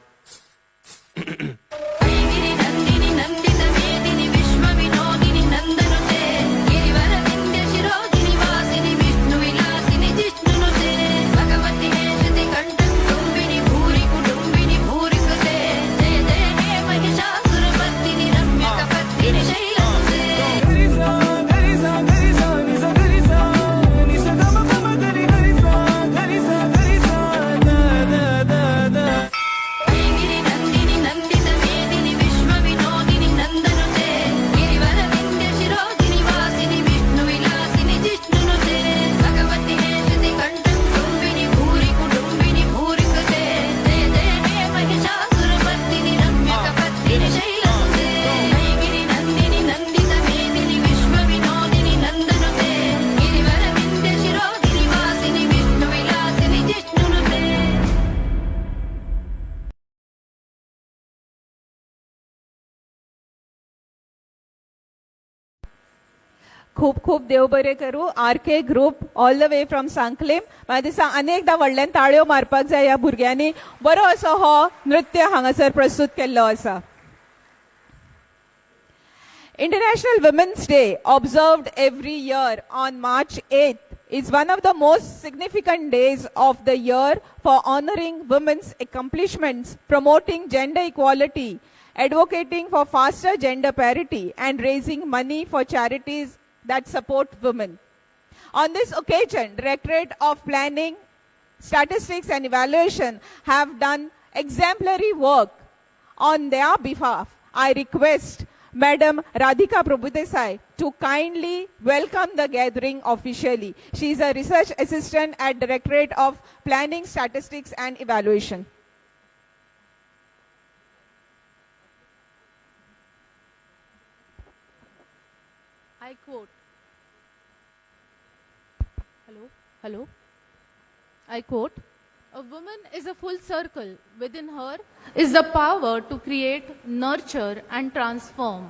A: खूप खूप देव बरें करूं. RK group all the way from Sanquelim. म्हाका दिसता अनेकदा व्हडल्यान ताळयो मारपाक जाय. ह्या भुरग्यांनी बरो असो हो नृत्य हांगासर प्रस्तुत केल्लो आसा. International Women's Day, observed every year on March 8th, is one of the most significant days of the year for honoring women's accomplishments, promoting gender equality, advocating for faster gender parity, and raising money for charities that support women. On this occasion, Directorate of Planning, Statistics and Evaluation have done exemplary work on their behalf. I request Madam Radhika Prabhudesai to kindly welcome the gathering officially. She is a research assistant at Directorate of Planning, Statistics and Evaluation.
H: I quote. Hello. I quote, "A woman is a full circle. Within her is the power to create, nurture, and transform."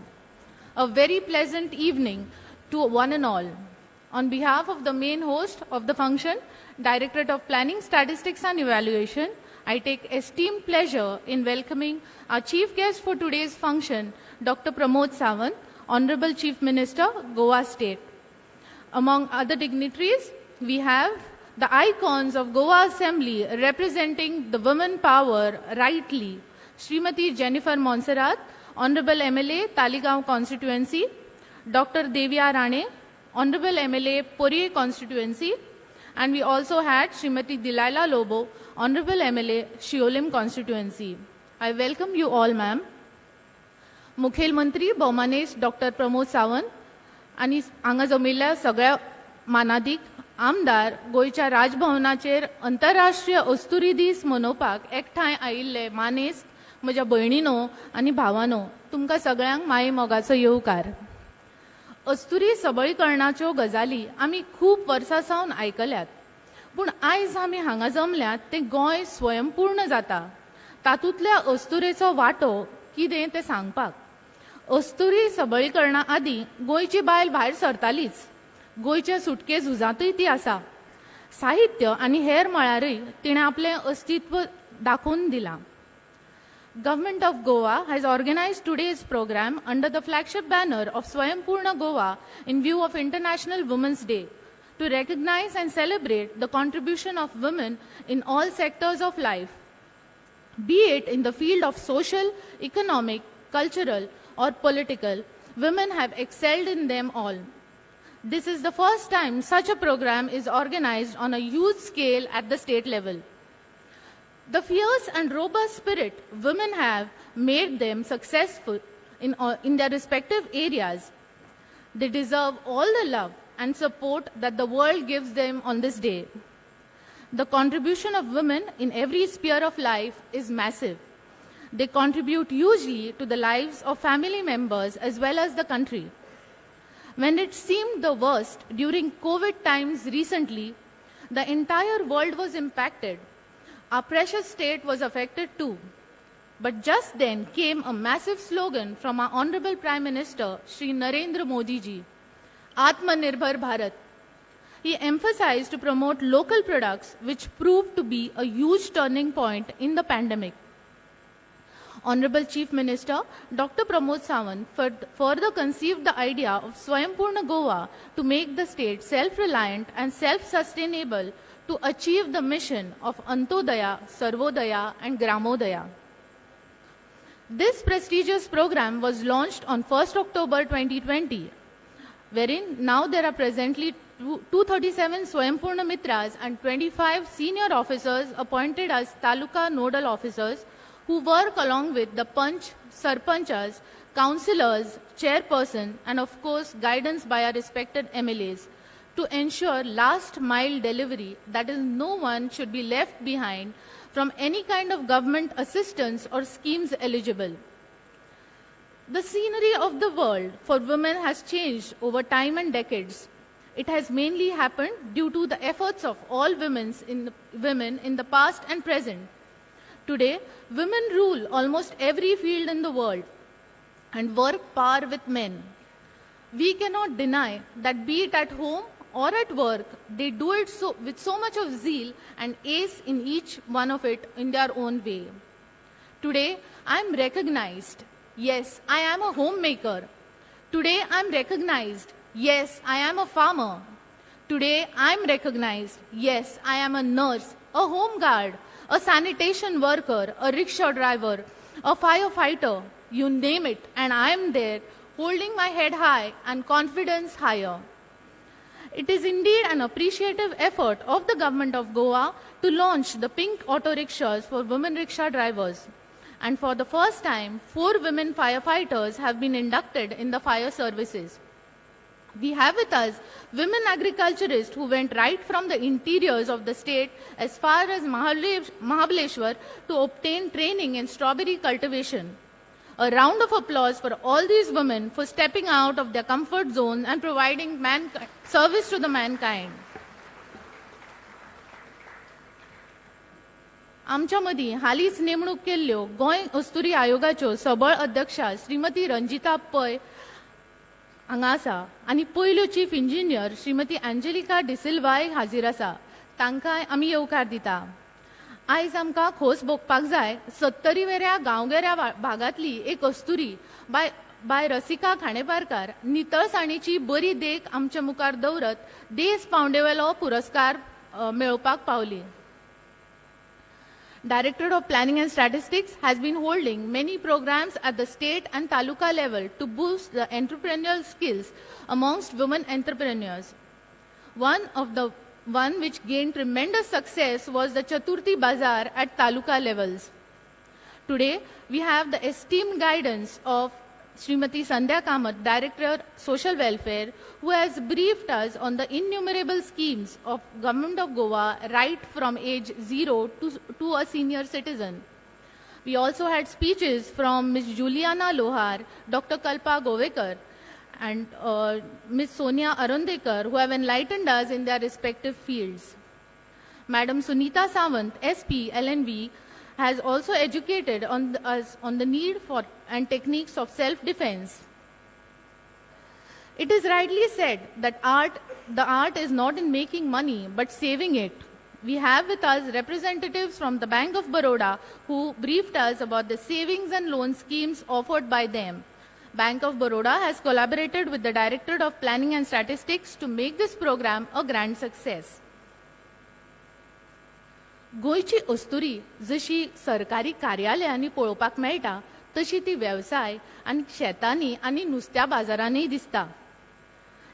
H: A very pleasant evening to one and all. On behalf of the main host of the function, Directorate of Planning, Statistics and Evaluation, I take esteemed pleasure in welcoming our chief guest for today's function, Dr. Pramod Sawant, Honorable Chief Minister, Goa State. Among other dignitaries, we have the icons of Goa Assembly representing the women power rightly, Srimati Jennifer Monserrat, Honorable MLA, Taligaon Constituency, Dr. Devya Rane, Honorable MLA, Puri Constituency, and we also had Srimati Delilah Lobo, Honorable MLA, Shiolim Constituency. I welcome you all, ma'am. मुखेल मंत्री भौमानेश doctor Pramod Sawant आणि हांगा जमिल्ल्या सगळ्या मानादीक आमदार गोयच्या राजभवनाचेर अंतरराष्ट्रीय अस्तुरी दीस मनोवपाक एकठांय आयिल्ले मानेस्त म्हज्या भयणीनो आनी भावानो, तुमकां सगळ्यांक माये मोगाचो येवकार. अस्तुरी सबळीकरणाच्यो गजाली आमी खूब वर्सां सावन आयकल्यात, पूण आयज आमी हांगा जमल्यात ते गोंय स्वयंपूर्ण जाता तातूंतल्या अस्तुरेचो वांटो कितें तें सांगपाक। अस्तुरी सबळीकरणा आदीं गोंयची बायल भायर सरतालीच, गोंयच्या सुटके झुजांतूय ती आसा। साहित्य आनी हेर मळारय तिणें आपलें अस्तित्व दाखोवन दिलां। Government of Goa has organized today's program under the flagship banner of Swayambhurna Goa in view of International Women's Day to recognize and celebrate the contribution of women in all sectors of life, be it in the field of social, economic, cultural, or political. Women have excelled in them all. This is the first time such a program is organized on a huge scale at the state level. The fierce and robust spirit women have made them successful in their respective areas. They deserve all the love and support that the world gives them on this day. The contribution of women in every sphere of life is massive. They contribute hugely to the lives of family members as well as the country. When it seemed the worst during COVID times recently, the entire world was impacted. Our precious state was affected too. But just then came a massive slogan from our Honorable Prime Minister, Shri Narendra Modi ji, Atmanirbhar Bharat. He emphasized to promote local products, which proved to be a huge turning point in the pandemic. Honorable Chief Minister Dr. Pramod Sawant further conceived the idea of Swayambhurna Goa to make the state self-reliant and self-sustainable to achieve the mission of Antodaya, Sarvodaya and Gramodaya. This prestigious program was launched on 1st October 2020, wherein now there are presently 237 Swayambhurna Mitras and 25 senior officers appointed as Taluka Nodal Officers who work along with the Panch, Sarpanchas, councillors, chairperson and of course guidance by our respected MLAs to ensure last mile delivery, that is, no one should be left behind from any kind of government assistance or schemes eligible. The scenery of the world for women has changed over time and decades. It has mainly happened due to the efforts of all women in the past and present. Today, women rule almost every field in the world and work par with men. We cannot deny that be it at home or at work, they do it with so much of zeal and ace in each one of it in their own way. Today, I am recognized. Yes, I am a homemaker. Today, I am recognized. Yes, I am a farmer. Today, I am recognized. Yes, I am a nurse, a home guard, a sanitation worker, a rickshaw driver, a firefighter, you name it, and I am there, holding my head high and confidence higher. It is indeed an appreciative effort of the Government of Goa to launch the pink auto rickshaws for women rickshaw drivers. And for the first time, 4 women firefighters have been inducted in the fire services. We have with us women agriculturists who went right from the interiors of the state as far as Mahabaleshwar to obtain training in strawberry cultivation. A round of applause for all these women for stepping out of their comfort zone and providing service to the mankind. आमच्या मदीं हालींच नेमणूक केल्ल्यो गोंय अस्तुरी आयोगाच्यो सबळ अध्यक्षा श्रीमती रंजिता पै हांगा आसा आनी पयल्यो चीफ इंजिनियर श्रीमती एंजेलिका डिसिल्वाय हाजीर आसा, तांकां आमी येवकार दिता। आयज आमकां खोस भोगपाक जाय 70 वेऱ्या गांवगिऱ्या भागांतली एक अस्तुरी बाय रसिका खांडेपारकार नितळसाणीची बरी देख आमच्या मुखार दवरत देश पावंडेवेलो पुरस्कार मेळोवपाक पावली। Directorate of Planning and Statistics has been holding many programs at the state and taluka level to boost the entrepreneurial skills amongst women entrepreneurs. One which gained tremendous success was the Chaturthi Bazaar at taluka levels. Today, we have the esteemed guidance of Srimati Sandhya Kamath, Director Social Welfare, who has briefed us on the innumerable schemes of Government of Goa right from age 0 to a senior citizen. We also had speeches from Ms. Juliana Lohar, Dr. Kalpa Govekar,
K: and Ms. Sonia Arundekar, who have enlightened us in their respective fields. Madam Sunita Sawant, SP, LNV, has also educated us on the need for and techniques of self-defense. It is rightly said that the art is not in making money, but saving it. We have with us representatives from the Bank of Baroda who briefed us about the savings and loan schemes offered by them. Bank of Baroda has collaborated with the Directorate of Planning and Statistics to make this program a grand success. गोयची अस्तुरी जशी सरकारी कार्यालयांनी पळोवपाक मेळटा तशी ती वेवसाय आनी शेतांनी आनी नुस्त्या बाजारांनी दिसता.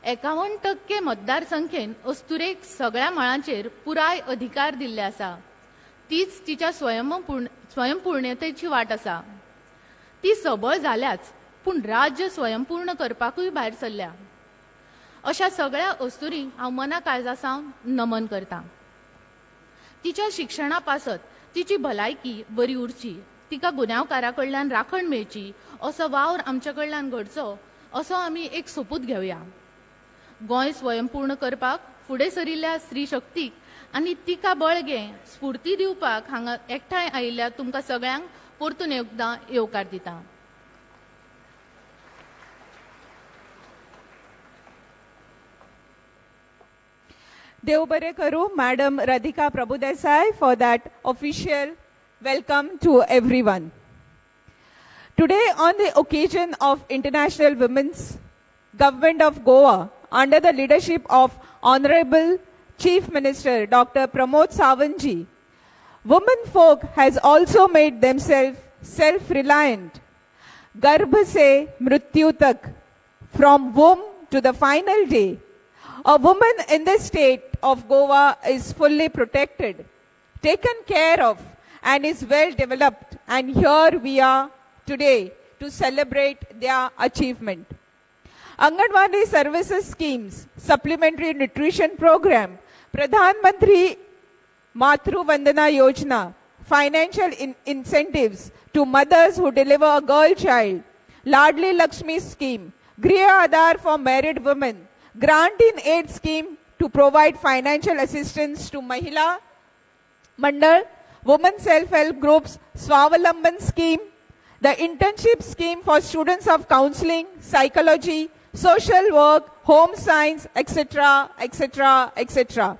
K: 51% मतदारसंख्येन अस्तुरेक सगळ्या मळांचेर पुराय अधिकार दिल्ले आसा. तीच तिच्या स्वयंपूर्णतेची वाट आसा. ती सबळ जाल्याच पूण राज्य स्वयंपूर्ण करपाकूय भायर सरल्या. अशा सगळ्या अस्तुरींक हांव मना काळजासावन नमन करतां. तिच्या शिक्षणा पासत तिची भलायकी बरी उरची, तिका गुन्यांवकारा कडल्यान राखण मेळची असो वावर आमच्या कडल्यान घडचो असो आमी एक सोपूत घेवया. गोंय स्वयंपूर्ण करपाक फुडें सरिल्ल्या स्त्री शक्तीक आनी तिका बळगे स्फूर्ती दिवपाक हांगा एकठांय आयिल्ल्या तुमकां सगळ्यांक परतून एकदां येवकार दितां.
A: Dev bare karu, Madam Radhika Prabhudesai, for that official welcome to everyone. Today, on the occasion of International Women's Government of Goa, under the leadership of Honorable Chief Minister Dr. Pramod Sawantji, women folk has also made themselves self-reliant. Garbh se mrityu tak, from womb to the final day. A woman in the state of Goa is fully protected, taken care of, and is well developed. And here we are today to celebrate their achievement. Anganwadi services schemes, supplementary nutrition program, Pradhan Mantri Matru Vandana Yojana, financial incentives to mothers who deliver a girl child, Ladli Lakshmi scheme, Griha Aadhar for married women, Grant in Aid scheme to provide financial assistance to Mahila Mandal, Women Self-Help Groups, Swavalamban scheme, the internship scheme for students of counseling, psychology, social work, home science, etc., etc., etc.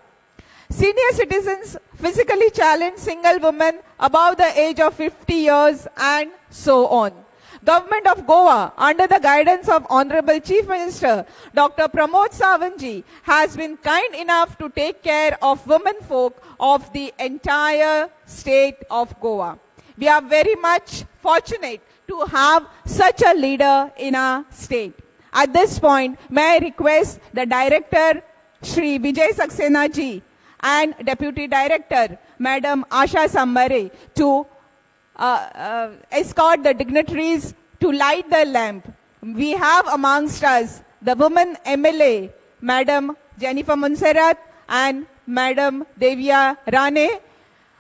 A: Senior citizens, physically challenged single women above the age of 50 years, and so on. Government of Goa, under the guidance of Honorable Chief Minister Dr. Pramod Sawantji, has been kind enough to take care of women folk of the entire state of Goa. We are very much fortunate to have such a leader in our state. At this point, may I request the Director, Shri Vijay Saxena ji, and Deputy Director, Madam Asha Sambare, to escort the dignitaries to light the lamp. We have amongst us the woman MLA, Madam Jennifer Monserrat and Madam Devya Rane.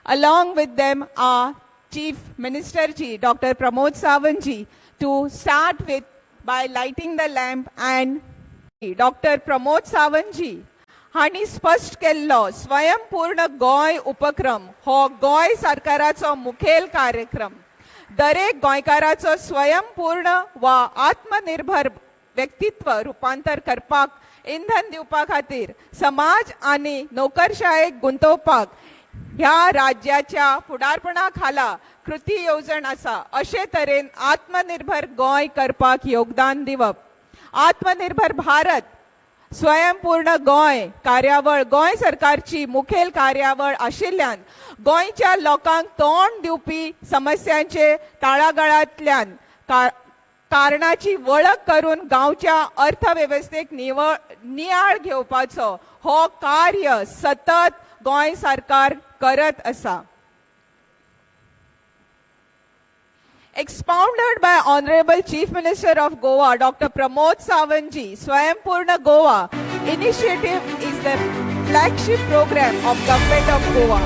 A: Along with them, our Chief Minister ji, Dr. Pramod Sawantji, to start with by lighting the lamp. And Dr. Pramod Sawantji हाणी स्पष्ट केल्लो स्वयंपूर्ण गोंय उपक्रम हो गोंय सरकाराचो मुखेल कार्यक्रम. दरेक गोंयकाराचो स्वयंपूर्ण वा आत्मनिर्भर व्यक्तित्व रुपांतर करपाक, इंधन दिवपा खातीर, समाज आनी नोकरशायेक गुंतोवपाक ह्या राज्याच्या फुडारपणा खाला कृती येवजण आसा. अशे तरेन आत्मनिर्भर गोंय करपाक योगदान दिवप. आत्मनिर्भर भारत स्वयंपूर्ण गोंय कार्यावळ गोंय सरकारची मुखेल कार्यावळ आशिल्ल्यान गोंयच्या लोकांक तोंड दिवपी समस्यांचे तळागाळांतल्यान कारणाची वळख करून गांवच्या अर्थवेवस्थेक नियाळ घेवपाचो हो कार्य सतत गोंय सरकार करत आसा. Expounded by Honorable Chief Minister of Goa, Dr. Pramod Sawantji, Swayambhurna Goa initiative is the flagship program of Government of Goa.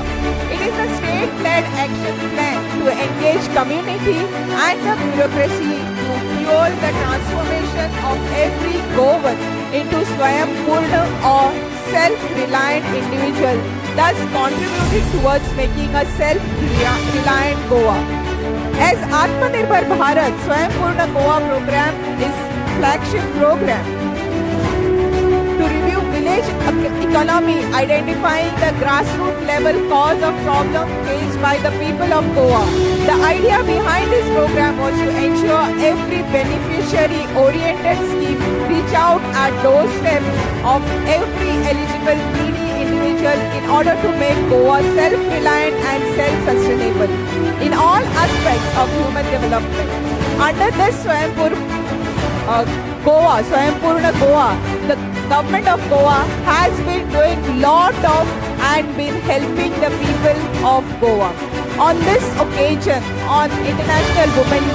A: It is a state-led action plan to engage community and the bureaucracy to fuel the transformation of every Goan into Swayambhurna or self-reliant individual, thus contributing towards making a self-reliant Goa. As Atmanirbhar Bharat Swayambhurna Goa program is flagship program to review village economy, identifying the grassroots level cause of problem faced by the people of Goa. The idea behind this program was to ensure every beneficiary-oriented scheme reach out at doorstep of every eligible needy individual in order to make Goa self-reliant and self-sustainable in all aspects of human development. Under this Swayambhurna Goa, the government of Goa has been doing lot of and been helping the people of Goa. On this occasion, on International Women's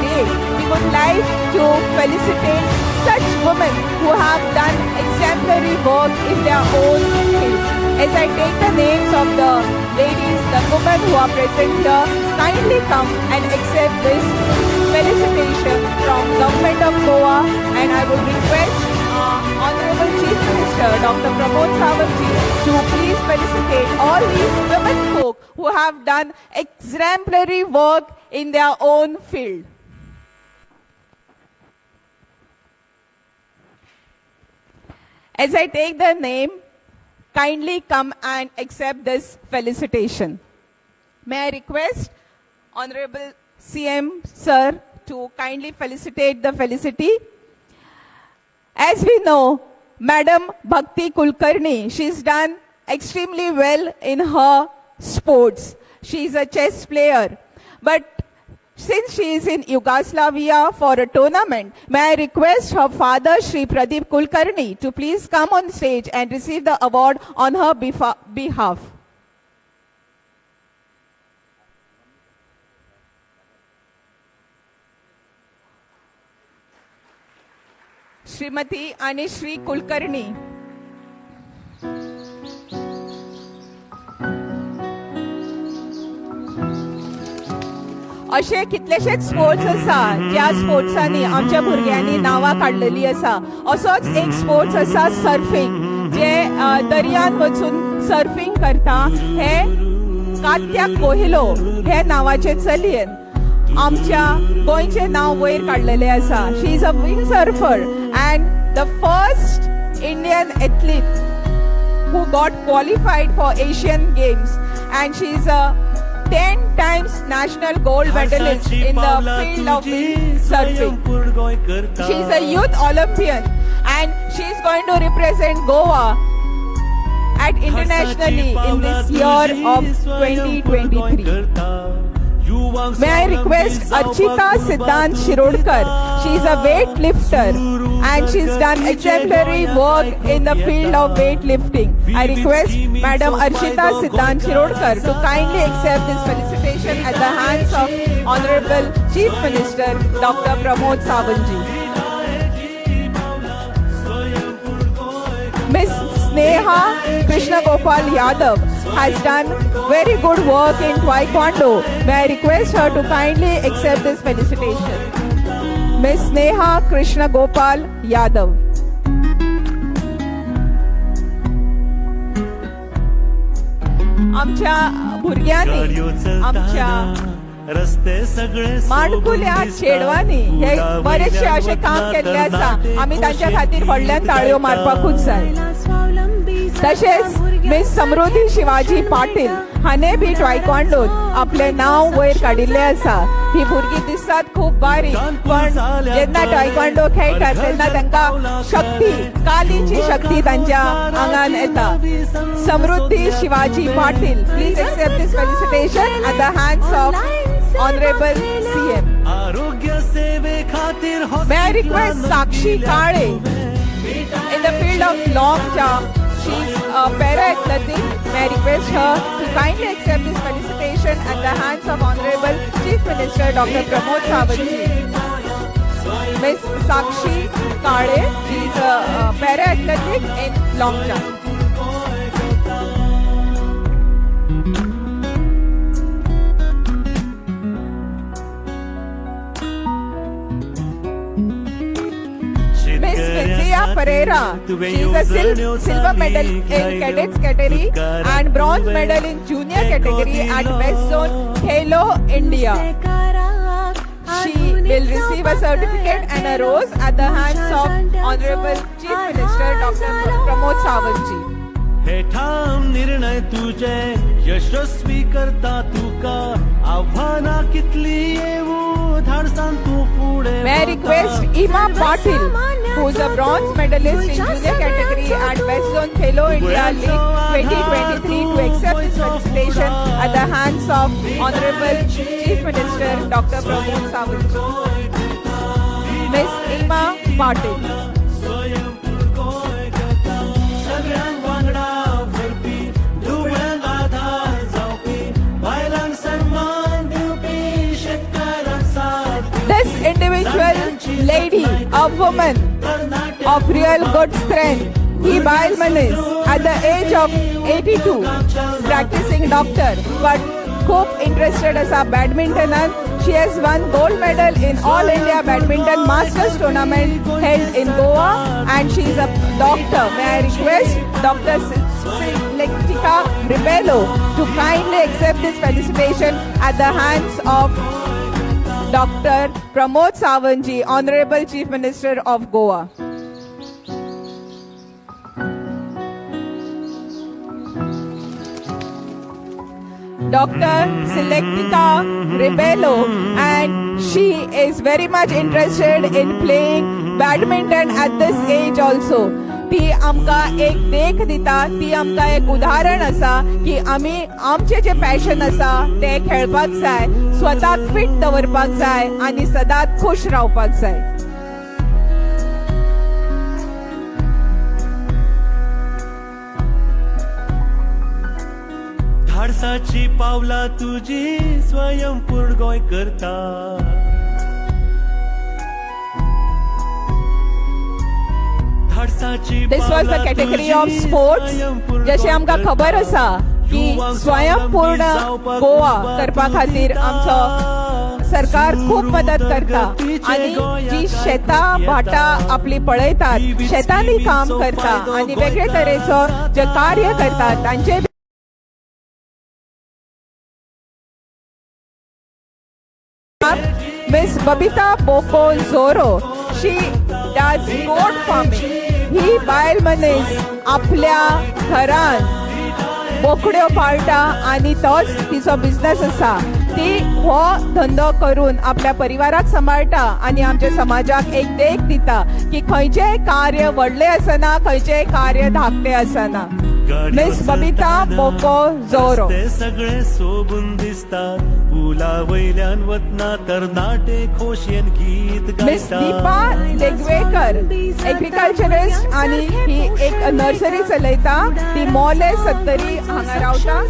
A: Day, we would like to felicitate such women who have done exemplary work in their own field. As I take the names of the ladies, the women who are present here, kindly come and accept this felicitation from Government of Goa, and I would request Honorable Chief Minister Dr. Pramod Sawantji to please felicitate all these women folk who have done exemplary work in their own field. As I take the name, kindly come and accept this felicitation. May I request Honorable CM Sir to kindly felicitate the felicity. As we know, Madam Bhakti Kulkarni, she's done extremely well in her sports. She's a chess player. But since she is in Yugoslavia for a tournament, may I request her father, Shri Pradeep Kulkarni, to please come on stage and receive the award on her behalf. Srimati आणि Shri Kulkarni. असे कितलेशेच sports आसा ज्या स्पोर्ट्सांनी आमच्या भुरग्यांनी नांवां काडलेली आसा. असोच एक स्पोर्ट्स आसा सर्फिंग, जे दर्यान वचून सर्फिंग करता. हे कात्या कोहिलो हे नांवाचे चलयेन आमच्या गोंयचे नांव वयर काडलेले आसा. She is a wind surfer and the first Indian athlete who got qualified for Asian Games, and she is a 10 times national gold medalist in the field of surfing. She is a youth Olympian and she is going to represent Goa at internationally in this year of 2023. May I request Archita Siddhant Shirodkar. She is a weightlifter and she's done exemplary work in the field of weightlifting. I request Madam Archita Siddhant Shirodkar to kindly accept this felicitation at the hands of Honorable Chief Minister Dr. Pramod Sawantji. Miss Sneha Krishna Gopal Yadav has done very good work in Taekwondo. May I request her to kindly accept this felicitation. Miss Sneha Krishna Gopal Yadav. आमच्या भुरग्यांनी, आमच्या माणकुल्या चेडवांनी हे बरेचशे असे काम केल्ले आसा. आमी तांच्या खातीर व्हडल्यान ताळयो मारपाकूच जाय. तशेंच मिस समृद्धी शिवाजी पाटील हाणे बी टायक्वांडोत आपले नाव वयर काडिल्ले आसा. ही भुरगीं दिसतात खूप बारीक, पण जेन्ना टायक्वांडो खेळटात तेन्ना तांकां शक्ती, कालीची शक्ती तांच्या आंगान येता. Samruddhi Shivaji Patil, please accept this felicitation at the hands of Honorable CM. May I request Sakshi Kale in the field of long jump. She is a para-athletic. May I request her to kindly accept this felicitation at the hands of Honorable Chief Minister Dr. Pramod Sawantji. Miss Sakshi Kale, she is a para-athletic in long jump. Ferreira. She is a silver medal in cadets category and bronze medal in junior category at West Zone Hello India. She will receive a certificate and a rose at the hands of Honorable Chief Minister Dr. Pramod Sawantji.
L: हे ठाम निर्णय तुझे यशस्वी करता तुका आव्हाना कितली येऊ धाडसान तू पुढे.
A: May I request Ima Patil, who is a bronze medalist in junior category at West Zone Hello India League 2023, to accept this felicitation at the hands of Honorable Chief Minister Dr. Pramod Sawantji. Miss Ima Patil. This individual lady, a woman of real good strength, he बायलमन is at the age of 82, practicing doctor, but खूप interested असा बॅडमिंटनात. She has won gold medal in All India Badminton Masters tournament held in Goa, and she is a doctor. May I request Dr. Selectica Ribello to kindly accept this felicitation at the hands of Dr. Pramod Sawantji, Honorable Chief Minister of Goa. Dr. Selectica Ribello, and she is very much interested in playing badminton at this age also. ती आमका एक देख दिता, ती आमका एक उदाहरण असा की आम्ही आमचे जे पॅशन असा ते खेळपाक जाय, स्वताक फिट दवरपाक जाय आणि सदांच खुश रावपाक जाय.
L: धाडसाची पावला तुझी स्वयंपूर्ण गोय करता.
A: This was the category of sports. जशे आमका खबर असा की स्वयंपूर्ण गोवा करपा खातीर आमचो सरकार खूप मदत करता, आणि जी शेता भाटा आपली पळयतात, शेतांनी काम करता आणि वेगळे तरेचो जे कार्य करतात तांचे Miss Babita Boko Zoro, she does goat farming. ही बायल मनीस आपल्या घरान बोकड्यो पाळटा आणि तोच तिचो बिझनेस असा. ती हो धंदो करून आपल्या परिवाराक सांभाळटा आणि आमच्या समाजाक एक देख दिता की खंयचेय कार्य व्हडले आसना, खंयचेय कार्य धाकटे आसना. मिस बबिता बोको जोरो.
L: सगळे सोबून दिसतात, पुला वयल्यान वतना तरणाटे खोशयेन गीत गायतात.
A: मिस दीपा लेगवेकर, एग्रीकल्चरिस्ट आणि ही एक नर्सरी चलयता. ती मोले 70 हांगा रावता.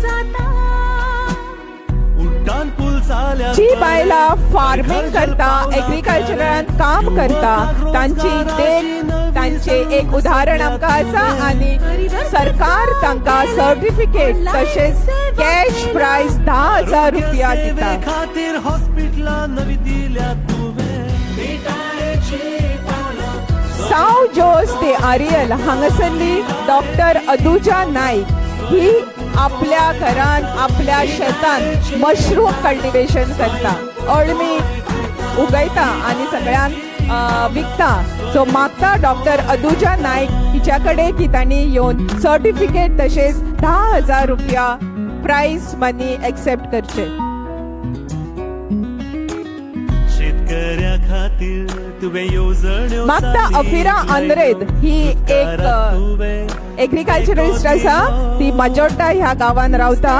A: जी बायला फार्मिंग करता, एग्रीकल्चरान काम करता, तांचे एक उदाहरण आमकां आसा आणि सरकार तांकां सर्टिफिकेट तशेंच कॅश प्राइज 10,000 रुपया दिता.
L: खातीर हॉस्पिटलां नवी दिल्या
A: साव जोस ते आरियल हांगासरली डॉक्टर अदुजा नाईक ही आपल्या घरान आपल्या शेतान मशरूम कल्टिवेशन करता, अळमी उगयता आणि सगळ्यांक विकता. सो मागता डॉक्टर अदुजा नाईक हिच्या कडेन की तांणी येवन सर्टिफिकेट तशेंच 10,000 रुपया प्राइज मनी एक्सेप्ट करचे.
L: शेतकऱ्या खातीर तुवें येवजण्यो
A: मागता अफिरा आंद्रेद ही एक एग्रीकल्चरिस्ट आसा. ती माजोड्डा ह्या गावान रावता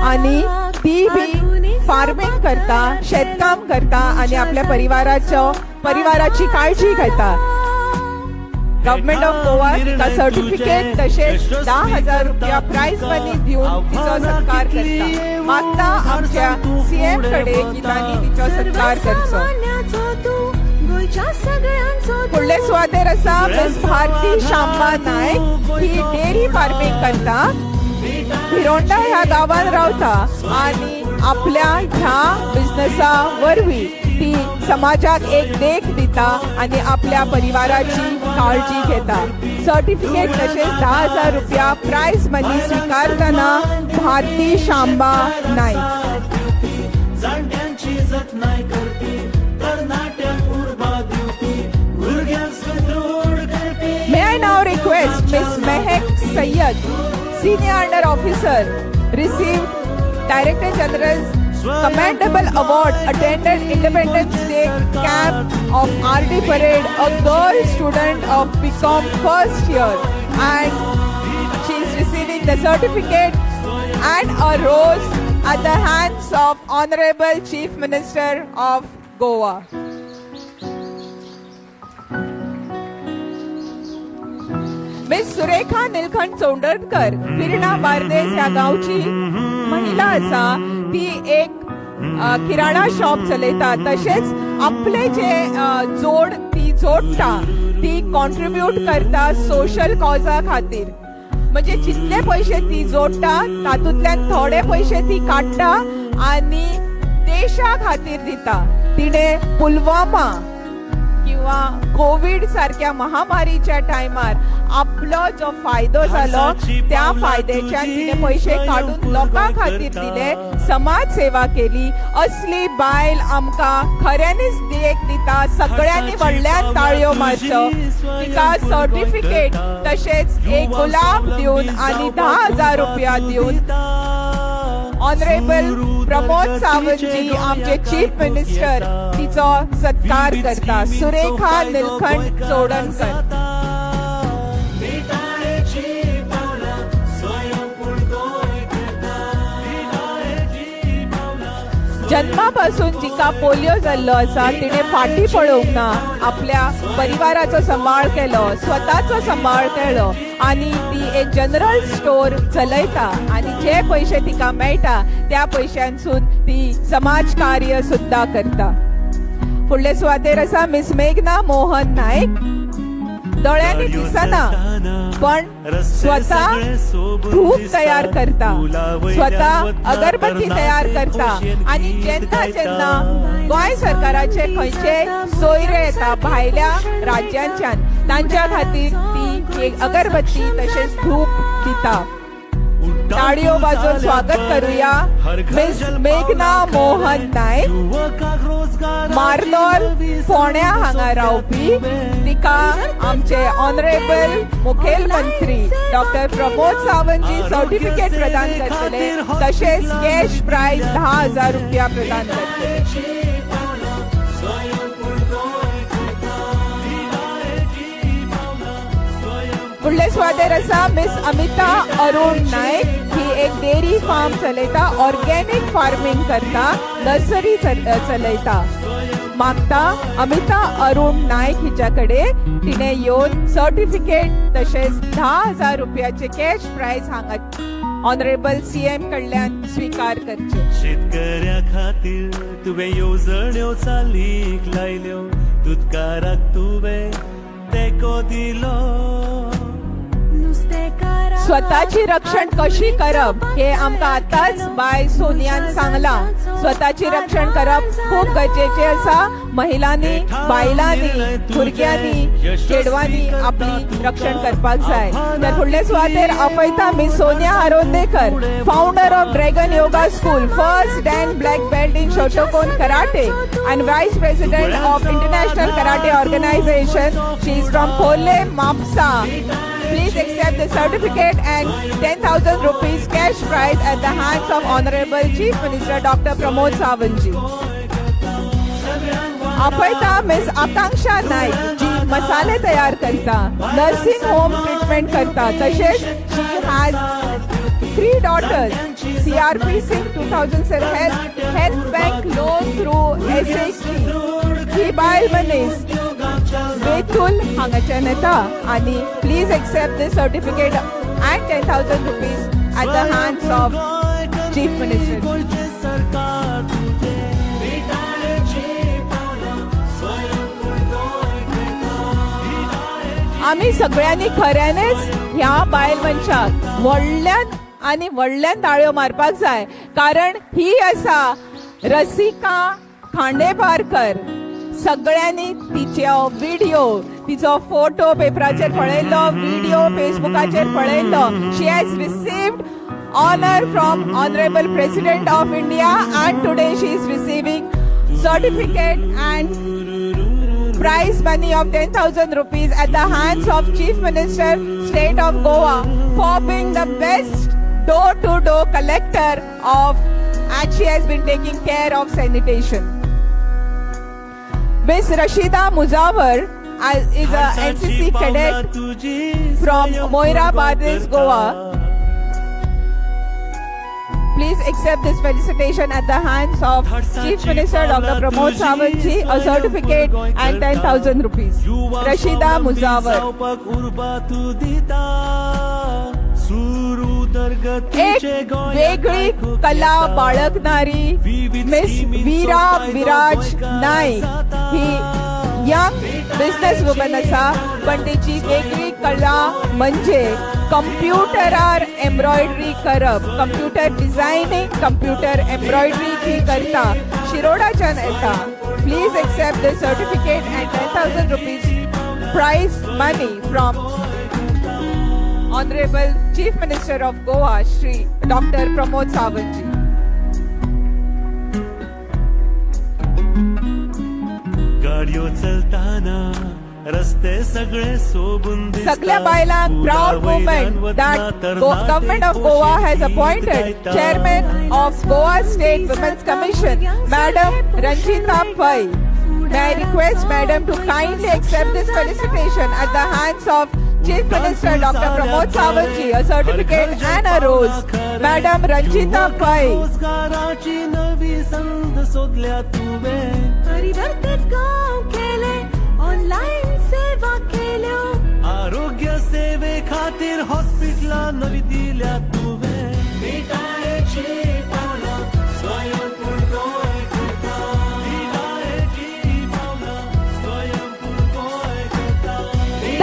A: आणि ती बी फार्मिंग करता, शेतकाम करता आणि आपल्या परिवाराची काळजी घेता. गव्हर्नमेंट ऑफ गोवा तिका सर्टिफिकेट तशेंच 10,000 रुपया प्राइज मनी दिवन तिचो सत्कार करता. मागता आमच्या सीएम कडेन की तांणी तिचो सत्कार करचो. फुडले सुवातेर आसा मिस भारती शांबा नायक. ही डेअरी फार्मिंग करता, भिरोंडा ह्या गावान रावता आणि आपल्या ह्या बिझनेसा वरवीं ती समाजाक एक देख दिता आणि आपल्या परिवाराची काळजी घेता. सर्टिफिकेट तसेच 10,000 रुपया प्राइज मनी स्वीकारताना भारती शांबा नाईक.
L: जाणट्यांची जतनाय करपी तरणाट्यांक उर्बा दिवपी भुरग्यांक सुदृढ करपी.
A: May I now request Miss Mehak Sayyad, Senior Under Officer, received Director General's Commendable Award, attended Independence Day camp of RD Parade, a girl student of BCom first year, and she is receiving the certificate and a rose at the hands of Honorable Chief Minister of Goa. Miss Surekha Nilkhand Chaundarkar Pirna Bardez ह्या गावची महिला असा. ती एक किराणा shop चलयता तशेंच आपले जे जोड ती जोडटा ती कॉन्ट्रीब्यूट करता सोशल कॉजा खातीर. म्हणजे जितले पैसे ती जोडटा तातूंतल्यान थोडे पैसे ती काडटा आणि देशा खातीर दिता. तिने पुलवामा किंवा कोविड सारख्या महामारीच्या टायमार आपलो जो फायदो जालो त्या फायद्याच्यान तिने पैसे काढून लोकां खातीर दिले, समाज सेवा केली. असली बायल आमकां खऱ्यांनीच देख दिता. सगळ्यांनी व्हडल्यान ताळयो मारच्यो. तिका सर्टिफिकेट तशेंच एक गुलाब दिवन आणि 10,000 रुपया दिवन ऑनरेबल प्रमोद सावंतजी आमचे चीफ मिनिस्टर तिचो सत्कार करता. सुरेखा निलखंड चोडणकर. जन्मापासून जिका पोलिओ जाल्लो आसा तिने फाटी पळोवंक ना. आपल्या परिवाराचो सांबाळ केलो, स्वताचो सांबाळ केलो आणि ती एक जनरल स्टोर चलयता आणि जे पैसे तिका मेळटा त्या पैशांसून ती समाज कार्य सुद्धा करता. फुडले सुवातेर आसा मिस मेघना मोहन नाईक. दोळ्यांनी दिसना पण स्वतः धूप तयार करता, स्वतः अगरबत्ती तयार करता आणि जेन्ना जेन्ना गोंय सरकाराचे खंयचे सोयरे येता भायल्या राज्यांच्यान तांच्या खातीर ती एक अगरबत्ती तशेंच धूप दिता. ताळयो वाजोवन स्वागत करूया मिस मेघना मोहन नाईक. मार्दोल फोंड्या हांगा रावपी. तिका आमचे ऑनरेबल मुखेलमंत्री डॉक्टर प्रमोद सावंतजी सर्टिफिकेट प्रदान करतले तशेंच कॅश प्राइज 10,000 रुपया प्रदान करतले. फुडले सुवातेर आसा मिस अमिता अरुण नाईक. ही एक डेअरी फार्म चलयता, ऑर्गेनिक फार्मिंग करता, नर्सरी चलयता. मागता अमिता अरुण नाईक हिच्याकडे तिने येवन सर्टिफिकेट तशेंच 10,000 रुपयाचे कॅश प्राइज हांगा ऑनरेबल सीएम कडल्यान स्वीकार करचे.
L: शेतकऱ्या खातीर तुवें येवजण्यो चालीक लायल्यो, दुधकाराक तुवें तेको दिलो.
A: स्वतःची रक्षण कशी करप हे आमकां आतांच बाय सोनियान सांगला. स्वतःची रक्षण करप खूप गरजेचे आसा. महिलांनी, बायलांनी, भुरग्यांनी, चेडवांनी आपली रक्षण करपाक जाय. तर फुडले सुवातेर आपयता miss Sonia Arondekar, founder of dragon yoga school, first dan black belt in shotokan karate and vice president of International Karate Organization. She is from Khole, Mapsa. Please accept the certificate and 10,000 rupees cash prize at the hands of Honorable Chief Minister Dr. Pramod Savantji. आपयता miss आकांक्षा नाईक जी मसाले तयार करता, nursing home treatment करता. तशेंच she has 3 daughters. CRP Singh 2007 Health Bank loan through SHG. ही बायल मनीस बेतूल हांगाच्यान येता आणि please accept this certificate and 10,000 rupees at the hands of Chief Minister. आम्ही सगळ्यांनी खऱ्यानेच ह्या बायल मनशाक व्हडल्यान ताळयो मारपाक जाय. कारण ही आसा रसिका खांडेपारकर, सगळ्यांनी तिचो व्हिडिओ, तिचो फोटो पेपराचेर पळयल्लो, व्हिडिओ फेसबुकाचेर पळयल्लो. She has received honor from Honorable President of India, and today she is receiving certificate and prize money of 10,000 rupees at the hands of Chief Minister, State of Goa, for being the best door-to-door collector of, and she has been taking care of sanitation. Miss Rashida Muzawar is a NCC cadet from Moirabad, Goa. Please accept this felicitation at the hands of Chief Minister Dr. Pramod Sawantji, a certificate and 10,000 rupees. Rashida Muzawar. एक वेगळी कला बाळगणारी miss Veera Viraj Naik ही young business woman आसा, पण तिची वेगळी कला म्हणजे कंप्युटरार एम्ब्रॉयडरी करप, कंप्युटर डिझायनिंग, कंप्युटर एम्ब्रॉयडरी ती करता, शिरोडाच्यान येता. Please accept the certificate and 10,000 rupees prize money from Honorable Chief Minister of Goa, Shri Dr. Pramod Sawantji.
L: गाडयो चलताना रस्ते सगळे सोबून
A: सगळ्या बायलांक proud moment that Government of Goa has appointed Chairman of Goa State Women's Commission, Madam Ranjita Pai. May I request Madam to kindly accept this felicitation at the hands of Chief Minister Dr. Pramod Sawantji, a certificate and a rose. Madam Ranjita Pai.
L: रोजगाराची नवी संध सोदल्या तुवें,
F: परिवर्तित गांव केले, online सेवा केल्यो,
L: आरोग्य सेवे खातीर हॉस्पिटलां नवी दिल्या तुवें. मिठायेची पावलां स्वयंपूर्ण गोंय करता, मिठायेची पावलां स्वयंपूर्ण गोंय करता.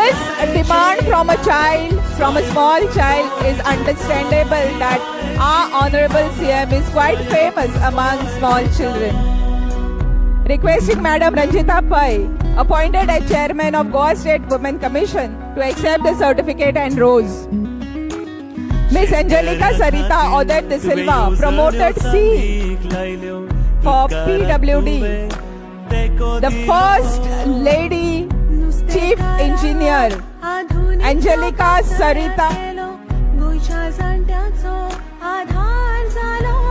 A: This demand from a child, from a small child, is understandable that our Honorable CM is quite famous among small children. Requesting Madam Ranjita Pai, appointed as Chairman of Goa State Women Commission, to accept the certificate and rose. Miss Angelica Sarita Odette De Silva, promoted C for PWD, the first lady Chief Engineer, Angelica Sarita.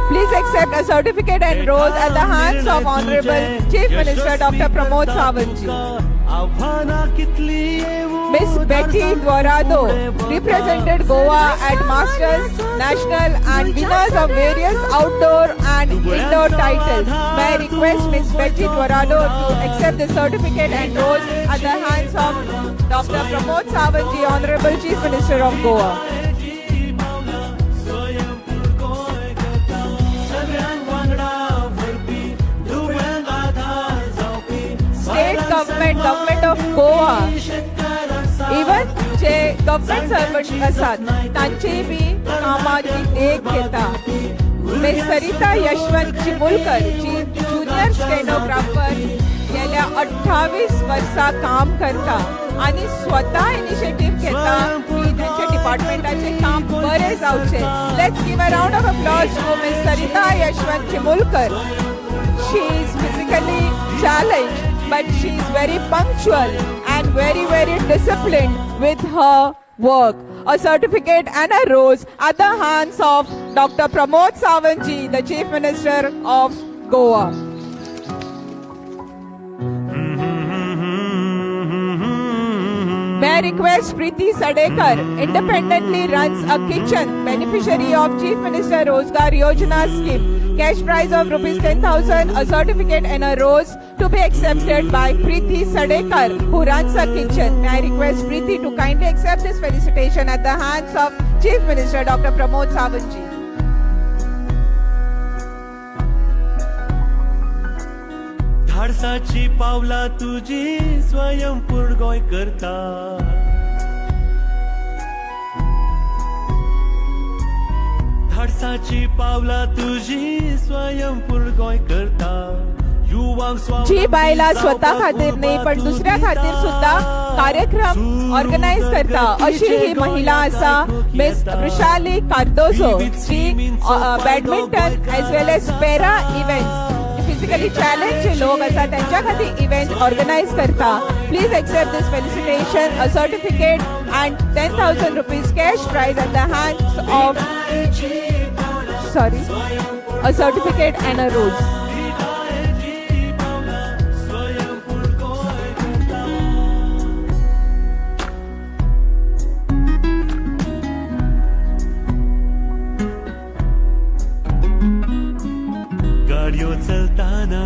A: Please accept a certificate and rose at the hands of Honorable Chief Minister Dr. Pramod Sawantji. Miss Betty Dwarado represented Goa at Masters, National and winners of various outdoor and indoor titles. May I request Miss Betty Dwarado to accept the certificate and rose at the hands of Dr. Pramod Sawantji, Honorable Chief Minister of Goa. Government of Goa, even J government servant आसात तांची B कामाची देख घेता. Miss Sarita Yashwant चिमुलकर G junior stenographer गेल्या 28 वर्सां काम करता आणि स्वतः इनिशिएटिव्ह घेता की त्यांच्या डिपार्टमेंटाचे काम बरे जावचे. Let's give a round of applause to miss Sarita Yashwant Chimulkar. She is physically challenged, but she is very punctual and very disciplined with her work. A certificate and a rose at the hands of Dr. Pramod Sawantji, the Chief Minister of Goa. May I request Preeti Sadekar, independently runs a kitchen, beneficiary of Chief Minister Rozgar Yojana scheme. Cash prize of rupees 10,000, a certificate and a rose to be accepted by Preeti Sadekar, who runs a kitchen. May I request Preeti to kindly accept this felicitation at the hands of Chief Minister Dr. Pramod Sawantji.
L: धाडसाची पावला तुझी स्वयंपूर्ण गोंय करता. धाडसाची पावला तुझी स्वयंपूर्ण गोंय करता.
A: जी बायला स्वतः खातीर न्ही पण दुसऱ्या खातीर सुद्धा कार्यक्रम ऑर्गनायज करता अशी ही महिला आसा मिस वृषाली कार्दोजो जी badminton as well as para events physically challenge लोक आसा त्यांच्या खातीर इव्हेंट ऑर्गनायज करता. Please accept this felicitation, a certificate and 10,000 rupees cash prize at the hands of a certificate and a rose.
L: गाडयो चलताना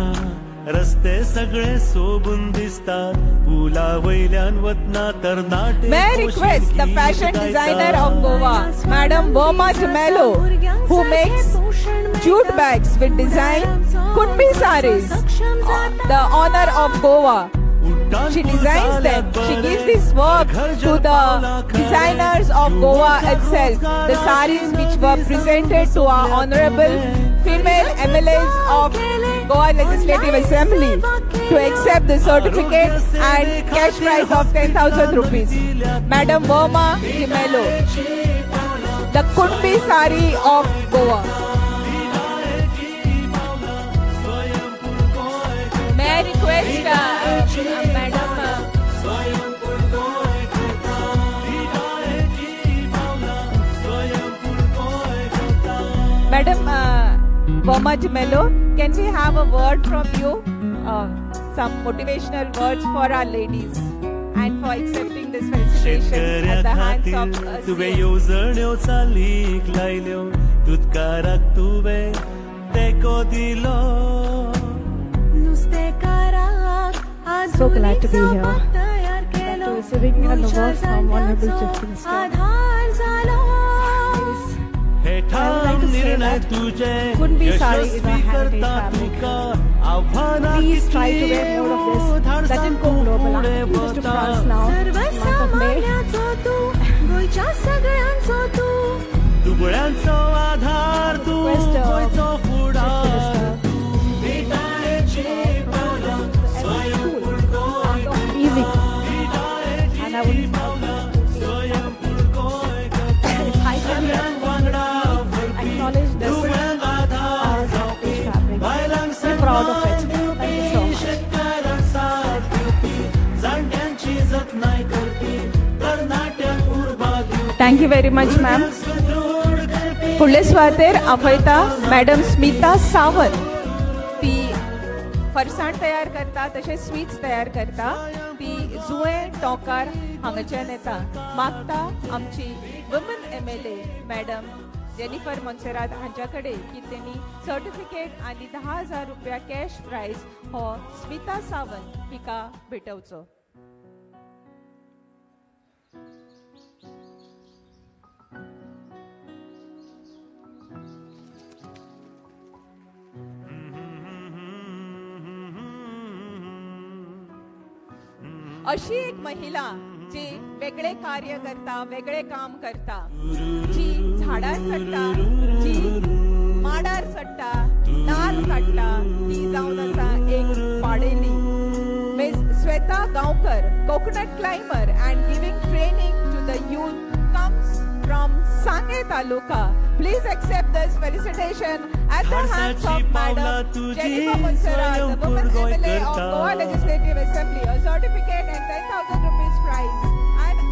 L: रस्ते सगळे सोबून दिसतात, पुला वयल्यान वतना तरणाटे.
A: May I request the fashion designer of Goa, Madam Verma Gemello, who makes jute bags with design Kunbi saris, the honor of Goa. She designs them. She gives this work to the designers of Goa itself. The saris which were presented to our honorable female MLAs of Goa Legislative Assembly to accept the certificate and cash prize of 10,000 rupees. Madam Verma Gemello, the Kunbi sari of Goa. May I request Madam Verma Gemello, can we have a word from you? Some motivational words for our ladies and for accepting this felicitation at the hands of
L: तुवे येवजण्यो चालीक लायल्यो, तुतकाराक तुवे तेको दिलो.
M: So glad to be here. To receiving an award from Honorable Chief Minister. Kunbi sari is a heritage fabric. Please try to wear more of this. Let it go global. I'm going to France now. Month of May. Easy. And I will I can acknowledge this heritage fabric. We're proud of it. Thank you so much.
A: Thank you very much, ma'am. फुडले सुवातेर आपयता madam Smita Sawant. ती फरसाण तयार करता तशेंच sweets तयार करता. ती जुळे टोंकार हांगाच्यान येता. मागता आमची woman MLA madam Jennifer Monserrate हांच्या कडेन की तेणी सर्टिफिकेट आनी 10,000 रुपया कॅश प्राइज हो स्मिता सावंत हिका भेटवचो. अशी एक महिला जी वेगळे कार्य करता, वेगळे काम करता, जी झाडार चडटा, जी माडार चडटा, नाल काडटा, ती जावन आसा एक पाडेली. Miss Shweta Gaonkar, coconut climber and giving training to the youth, comes from Sange Taluka. Please accept this felicitation at the hands of Madam Jennifer Monserrat, the woman MLA of Goa Legislative Assembly. A certificate and 10,000 rupees prize and a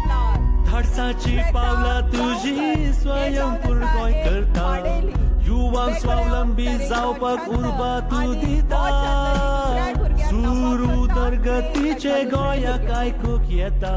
A: flower.
L: धाडसाची पावला तुझी स्वयंपूर्ण गोंय करता. युवांक स्वावलंबी जावपाक उर्बा तूं दिता. सुरू उदरगतीचे गोंयाक आयकूंक येता.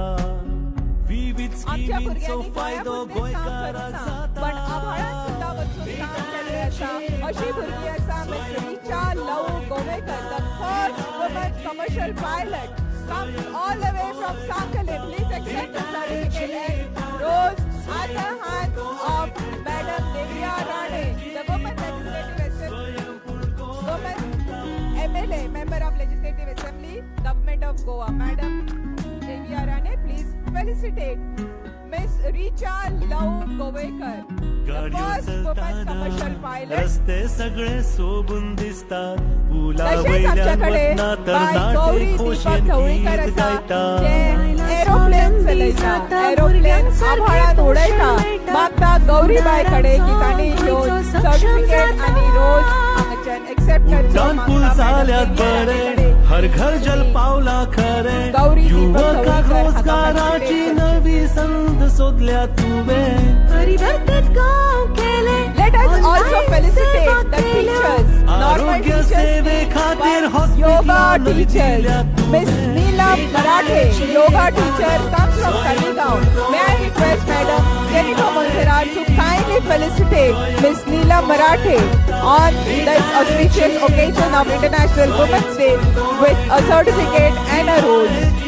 L: विविध स्किमींचो फायदो गोंयकाराक जाता.
A: पण आभाळात सुद्धा वचून काम केले आसा अशी भुरगीं आसा. Miss Richa love Govekar, the first woman commercial pilot, comes all the way from Sankhali. Please accept the certificate and rose at the hands of Madam Devya Rane, the woman legislative assembly, woman MLA, member of Legislative Assembly, Government of Goa. Madam Devya Rane, please felicitate Miss Richa Love Govekar.
L: गाड्यो
A: first woman commercial
L: चलताना
A: pilot.
L: रस्ते सगळे सोबून दिसतात पुला
A: तसेच
L: वयल्यान
A: आमच्याकडे
L: वतना तर
A: bye
L: नाटे
A: गौरी
L: खोशेन
A: दीपक ढवळीकर
L: गीत
A: असा
L: गायता
A: जे एरोप्लेन चलयता एरोप्लेन आभाळात उडयता मागता गौरीबाई कडे की तांणी येवन सर्टिफिकेट आणि रोज हांगाच्यान एक्सेप्ट करचो
L: उड्डाण पूल झाल्यात बरे हर घर जल पावला खरे
A: गौरी दीपक
L: युवकाक
A: ढवळीकर हाका
L: रोजगाराची
A: participate
L: नवी संध सोदल्या तुवें
A: Let us also felicitate the teachers, normal
L: आरोग्य
A: teachers,
L: सेवे खातीर
A: but yoga
L: हॉस्पिटलान
A: teachers.
L: दिल्यात
A: Miss Neelam Marathe, yoga teacher, comes from Taligaon. May I request Madam Jennifer Monserrat to kindly felicitate Miss Neelam Marathe on this auspicious occasion of International Women's Day with a certificate and a rose.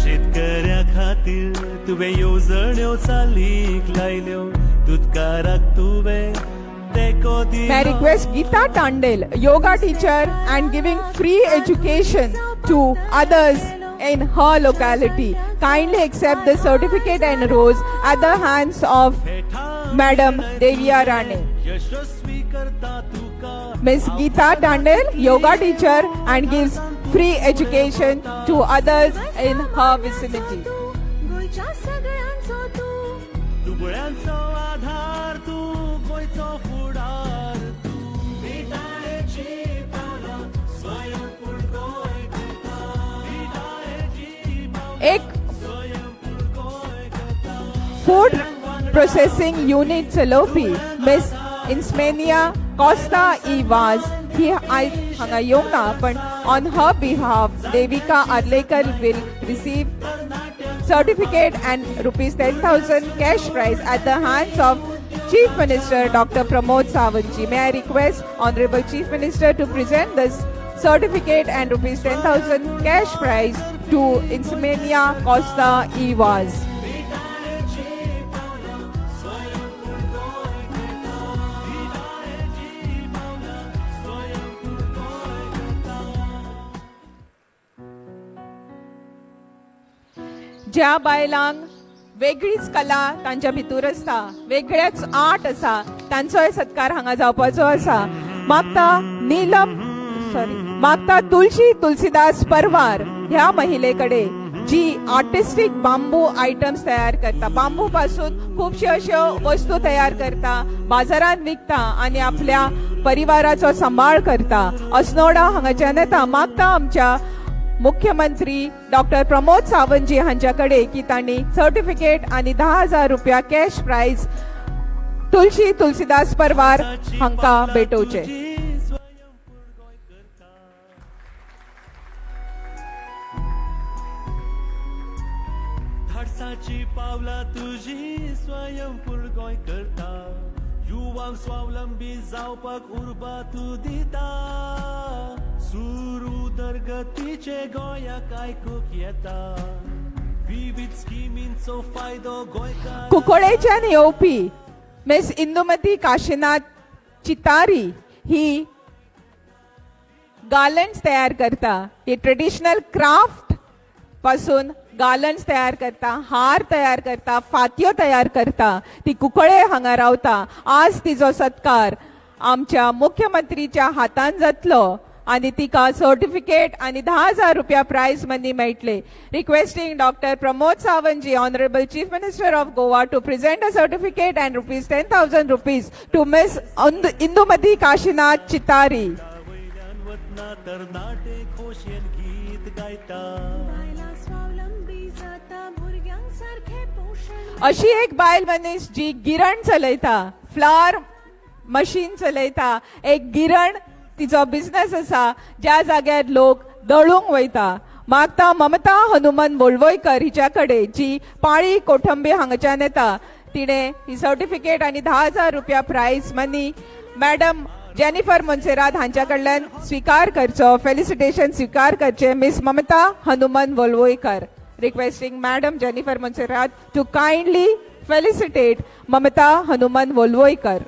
L: शेतकऱ्या खातीर तुवें येवजण्यो चालीक लायल्यो दुधकाराक तुवें तेको
A: May I
L: दिलो
A: request Geeta Tandel, yoga teacher and giving free education to others in her locality. Kindly accept the certificate and rose at the hands of Madam Devia Rane.
L: यशस्वी करता तुका
A: Miss Geeta Tandel, yoga teacher and gives free education to others in her vicinity.
L: दुबळ्यांचो आधार तू गोंयचो फुडार तू विटायेची पावलां स्वयंपूर्ण गोंय करता विटायेची पावलां
A: एक food processing unit चलोवपी Miss Insmania Costa Ivaz ही आज हांगा येवंक ना पण on her behalf Devika Arlekar will receive certificate and rupees 10,000 cash prize at the hands of Chief Minister Dr. Pramod Sawantji. May I request Honorable Chief Minister to present this certificate and rupees 10,000 cash prize to Insmania Costa Ivaz. ज्या बायलांक वेगळीच कला तांच्या भितर आसता वेगळेच art आसा तांचोय सत्कार हांगा जावपाचो आसा मागता तुळशी तुलसीदास परवार ह्या महिले कडेन जी आर्टिस्टिक बांबू आयटम्स तयार करता बांबू पासून खूपशे अश्यो वस्तू तयार करता बाजारात विकता आणि आपल्या परिवाराचो सांबाळ करता अस्नोडा हांगाच्यान येता मागता आमच्या मुख्यमंत्री डॉक्टर प्रमोद सावंतजी हांच्याकडे की तांणी सर्टिफिकेट आणि 10,000 रुपया कॅश प्राइज तुळशी तुलसीदास परवार हांका भेटोवचे.
L: धाडसाची पावलां तुजी स्वयंपूर्ण गोंय करता युवांक स्वावलंबी जावपाक उर्बा तूं दिता सुरू उदरगतीचे गोंयाक आयकूंक येता विविध स्किमींचो फायदो गोंयकार
A: कुंकळेच्यान येवपी मिस इंदुमती काशीनाथ चितारी ही गार्लंड्स तयार करता ही ट्रेडिशनल क्राफ्ट पासून गार्लंड्स तयार करता हार तयार करता फात्यो तयार करता ती कुंकळे हांगा रावता आज तिचो सत्कार आमच्या मुख्यमंत्रीच्या हातान जातलो आणि तिका सर्टिफिकेट आणि 10,000 रुपया प्राइज मनी मेळटले. Requesting doctor Pramod Sawantji honourable chief minister of Goa to present a certificate and rupees 10,000 rupees to Miss Indumati Kashinath Chitari. अशी एक बायल मनीस जी गिरण चलयता फ्लावर मशीन चलयता एक गिरण तिचो बिझनेस आसा ज्या जाग्यार लोक दळूंक वयता मागता ममता हनुमन बोलवयकर हिच्या कडे जी पाळी कोठंबी हांगाच्यान येता तिणे ही सर्टिफिकेट आणि 10,000 रुपया prize money madam Jennifer Monserrate हांच्या कडल्यान स्वीकार करचो फेलिसिटेशन स्वीकार करचे miss Mamata Hanuman Bolvaikar. Requesting Madam Jennifer Monserrat to kindly felicitate Mamata Hanuman Volvoikar.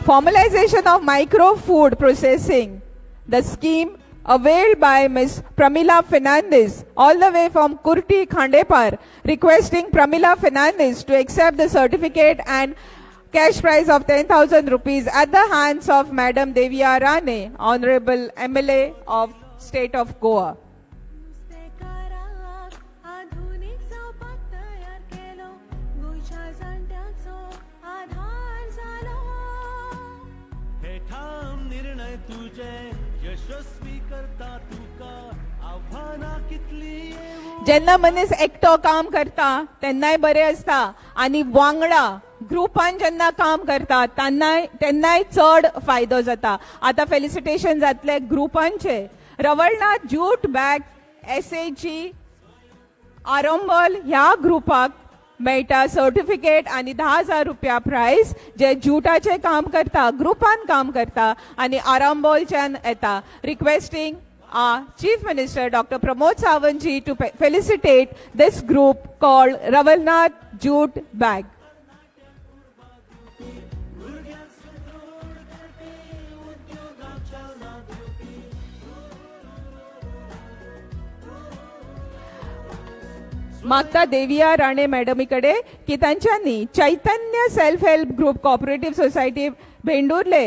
A: Formalization of micro food processing, the scheme availed by Ms. Pramila Fernandez, all the way from Kurti, Khandepar, requesting Pramila Fernandez to accept the certificate and cash prize of 10,000 rupees at the hands of Madam Devya Rane, Honorable MLA of State of Goa. जेन्ना मनीस एकटो काम करता तेन्नाय बरें आसता आनी वांगडा ग्रुपान जेन्ना काम करता तेन्नाय चड फायदो जाता. आतां फेलिसिटेशन जातले ग्रुपांचे. Ravalnath jute bag SAG Arambol ह्या ग्रुपाक मेळटा सर्टिफिकेट आनी 10,000 रुपया प्राइज, जे ज्यूटाचे काम करता ग्रुपान काम करता आनी आरंबोलच्यान येता. Requesting Chief Minister Dr. Pramod Sawantji to felicitate this group called Ravalnath Jute Bag. मागता देविया राणे मॅडमीकडे की तांच्यांनी Chaitanya self help group cooperative society Bhendurle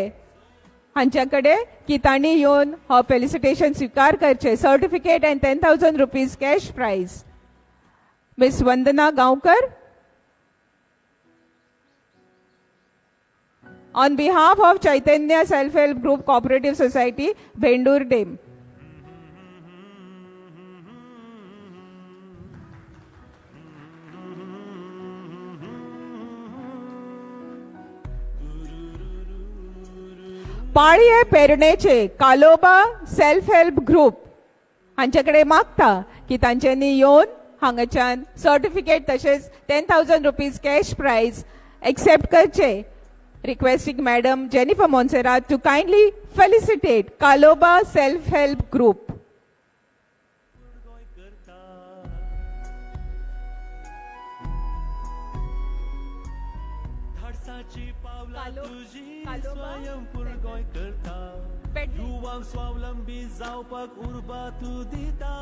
A: हांच्याकडे की तांणी येवन हो फेलिसिटेशन स्वीकार करचे. Certificate and 10,000 rupees cash prize. Miss Vandana Gaonkar on behalf of Chaitanya self help group cooperative society Bhendurdem. Palye पेरणेचे कालोबा सेल्फ हेल्प ग्रुप हांच्याकडे मागता की तांच्यांनी येवन हांगाच्यान सर्टिफिकेट तशेंच 10,000 रुपीज कॅश प्राइज एक्सेप्ट करचे. Requesting madam Jennifer Monserrate to kindly felicitate Kaloba self help group.
L: स्वावलंबी जावपाक उर्बा तू दिता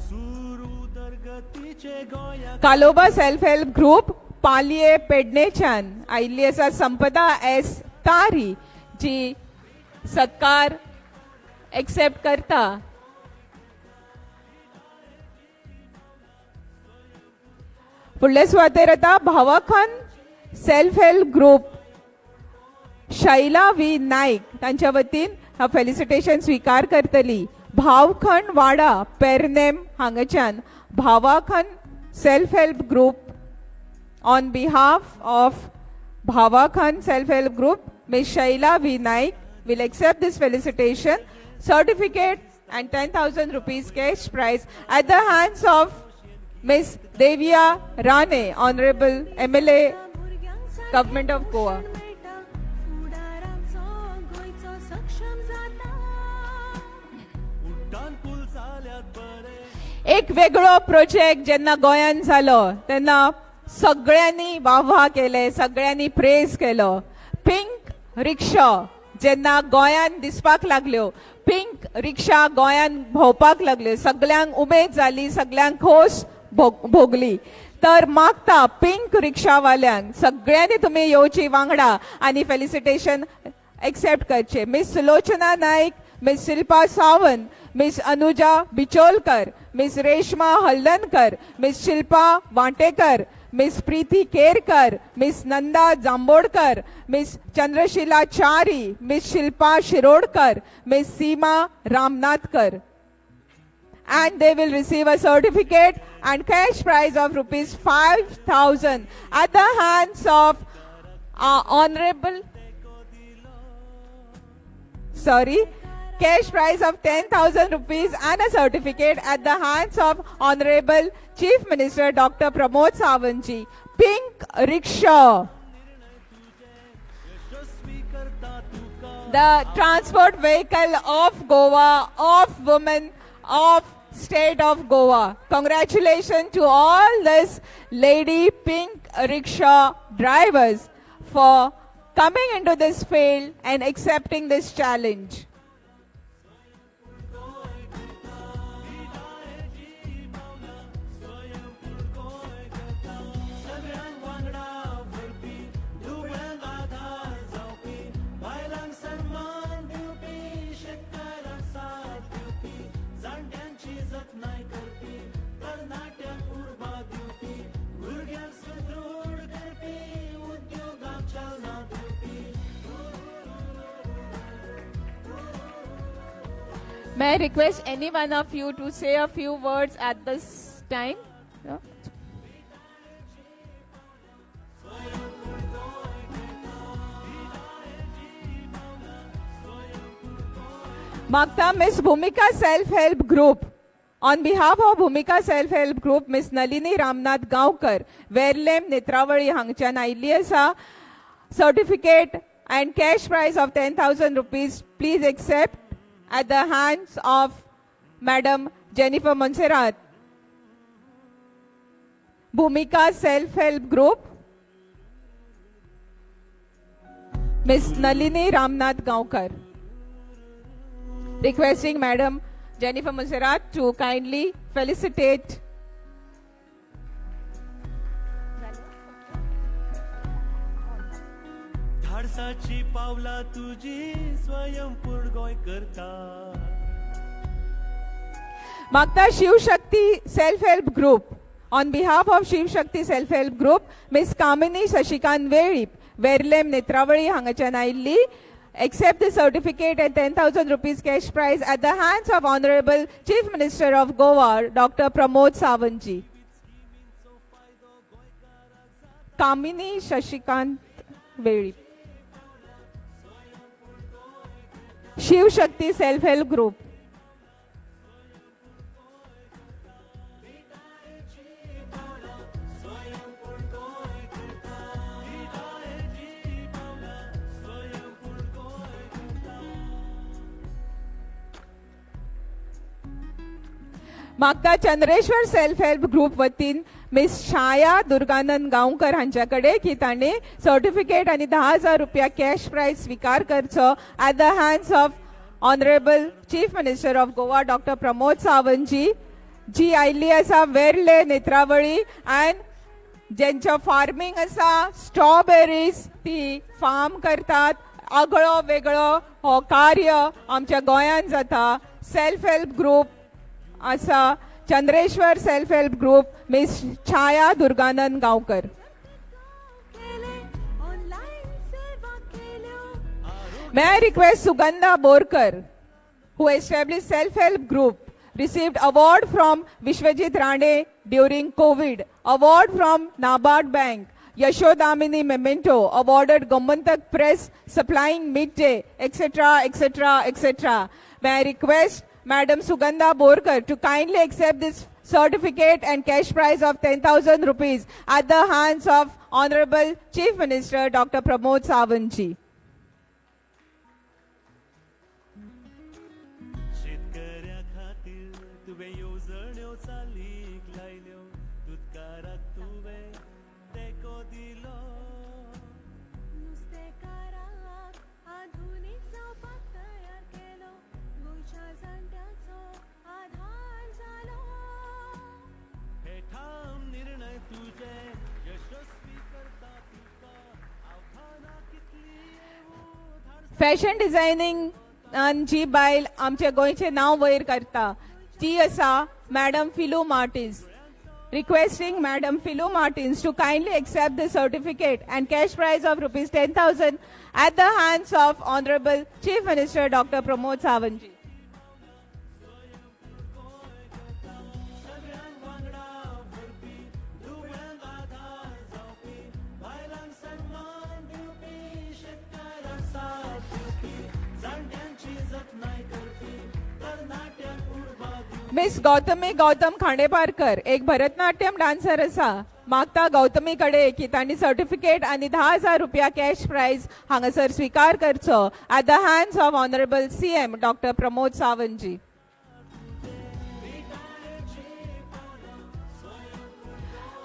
L: सुरू उदरगतीचे गोंया.
A: कालोबा सेल्फ हेल्प ग्रुप पालये पेडणेच्यान आयिल्ली आसा संपदा S तारी, जी सत्कार एक्सेप्ट करता. फुडले सुवातेर येता Bhavakhan self help group Shaila V Naik तांच्या वतीन हा फेलिसिटेशन स्वीकार करतली. भावखंड वाडा पेरनेम हांगाच्यान Bhavakhan self help group on behalf of Bhavakhan self help group miss Shaila V Naik will accept this felicitation, certificate and 10,000 rupees cash prize at the hands of Miss Devya Rane, Honorable MLA, Government of Goa. एक वेगळो project जेन्ना गोंयान जालो तेन्ना सगळ्यांनी वाह केले, सगळ्यांनी प्रेज केलो. पिंक रिक्षा जेन्ना गोंयान दिसपाक लागल्यो, पिंक रिक्षा गोंयान भोंवपाक लागल्यो, सगळ्यांक उमेद जाली, सगळ्यांक खोस भोगली. तर मागता पिंक रिक्षावाल्यांक सगळ्यांनी तुमी येवची वांगडा आनी फेलिसिटेशन एक्सेप्ट करचे. Miss Sulochana Naik, miss Shilpa Sawant, miss Anuja Bicholkar, miss Reshma Haldankar, miss Shilpa Wantekar, miss Preeti Kerkar, miss Nanda Jambodkar, miss Chandrashila Chari, miss Shilpa Shirodkar, miss Seema Ramnathkar. And they will receive a certificate and cash prize of rupees 5,000 at the hands of cash prize of 10,000 rupees and a certificate at the hands of Honorable Chief Minister Dr. Pramod Sawantji. Pink Rickshaw. The transport vehicle of Goa, of women, of State of Goa. Congratulations to all these lady pink rickshaw drivers for coming into this field and accepting this challenge. May I request any one of you to say a few words at this time? Yeah. Magta Miss Bhumika Self-Help Group. On behalf of Bhumika Self-Help Group, Miss Nalini Ramnath Gaonkar, Verlem Netravali Hangchan Iliasa, certificate and cash prize of 10,000 rupees, please accept at the hands of Madam Jennifer Monserrat. Bhumika Self-Help Group, Miss Nalini Ramnath Gaonkar. Requesting Madam Jennifer Monserrat to kindly felicitate
L: धाडसाची पावला तुझी स्वयंपूर्ण गोय करता
A: Magta Shiv Shakti Self-Help Group. On behalf of Shiv Shakti Self-Help Group, Miss Kamini Sashikant Verip, Verlem Netravali Hangachana Illi, accept the certificate and 10,000 rupees cash prize at the hands of Honorable Chief Minister of Goa, Dr. Pramod Sawantji. Kamini Sashikant Verip. Shiv Shakti Self-Help Group. मागता Chandreshwar self help group वतीन miss छाया दुर्गानंद गांवकर हांच्याकडे की ताणे certificate आणि 10,000 रुपया cash prize स्वीकार करचो at the hands of honourable chief minister of Goa doctor Pramod Sawantji ji आयिल्ली आसा वेर्ले नेत्रावळी अँड ज्यांचं फार्मिंग आसा स्ट्रॉबेरीज ती फार्म करतात आगळो वेगळो हो कार्य आमच्या गोंयांत जाता सेल्फ हेल्प ग्रुप आसा Chandreshwar self help group miss Chhaya Durganand Gaonkar. May I request Sugandha Borkar, who established self-help group, received award from Vishwajit Rane during COVID, award from Nabard Bank, Yashodamini Memento, awarded Gomantak Press, supplying midday, etc., etc., etc. May I request Madam Sugandha Borkar to kindly accept this certificate and cash prize of 10,000 rupees at the hands of Honorable Chief Minister Dr. Pramod Sawantji. Fashion designing जी बायल आमच्या गोंयचें नांव वयर करता ती आसा madam Philu Martins. Requesting Madam Philu Martins to kindly accept the certificate and cash prize of rupees 10,000 at the hands of Honorable Chief Minister Dr. Pramod Sawantji. Miss Gautami Gautam Khandeparkar एक भरतनाट्यम डान्सर आसा. मागता गौतमी कडे की तांणी सर्टिफिकेट आणि 10,000 रुपया कॅश प्राइज हांगासर स्वीकार करचो at the hands of honourable CM doctor Pramod Sawantji.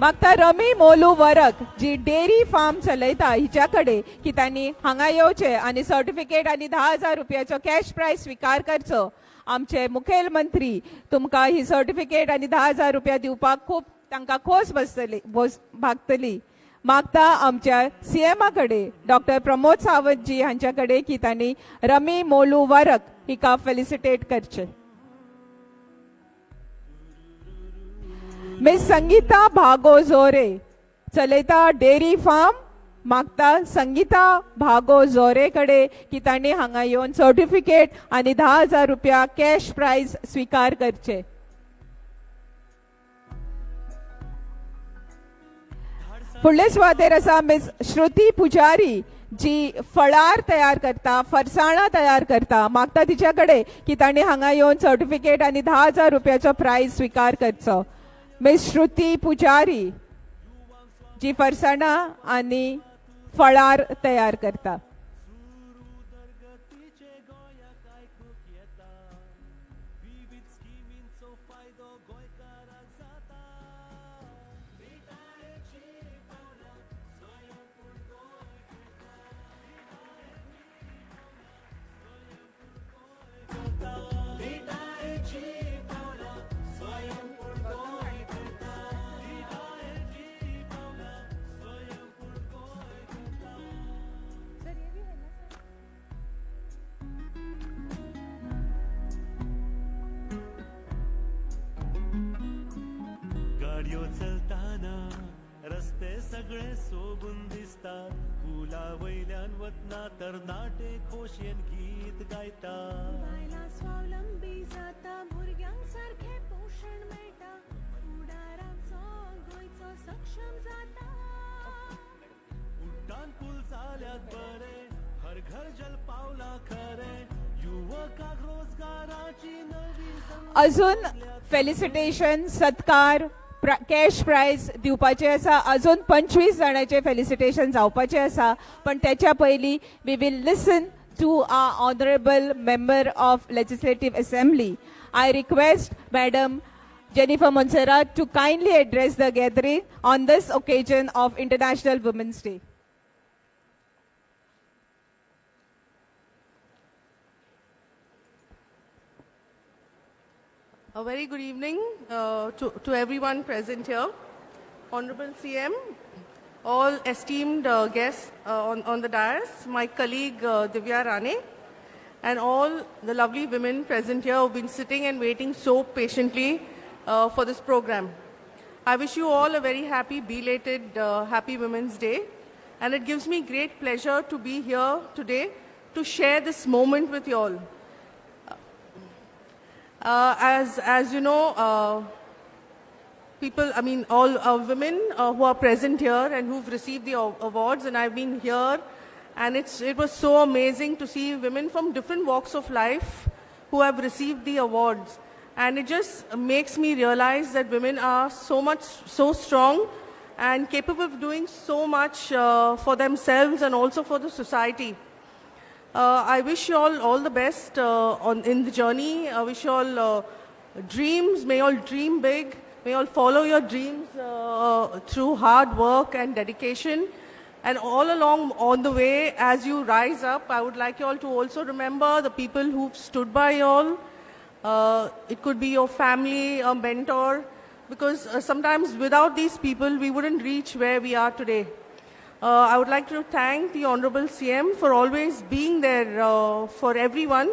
A: मागता रमी मोलू वरक जी डेअरी फार्म चलयता हिच्या कडे की त्यांनी हांगा येवचे आणि सर्टिफिकेट आणि 10,000 रुपयाचो कॅश प्राइज स्वीकार करचो. आमचे मुखेलमंत्री तुमकां ही सर्टिफिकेट आणि 10,000 रुपया दिवपाक खूप तांकां खोस भागतली. मागता आमच्या सीएमा कडे डॉक्टर प्रमोद सावंत जी हांच्या कडे की त्यांनी रमी मोलू वरक हिका फेलिसिटेट करचे. मिस संगीता भागोजोरे चलयता डेअरी फार्म मागता संगीता भागोजोरे कडे की तांणी हांगा येवन सर्टिफिकेट आणि 10,000 रुपया कॅश प्राइज स्वीकार करचे. फुडले सुवातेर आसा मिस श्रुती पुजारी जी फळार तयार करता, फरसाणा तयार करता. मागता तिच्या कडे की तांणी हांगा येवन सर्टिफिकेट आणि 10,000 रुपयाचो प्राइज स्वीकार करचो. मिस श्रुती पुजारी जी फरसाणा आणि फळार तयार करता.
L: गाडयो चलताना रस्ते सगळे सोबून दिसतात. पुला वयल्यान वतना तरणाटे खोशयेन गीत गायता.
N: बायलां स्वावलंबी जाता, भुरग्यांक सारखे पोषण मेळटा, फुडाराचो गोंयचो सक्षम जाता.
L: उड्डाण पूल जाल्यात बरे, हर घर जल पावला खरे, युवकांक रोजगाराची नवी
A: अजून फेलिसिटेशन सत्कार कॅश प्राइज दिवपाचे आसा. अजून 25 जाणांचे फेलिसिटेशन जावपाचे आसा. पण त्याच्या पयलीं we will listen to our honourable member of legislative assembly. I request madam Jennifer Montserrat to kindly address the gathering on this occasion of International Women's Day.
O: A very good evening to everyone present here. Honorable CM, all esteemed guests on the dais, my colleague Divya Rane, and all the lovely women present here who have been sitting and waiting so patiently for this program. I wish you all a very happy, belated Happy Women's Day. And it gives me great pleasure to be here today to share this moment with you all. As you know, people, I mean, all women who are present here and who've received the awards, and I've been here, and it was so amazing to see women from different walks of life who have received the awards. And it just makes me realize that women are so strong and capable of doing so much for themselves and also for the society. I wish you all the best in the journey. I wish you all dreams. May you all dream big. May you all follow your dreams through hard work and dedication. And all along on the way, as you rise up, I would like you all to also remember the people who've stood by you all. It could be your family, a mentor, because sometimes without these people, we wouldn't reach where we are today. I would like to thank the Honorable CM for always being there for everyone,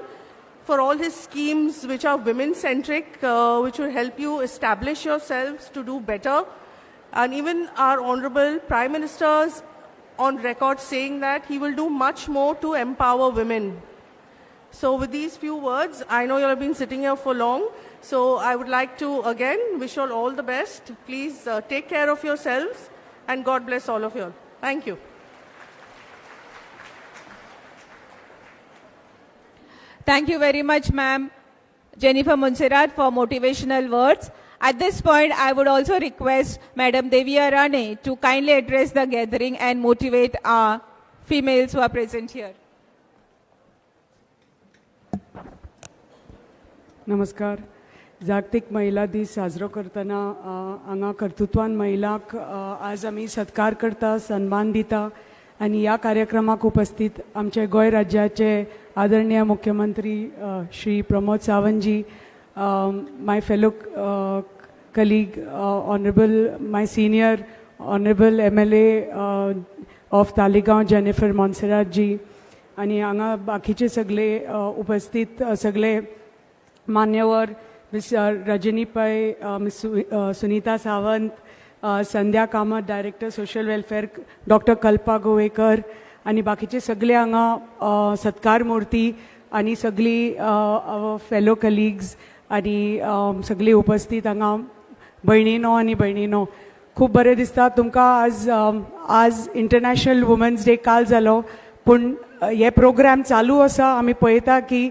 O: for all his schemes which are women-centric, which will help you establish yourselves to do better. And even our Honorable Prime Minister's on record saying that he will do much more to empower women. So with these few words, I know you have been sitting here for long, so I would like to again wish you all the best. Please take care of yourselves, and God bless all of you all. Thank you.
A: Thank you very much, ma'am, Jennifer Montserrat, for motivational words. At this point, I would also request Madam Devya Rane to kindly address the gathering and motivate our females who are present here.
P: नमस्कार. जागतीक महिला दीस साजरो करतना हांगा कर्तृत्वान महिलांक आज आमी सत्कार करता, सन्मान दिता आणि ह्या कार्यक्रमाक उपस्थित आमचे गोंय राज्याचे आदरणीय मुख्यमंत्री Shri Pramod Sawantji, my fellow colleague, my senior honorable MLA of Talegaon, Jennifer Montserrat ji, आणि हांगा बाकीचे सगळे उपस्थित सगळे मान्यवर, miss Rajni Pai, miss Sunita Sawant, Sandhya Kamat, director social welfare, doctor Kalpa Govekar, आणि बाकीचे सगळे हांगा सत्कार मूर्ती आणि सगळी फेलो कलिग्स आणि सगळी उपस्थित हांगा भयणीनो आणि भयणीनो, खूप बरें दिसता तुमकां आज इंटरनॅशनल वुमन्स डे काल जालो, पूण हे प्रोग्राम चालू आसा. आमी पळयता की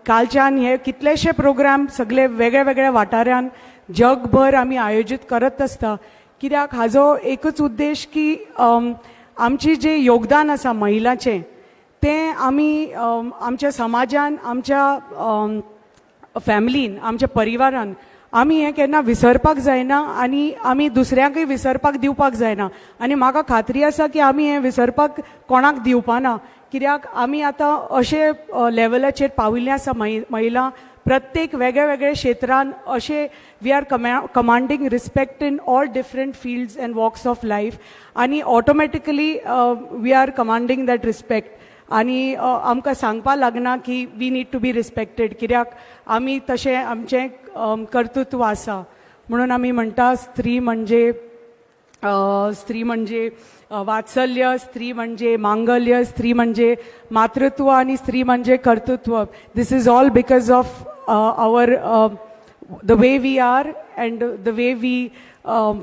P: कालच्यान हे कितलेशे प्रोग्राम सगळे वेगळ्या वेगळ्या वाठारांत जगभर आमी आयोजीत करत आसता. कित्याक हाजो एकच उद्देश की आमची जे योगदान आसा महिलांचें तें आमी आमच्या समाजान, आमच्या फॅमिलीन, आमच्या परिवारान आमी हें केन्ना विसरपाक जायना आणि आमी दुसऱ्यांकय विसरपाक दिवपाक जायना. आणि म्हाका खात्री आसा की आमी हें विसरपाक कोणाक दिवपाना, कित्याक आमी आतां अशे लेवलाचेर पाविल्ले आसा महिला प्रत्येक वेगळ्या वेगळ्या क्षेत्रान अशे we are commanding respect in all different fields and walks of life, आणि automatically we are commanding that respect. आणि आमकां सांगपा लागना की we need to be respected, कित्याक आमी तशें आमचें कर्तृत्व आसा. म्हणून आमी म्हणटा स्त्री म्हणजे वात्सल्य, स्त्री म्हणजे मांगल्य, स्त्री म्हणजे मातृत्व आणि स्त्री म्हणजे कर्तृत्व. This is all because of our the way we are and the way we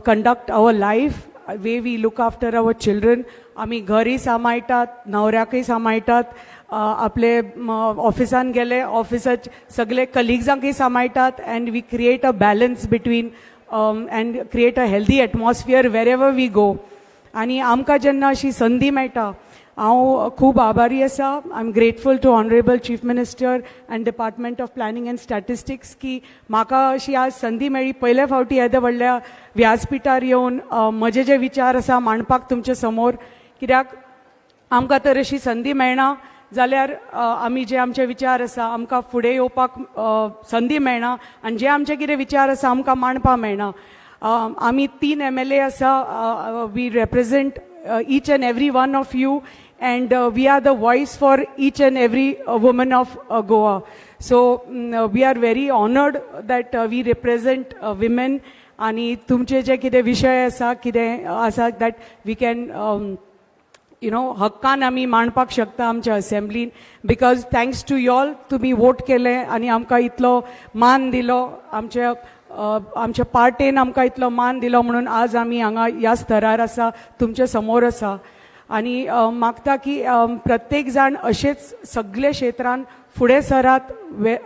P: conduct our life, way we look after our children. आमी घरय सांबाळटात, न्हवऱ्याकय सांबाळटात, आपले ऑफिसान गेले ऑफिसाचे सगळे कलिग्जांकय सांबाळटात, and we create a balance between and create a healthy atmosphere wherever we go. आणि आमकां जेन्ना अशी संदी मेळटा, हांव खूब आभारी आसा. I am grateful to honourable chief minister and department of planning and statistics की म्हाका अशी आज संदी मेळ्ळी. पयले फावटी येद्या व्हडल्या व्यासपिठार येवन म्हजे जे विचार आसा मांडपाक तुमचे समोर, कित्याक आमकां तर अशी संदी मेळना जाल्यार आमी जे आमचे विचार आसा आमकां फुडें येवपाक संदी मेळना, आनी जे आमचे कितें विचार आसा आमकां मांडपाक मेळना. आमी 3 MLA आसा, we represent each and every one of you, and we are the voice for each and every woman of Goa. So we are very honored that we represent women, आणि तुमचे जे कितें विशय आसा, कितें आसा that we can हक्कान आमी मांडपाक शकता आमच्या असेंब्लीन, because thanks to you all तुमी वोट केले आणि आमकां इतलो मान दिलो, आमच्या पार्टेन आमकां इतलो मान दिलो, म्हणून आज आमी हांगा ह्या स्तरार आसा, तुमच्या समोर आसा. आणि मागता की प्रत्येक जाण अशेच सगळे क्षेत्रांत फुडें सरात,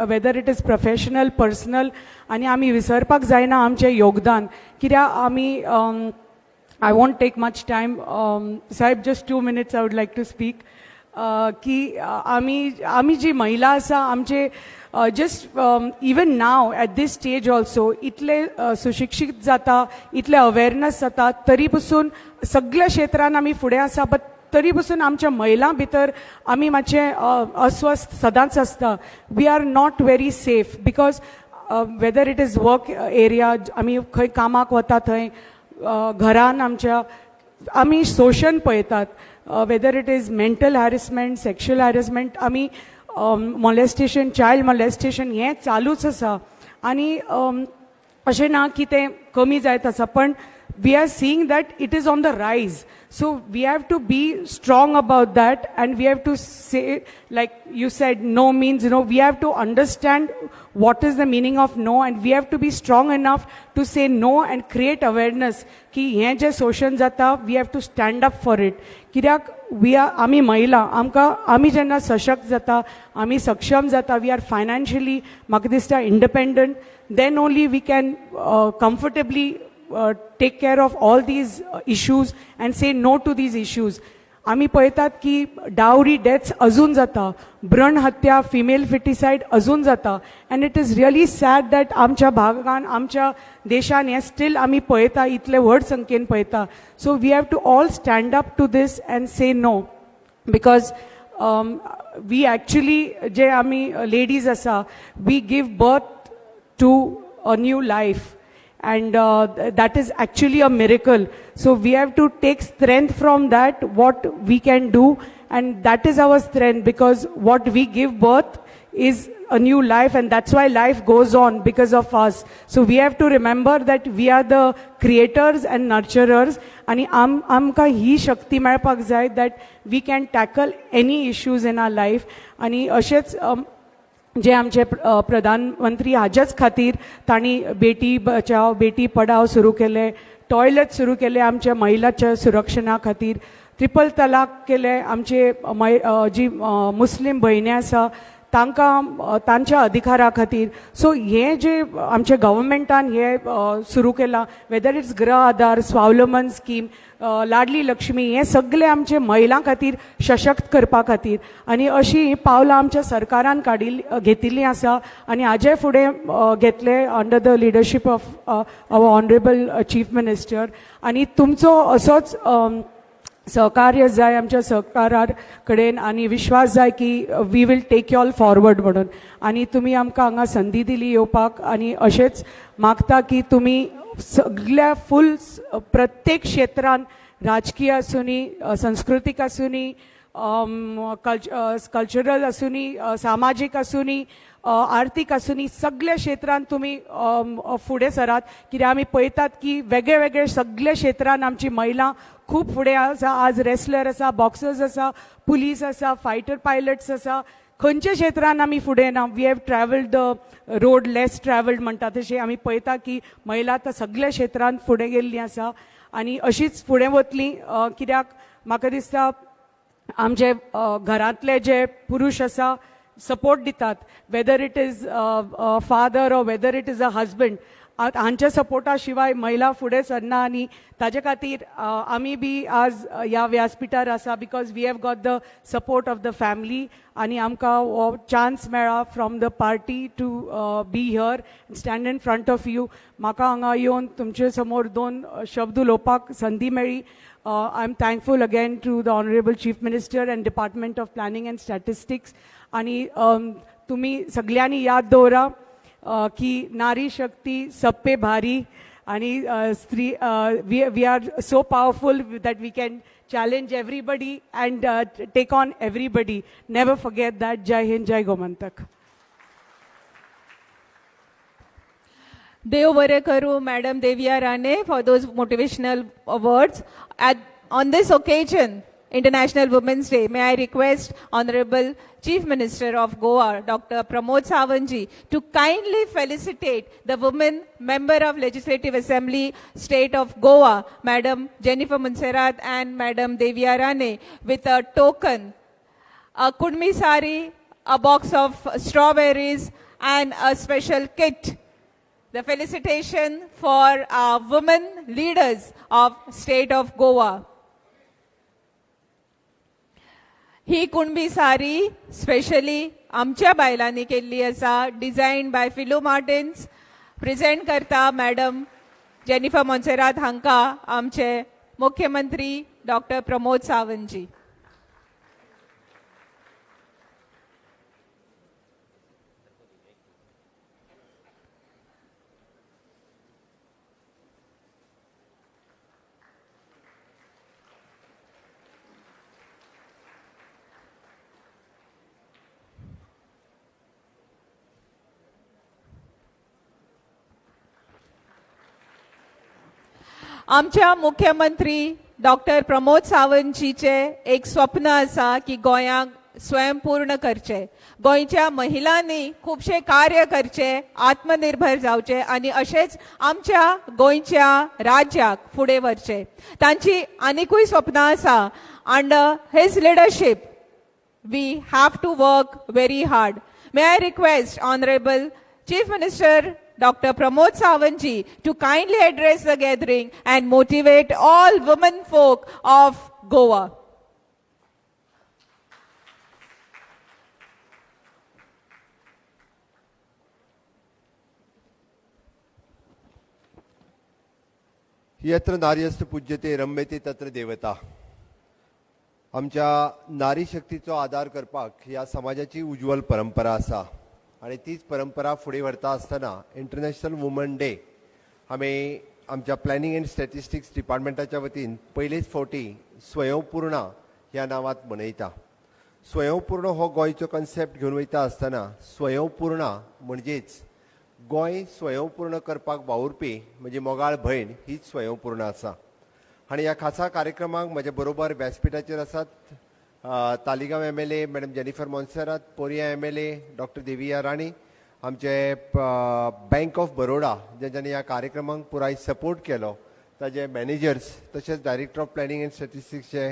P: whether it is professional, personal, आणि आमी विसरपाक जायना आमचें योगदान. कित्याक आमी I won't take much time. Sahib, just 2 minutes I would like to speak. की आमी जी महिला आसा आमचे just even now at this stage also इतले सुशिक्षित जाता, इतले अवेअरनेस जाता, तरी पसून सगळ्या क्षेत्रान आमी फुडें आसा, बट तरी पसून आमच्या महिलां भितर आमी मातशे अस्वस्थ सदांच आसता. We are not very safe because whether it is work area, आमी खंय कामाक वता थंय घरान आमच्या आमी शोषण पळयतात, weather it is mental harassment, sexual harassment, आमी मॉलेस्टेशन, चायल्ड मॉलेस्टेशन हें चालूच आसा. आणि अशें ना की तें कमी जायत आसा, पण we are seeing that it is on the rise. So we have to be strong about that, and we have to say, like you said, no means no. We have to understand what is the meaning of no, and we have to be strong enough to say no and create awareness ki हे जे शोषण जाता, we have to stand up for it. कित्याक आमी महिला, आमी जेन्ना सशक्त जाता, आमी सक्षम जाता, we are financially, म्हाका दिसता, independent, then only we can comfortably take care of all these issues and say no to these issues. आम्ही पळयतात की डावरी डेथ्स अजून जाता, भ्रूण हत्या, फिमेल फिटिसाइड अजून जाता, and it is really sad that आमच्या भागान, आमच्या देशान हे स्टील आम्ही पळयता, इतले व्हड संख्येन पळयता. So we have to all stand up to this and say no, because we actually जे आम्ही लेडीज आसा, we give birth to a new life. And that is actually a miracle. So we have to take strength from that, what we can do, and that is our strength, because what we give birth is a new life, and that's why life goes on because of us. So we have to remember that we are the creators and nurturers, आणि आमकां ही शक्ती मेळपाक जाय that we can tackle any issues in our life. आणि अशेंच जे आमचे प्रधानमंत्री हाजेच खातीर तांणी बेटी बचाव बेटी पढाव सुरू केले, टॉयलेट सुरू केले आमच्या महिलाच्या सुरक्षणा खातीर, ट्रिपल तलाक केले, आमचे जी मुस्लीम भयणी आसा तांकां तांच्या अधिकारा खातीर. सो हे जे आमच्या गव्हर्मेंटान हे सुरू केलां, वेदर इट्स गृह आधार, स्वावलंबन स्कीम, लाडली लक्ष्मी, हे सगळे आमचे महिलां खातीर सशक्त करपा खातीर. आनी अशी पावलां आमच्या सरकारान घेतिल्लीं आसा, आनी हाजे फुडें घेतले under the leadership of our honourable chief minister. आनी तुमचो असोच सहकार्य जाय आमच्या सरकारा कडेन, आनी विश्वास जाय की we will take you all forward म्हणून. आनी तुमी आमकां हांगा संदी दिली येवपाक, आनी अशेंच मागता की तुमी सगळ्या फूल प्रत्येक क्षेत्रान, राजकीय आसूनी, सांस्कृतीक आसूनी, कल्चरल आसूनी, सामाजीक आसूनी, आर्थीक आसूनी, सगळ्या क्षेत्रांत तुमी फुडें सरात. कित्याक आमी पळयतात की वेगळे वेगळे सगळे क्षेत्रांत आमची महिला खूब फुडें आसा. आज रेसलर आसा, बॉक्सर्स आसा, पुलीस आसा, फायटर पायलट्स आसा, खंयच्या क्षेत्रांत आमी फुडें ना. We have travelled the road less travelled म्हणटा तशें आमी पळयता की महिला आतां सगळ्या क्षेत्रांत फुडें गेल्लीं आसा, आनी अशीच फुडें वतलीं. कित्याक म्हाका दिसता आमचे घरांतले जे पुरुश आसा सपोर्ट दितात, वेदर इट इज फादर और weather it is a husband, हांच्या सपोर्टा शिवाय महिला फुडें सरना. आनी ताजे खातीर आमी बी आज ह्या व्यासपिठार आसा because we have got the support of the family, आनी आमकां हो चान्स मेळ्ळा from the party to be here stand in front of you. म्हाका हांगा येवन तुमचे समोर 2 शब्द उलोवपाक संदी मेळ्ळी. I am thankful again to the honourable chief minister and department of planning and statistics. आनी तुमी सगळ्यांनी याद दवरा की नारी शक्ती सब पे भारी, आणि स्त्री we are so powerful that we can challenge everybody and take on everybody. Never forget that. Jai Hind, जय गोमंतक.
A: देव बरे करू Madam Devia Rane for those motivational words. On this occasion, International Women's Day, may I request Honorable Chief Minister of Goa, Dr. Pramod Sawant ji, to kindly felicitate the women member of Legislative Assembly, State of Goa, Madam Jennifer Monserrat and Madam Devia Rane, with a token, a kudmi sari, a box of strawberries, and a special kit. The felicitation for our women leaders of State of Goa. ही कुणबी सारी specially आमच्या बायलांनी केल्ली आसा, design bye फिलो Martins. Present करता madam Jennifer Monserrate हांकां आमचे मुख्यमंत्री doctor Pramod Sawant जी. आमच्या मुख्यमंत्री डॉक्टर प्रमोद सावंतजीचे एक स्वप्न आसा की गोंयाक स्वयंपूर्ण करचे, गोंयच्या महिलांनी खूबशे कार्य करचे, आत्मनिर्भर जावचे आणि अशेच आमच्या गोंयच्या राज्याक फुडें व्हरचे. तांची आनिकूय स्वप्नां आसा. Under his leadership we have to work very hard. May I request honourable Chief Minister Dr. Pramod Sawant ji to kindly address the gathering and motivate all women folk of Goa.
Q: यत्र नार्यस्तु पूज्यते रम्यते तत्र देवता. आमच्या नारी शक्तीचो आदार करपाक ह्या समाजाची उज्वल परंपरा आसा आणि तीच परंपरा फुडें व्हरता आसतना इंटरनॅशनल वुमन डे आमी आमच्या प्लॅनिंग एंड स्टॅटिस्टिक्स डिपार्टमेंटाच्या वतीन पयलेच फावटी स्वयंपूर्णा ह्या नांवांत मनयता. स्वयंपूर्ण हो गोंयचो कन्सेप्ट घेवन वयता आसतना स्वयंपूर्णा म्हणजेच गोंय स्वयंपूर्ण करपाक वावुरपी म्हणजे मोगाळ भयण हीच स्वयंपूर्ण आसा. आणि ह्या खासा कार्यक्रमाक म्हज्या बरोबर व्यासपीठाचेर आसात Taleigao MLA madam Jennifer Monserrate, Poriem MLA doctor Deviya Rane, आमचे बँक ऑफ बरोडा जेंच्यांनी ह्या कार्यक्रमाक पुराय सपोर्ट केलो, ताजे मॅनेजर्स, तशेंच डायरेक्टर ऑफ प्लॅनिंग एंड स्टॅटिस्टिक्सचे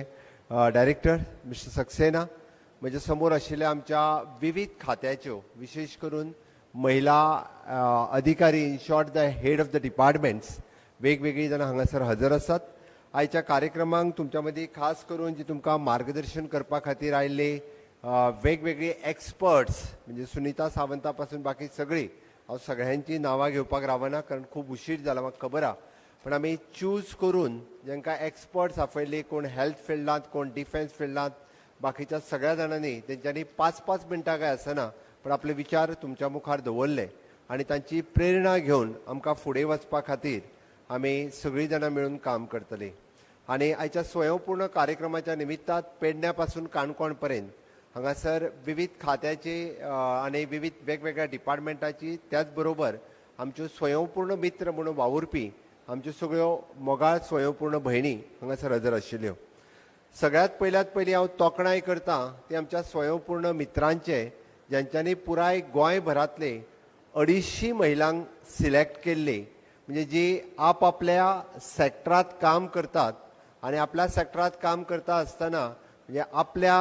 Q: डायरेक्टर मिस्टर सक्सेना, म्हज्या समोर आशिल्ल्या आमच्या विविध खात्याच्यो विशेष करून महिला अधिकारी, in short the head of the departments, वेगवेगळी जाणां हांगासर हजर आसात. आयच्या कार्यक्रमाक तुमच्या मदीं खास करून जी तुमकां मार्गदर्शन करपा खातीर आयिल्ले वेगवेगळी एक्सपर्ट्स म्हणजे सुनीता सावंता पासून बाकी सगळीं, हांव सगळ्यांची नांवां घेवपाक रावना कारण खूब उशीर जाला म्हाका खबर आहा, पण आमी चूज करून जांकां एक्सपर्ट्स आपयले, कोण हेल्थ फिल्डांत, कोण डिफेन्स फिल्डांत, बाकीच्या सगळ्या जाणांनी तेंच्यांनी 5-5 मिनटां काय आसना पण आपले विचार तुमच्या मुखार दवरले आणि तांची प्रेरणा घेवन आमकां फुडें वचपा खातीर आमी सगळीं जाणां मेळून काम करतलीं. आणि आयच्या स्वयंपूर्ण कार्यक्रमाच्या निमित्तान पेडण्या पासून काणकोण पर्यंत हांगासर विविध खात्याची आणि विविध वेगवेगळ्या डिपार्टमेंटाची, त्याच बरोबर आमच्यो स्वयंपूर्ण मित्र म्हणून वावुरपी आमच्यो सगळ्यो मोगाळ स्वयंपूर्ण भयणी हांगासर हजर आशिल्ल्यो. सगळ्यात पयली हांव तोखणाय करतां ती आमच्या स्वयंपूर्ण मित्रांचे, ज्यांच्यांनी पुराय गोंयभरांतले 250 महिलांक सिलेक्ट केल्ली, म्हणजे जी आपल्या सॅक्टरांत काम करतात आणि आपल्या सॅक्टरांत काम करता आसतना म्हणजे आपल्या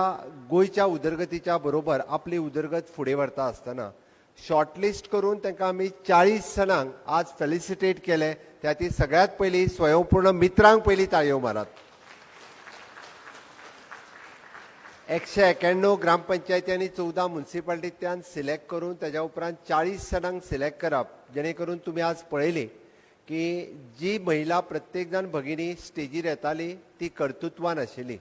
Q: गोंयच्या उदरगतीच्या बरोबर आपली उदरगत फुडें व्हरता आसतना शॉर्टलिस्ट करून तांकां आमी 40 जणांक आज फेलिसिटेट केले. त्या ती सगळ्यात पयली स्वयंपूर्ण मित्रांक पयली ताळयो मारात. 191 ग्रामपंचायती आणि 14 म्युनिसिपालिटींतल्यान सिलेक्ट करून ताच्या उपरांत 40 जणांक सिलेक्ट करप, जेणे करून तुम्ही आज पळयली की जी महिला प्रत्येक जाण भगिनी स्टेजीर येताली ती कर्तृत्वान आशिल्ली.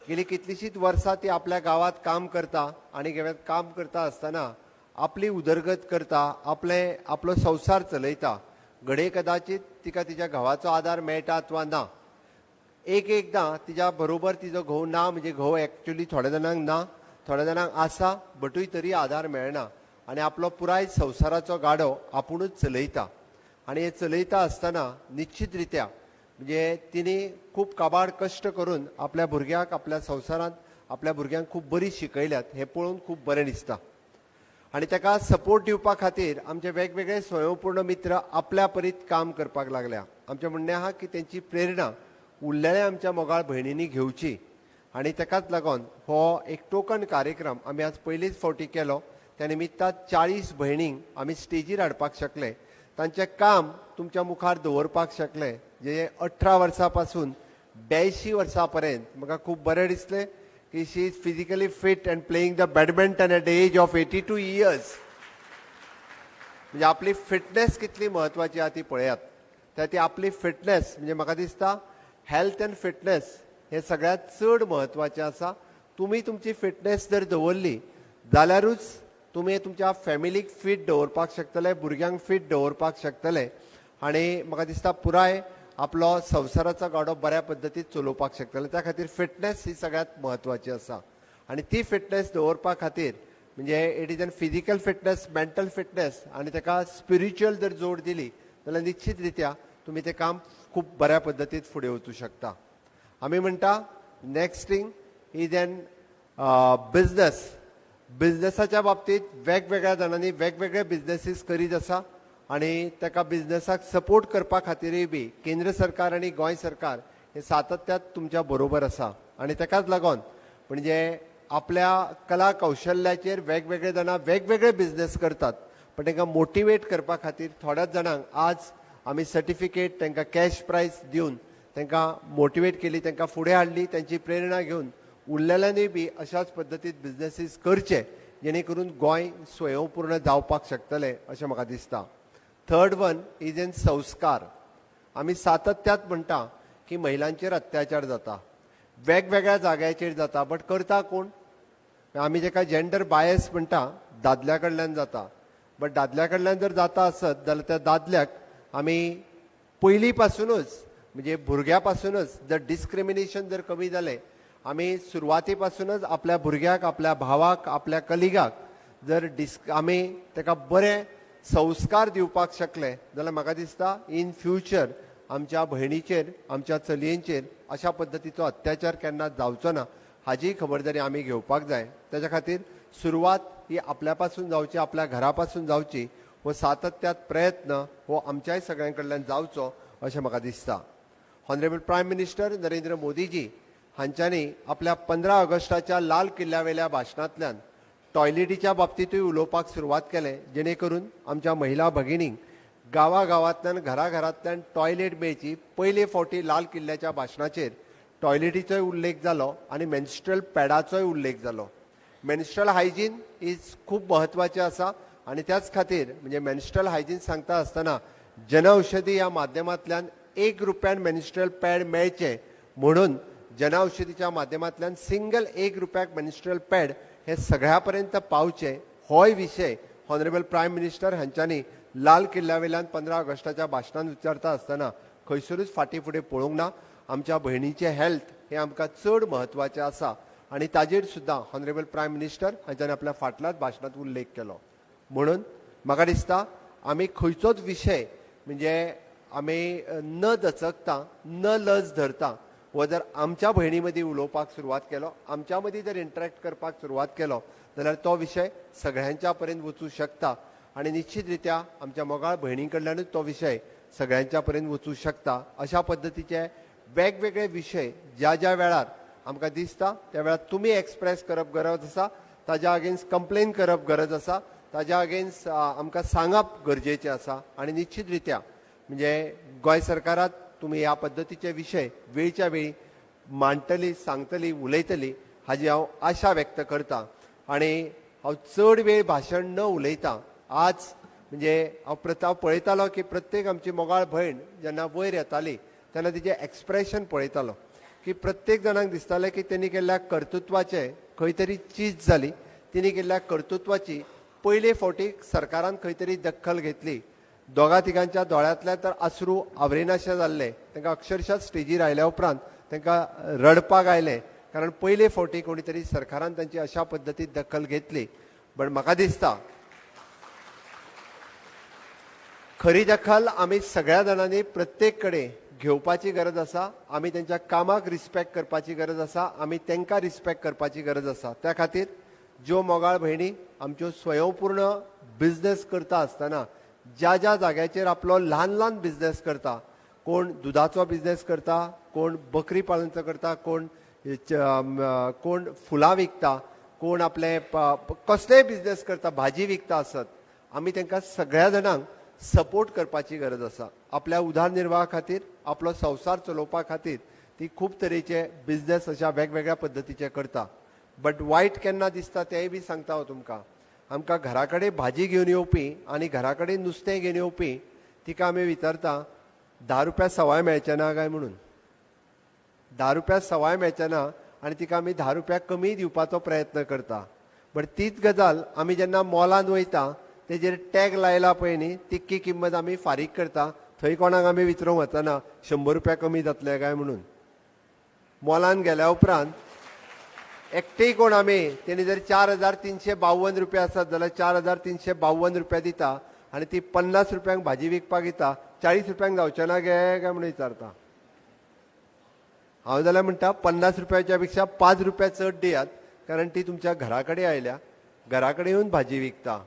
Q: गेली कितलीशींच वर्सां ती आपल्या गांवांत काम करता आणि काम करता आसतना आपली उदरगत करता, आपलो संवसार चलयता. घडये कदाचित तिका तिच्या घोवाचो आदार मेळटा अथवा ना, एकदां तिच्या बरोबर तिजो घोव ना, म्हणजे घोव एक्चुअली थोड्या जाणांक ना, थोड्या जाणांक आसा, बटूय तरी आदार मेळना आणि आपलो पुराय संवसाराचो गाडो आपुणूच चलयता. आणि हे चलयता आसतना निश्चित रित्या म्हणजे तिने खूब काबाड कश्ट करून आपल्या भुरग्याक, आपल्या संवसारांत आपल्या भुरग्यांक खूब बरी शिकयल्यात, हे पळोवन खूब बरें दिसता. आणि ताका सपोर्ट दिवपा खातीर आमचे वेगवेगळे स्वयंपूर्ण मित्र आपल्या परीत काम करपाक लागल्या. आमचें म्हणणें आहा की तेंची प्रेरणा उरलेल्या आमच्या मोगाळ भयणींनी घेवची आणि ताकाच लागून हो एक टोकन कार्यक्रम आमी आज पयलीच फावटी केलो. त्या निमित्तान 40 भयणींक आमी स्टेजीर हाडपाक शकले, तांचें काम तुमच्या मुखार दवरपाक शकले, जे 18 वर्सां पासून 82 वर्सां पर्यंत. म्हाका खूब बरें दिसलें की she is physically fit and playing the badminton at the age of 82 years. म्हणजे आपली फिटनेस कितली म्हत्वाची आहा ती पळयात. त्या ती आपली फिटनेस म्हणजे म्हाका दिसता हेल्थ अँड फिटनेस हे सगळ्यात चड म्हत्वाचें आसा. तुमी तुमची फिटनेस जर दवरली जाल्यारूच तुमी तुमच्या फॅमिलीक फीट दवरपाक शकतले, भुरग्यांक फीट दवरपाक शकतले आणि म्हाका दिसता पुराय आपलो संवसाराचो गाडो बऱ्या पद्दतीन चलोवपाक शकतले. त्या खातीर फिटनेस ही सगळ्यात म्हत्वाची आसा आणि ती फिटनेस दवरपा खातीर म्हणजे it is an physical fitness, mental fitness आणि ताका स्पिरिच्युअल जर जोड दिली जाल्यार निश्चित रित्या तुम्ही ते काम खूब बऱ्या पद्दतीन फुडें वचूं शकता. आमी म्हणटा next thing is an business. बिझनेसाच्या बाबतीत वेगवेगळ्या जाणांनी वेगवेगळे बिझनेसीस करीत आसा आणि ताका बिझनेसाक सपोर्ट करपा खातीरय बी केंद्र सरकार आणि गोंय सरकार हे सातत्यात तुमच्या बरोबर आसा. आणि ताकाच लागून म्हणजे आपल्या कला कौशल्याचेर वेगवेगळे जाणां वेगवेगळे बिझनेस करतात, पण तांकां मोटिवेट करपा खातीर थोड्याच जाणांक आज आमी सर्टिफिकेट, तांकां कॅश प्रायज दिवन तांकां मोटिवेट केली, तांकां फुडें हाडली, तांची प्रेरणा घेवन उरलेल्यांनी बी अशाच पद्दतीन बिझनेसीस करचे, जेणे करून गोंय स्वयंपूर्ण जावपाक शकतलें अशें म्हाका दिसता. थर्ड वन इज एन संस्कार. आमी सातत्यात म्हणटा की महिलांचेर अत्याचार जाता, वेगवेगळ्या जाग्याचेर जाता, बट करता कोण? आमी जेका जेंडर बायस म्हणटा, दादल्या कडल्यान जाता, बट दादल्या कडल्यान जर जाता आसत जाल्यार त्या दादल्याक आमी पयलीं पासूनच म्हणजे भुरग्या पासूनच जर डिस्क्रिमिनेशन जर कमी जालें, आमी सुरवाती पासूनच आपल्या भुरग्याक, आपल्या भावाक, आपल्या कलिगाक जर आमी ताका बरे संस्कार दिवपाक शकले जाल्यार म्हाका दिसता इन फ्युचर आमच्या भयणीचेर, आमच्या चलयेंचेर अशा पद्दतीचो अत्याचार केन्ना जावचो ना हाची खबरदारी आमी घेवपाक जाय. त्याच्या खातीर सुरवात ही आपल्या पासून जावची, आपल्या घरा पासून जावची. हो सातत्यात प्रयत्न हो आमच्याय सगळ्यां कडल्यान जावचो अशें म्हाका दिसता. ऑनरेबल प्रायम मिनिस्टर नरेंद्र मोदीजी हांच्यांनी आपल्या 15 ऑगस्टाच्या लाल किल्ल्यावेल्या भाशणांतल्यान टॉयलेटीच्या बाबतींतूय उलोवपाक सुरवात केलें, जेणे करून आमच्या महिला भगिनींक गांवांतल्यान घरांतल्यान टॉयलेट मेळची. पयले फावटी लाल किल्ल्याच्या भाशणाचेर टॉयलेटीचोय उल्लेख जालो आनी मेन्स्ट्रुअल पॅडाचोय उल्लेख जालो. मेन्स्ट्रुअल हायजीन इज खूब म्हत्वाचें आसा आनी त्याच खातीर म्हणजे मेन्स्ट्रुअल हायजीन सांगता आसतना जनऔषधी ह्या माध्यमांतल्यान 1 रुपयान मेन्स्ट्रुअल पॅड मेळचे म्हणून जनऔषधीच्या माध्यमांतल्यान सिंगल 1 रुपयाक मेन्स्ट्रुअल पॅड हे सगळ्या पर्यंत पावचे होय विशय ऑनरेबल प्रायम मिनिस्टर हांच्यांनी लाल किल्ल्यावेल्यान 15 ऑगस्टाच्या भाशणांत विचारता आसतना खंयसरूच फाटीं फुडें पळोवंक ना. आमच्या भयणीचे हेल्थ हे आमकां चड म्हत्वाचें आसा आनी ताजेर सुद्दां ऑनरेबल प्रायम मिनिस्टर हांच्यांनी आपल्या फाटल्याच भाशणांत उल्लेख केलो. म्हणून म्हाका दिसता आमी खंयचोच विशय म्हणजे आमी न दचकता, न लज धरता व जर आमच्या भयणी मदीं उलोवपाक सुरवात केलो, आमच्या मदीं जर इंटरॅक्ट करपाक सुरवात केलो जाल्यार तो विशय सगळ्यांच्या पर्यंत वचूं शकता आनी निश्चित रित्या आमच्या मोगाळ भयणी कडल्यानूच तो विशय सगळ्यांच्या पर्यंत वचूं शकता. अशा पद्दतीचे वेगवेगळे विशय ज्या ज्या वेळार आमकां दिसता त्या वेळार तुमी एक्सप्रेस करप गरज आसा, ताज्या अगेन्स्ट कंप्लेन करप गरज आसा, ताज्या अगेन्स्ट आमकां सांगप गरजेचें आसा आनी निश्चित रित्या म्हणजे गोंय सरकारात तुमी ह्या पद्दतीचे विशय वेळच्या वेळी मांडटली, सांगतली, उलयतली हाजी हांव आशा व्यक्त करतां. आनी हांव चड वेळ भाशण न उलयता आज म्हणजे हांव पळयतालो की प्रत्येक आमची मोगाळ भयण जेन्ना वयर येताली तेन्ना तिचें एक्सप्रेशन पळयतालो की प्रत्येक जाणांक दिसतालें की तेणी केल्ल्या कर्तृत्वाचे खंय तरी चीज जाली, तिणी केल्ल्या कर्तृत्वाची पयले फावटी सरकारान खंय तरी दखल घेतली. दोगा तिगांच्या दोळ्यांतल्यान तर अश्रू आवरेनाशे जाल्ले, तांकां अक्षरशा स्टेजीर आयल्या उपरांत तांकां रडपाक आयलें, कारण पयले फावटी कोणी तरी सरकारान तांची अशा पद्दतीन दखल घेतली. बट म्हाका दिसता खरी दखल आमी सगळ्या जाणांनी प्रत्येक कडेन घेवपाची गरज आसा. आमी तेंच्या कामाक रिस्पेक्ट करपाची गरज आसा, आमी तांकां रिस्पेक्ट करपाची गरज आसा. त्या खातीर ज्यो मोगाळ भयणी आमच्यो स्वयंपूर्ण बिझनेस करता आसतना ज्या ज्या जाग्याचेर आपलो ल्हान ल्हान बिझनेस करता, कोण दुधाचो बिझनेस करता, कोण बकरी पालनचो करता, कोण फुलां विकता, कोण आपले कसलेय बिझनेस करता, भाजी विकता आसत, आमी तांकां सगळ्या जाणांक सपोर्ट करपाची गरज आसा. आपल्या उदरनिर्वाहा खातीर, आपलो संवसार चलोवपा खातीर ती खूब तरेचे बिझनेस अशा वेगवेगळ्या पद्दतीचे करता. बट वायट केन्ना दिसता तेंय बी सांगता हांव तुमकां. आमकां घरा कडेन भाजी घेवन येवपी आनी घरा कडेन नुस्तें घेवन येवपी तिका आमी विचारता 10 रुपया सवाय मेळचे ना काय म्हणून. 10 रुपया सवाय मेळचे ना आनी तिका आमी 10 रुपया कमी दिवपाचो प्रयत्न करता. बट तीच गजाल आमी जेन्ना मॉलांत वयता तेजेर टॅग लायला पळय न्ही, तितकी किंमत आमी फारीक करता. थंय कोणाक आमी विचारूंक वचना 100 रुपया कमी जातले काय म्हणून. मॉलांत गेल्या उपरांत एकटेय कोण आमी तेणी जर 4,352 रुपया आसत जाल्यार 4,352 रुपया दिता आनी ती 50 रुपयांक भाजी विकपाक येता, 40 रुपयांक जावचें ना गे काय म्हणून विचारता. हांव जाल्यार म्हणटा 50 रुपयाच्या पेक्षा 5 रुपया चड दियात, कारण ती तुमच्या घरा कडेन आयल्या, घरा कडेन येवन भाजी विकता,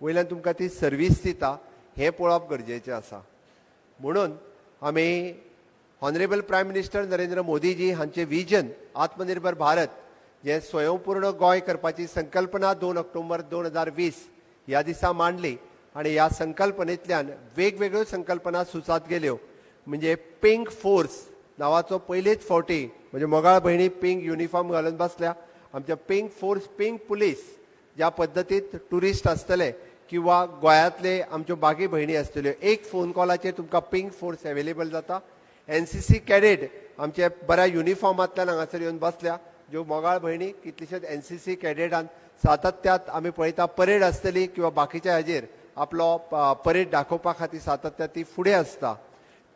Q: वयल्यान तुमकां ती सर्वीस दिता, हें पळोवप गरजेचें आसा. म्हणून आमी ऑनरेबल प्रायम मिनिस्टर नरेंद्र मोदीजी हांचे विजन आत्मनिर्भर भारत जे स्वयंपूर्ण गोंय करपाची संकल्पना 2 ऑक्टोबर 2020 ह्या दिसा मांडली आनी ह्या संकल्पनेंतल्यान वेगवेगळ्यो संकल्पना सुचात गेल्यो. म्हणजे पिंक फोर्स नांवाचो पयलेच फावटी म्हणजे मोगाळ भयणी पिंक युनिफॉर्म घालून बसल्या. आमच्या पिंक फोर्स, पिंक पुलीस ज्या पद्दतीत ट्युरिस्ट आसतले किंवा गोंयांतले आमच्यो बाकी भयणी आसतल्यो एक फोन कॉलाचेर तुमकां पिंक फोर्स अवेलेबल जाता. NCC कॅडेट आमचे बऱ्या युनिफॉर्मांतल्यान हांगासर येवन बसल्या, ज्यो मोगाळ भयणी कितलेशेच NCC कॅडेटान सातत्यात आमी पळयता परेड आसतली किंवा बाकीच्या हाजेर आपलो परेड दाखोवपा खातीर सातत्यात ती फुडें आसता.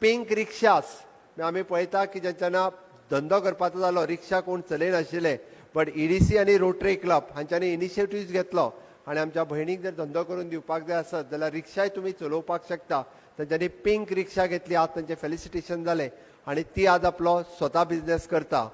Q: पिंक रिक्षास आमी पळयता की जेंच्यांना धंदो करपाचो जालो, रिक्षा कोण चलयनाशिल्ले, बट EDC आनी रोटरी क्लब हांच्यांनी इनिशिएटिव्ह घेतलो आनी आमच्या भयणीक जर धंदो करून दिवपाक जाय आसत जाल्यार रिक्षाय तुमी चलोवपाक शकता. तांच्यांनी पिंक रिक्षा घेतली, आज तांचें फेलिसिटेशन जालें आनी ती आज आपलो स्वता बिझनेस करता.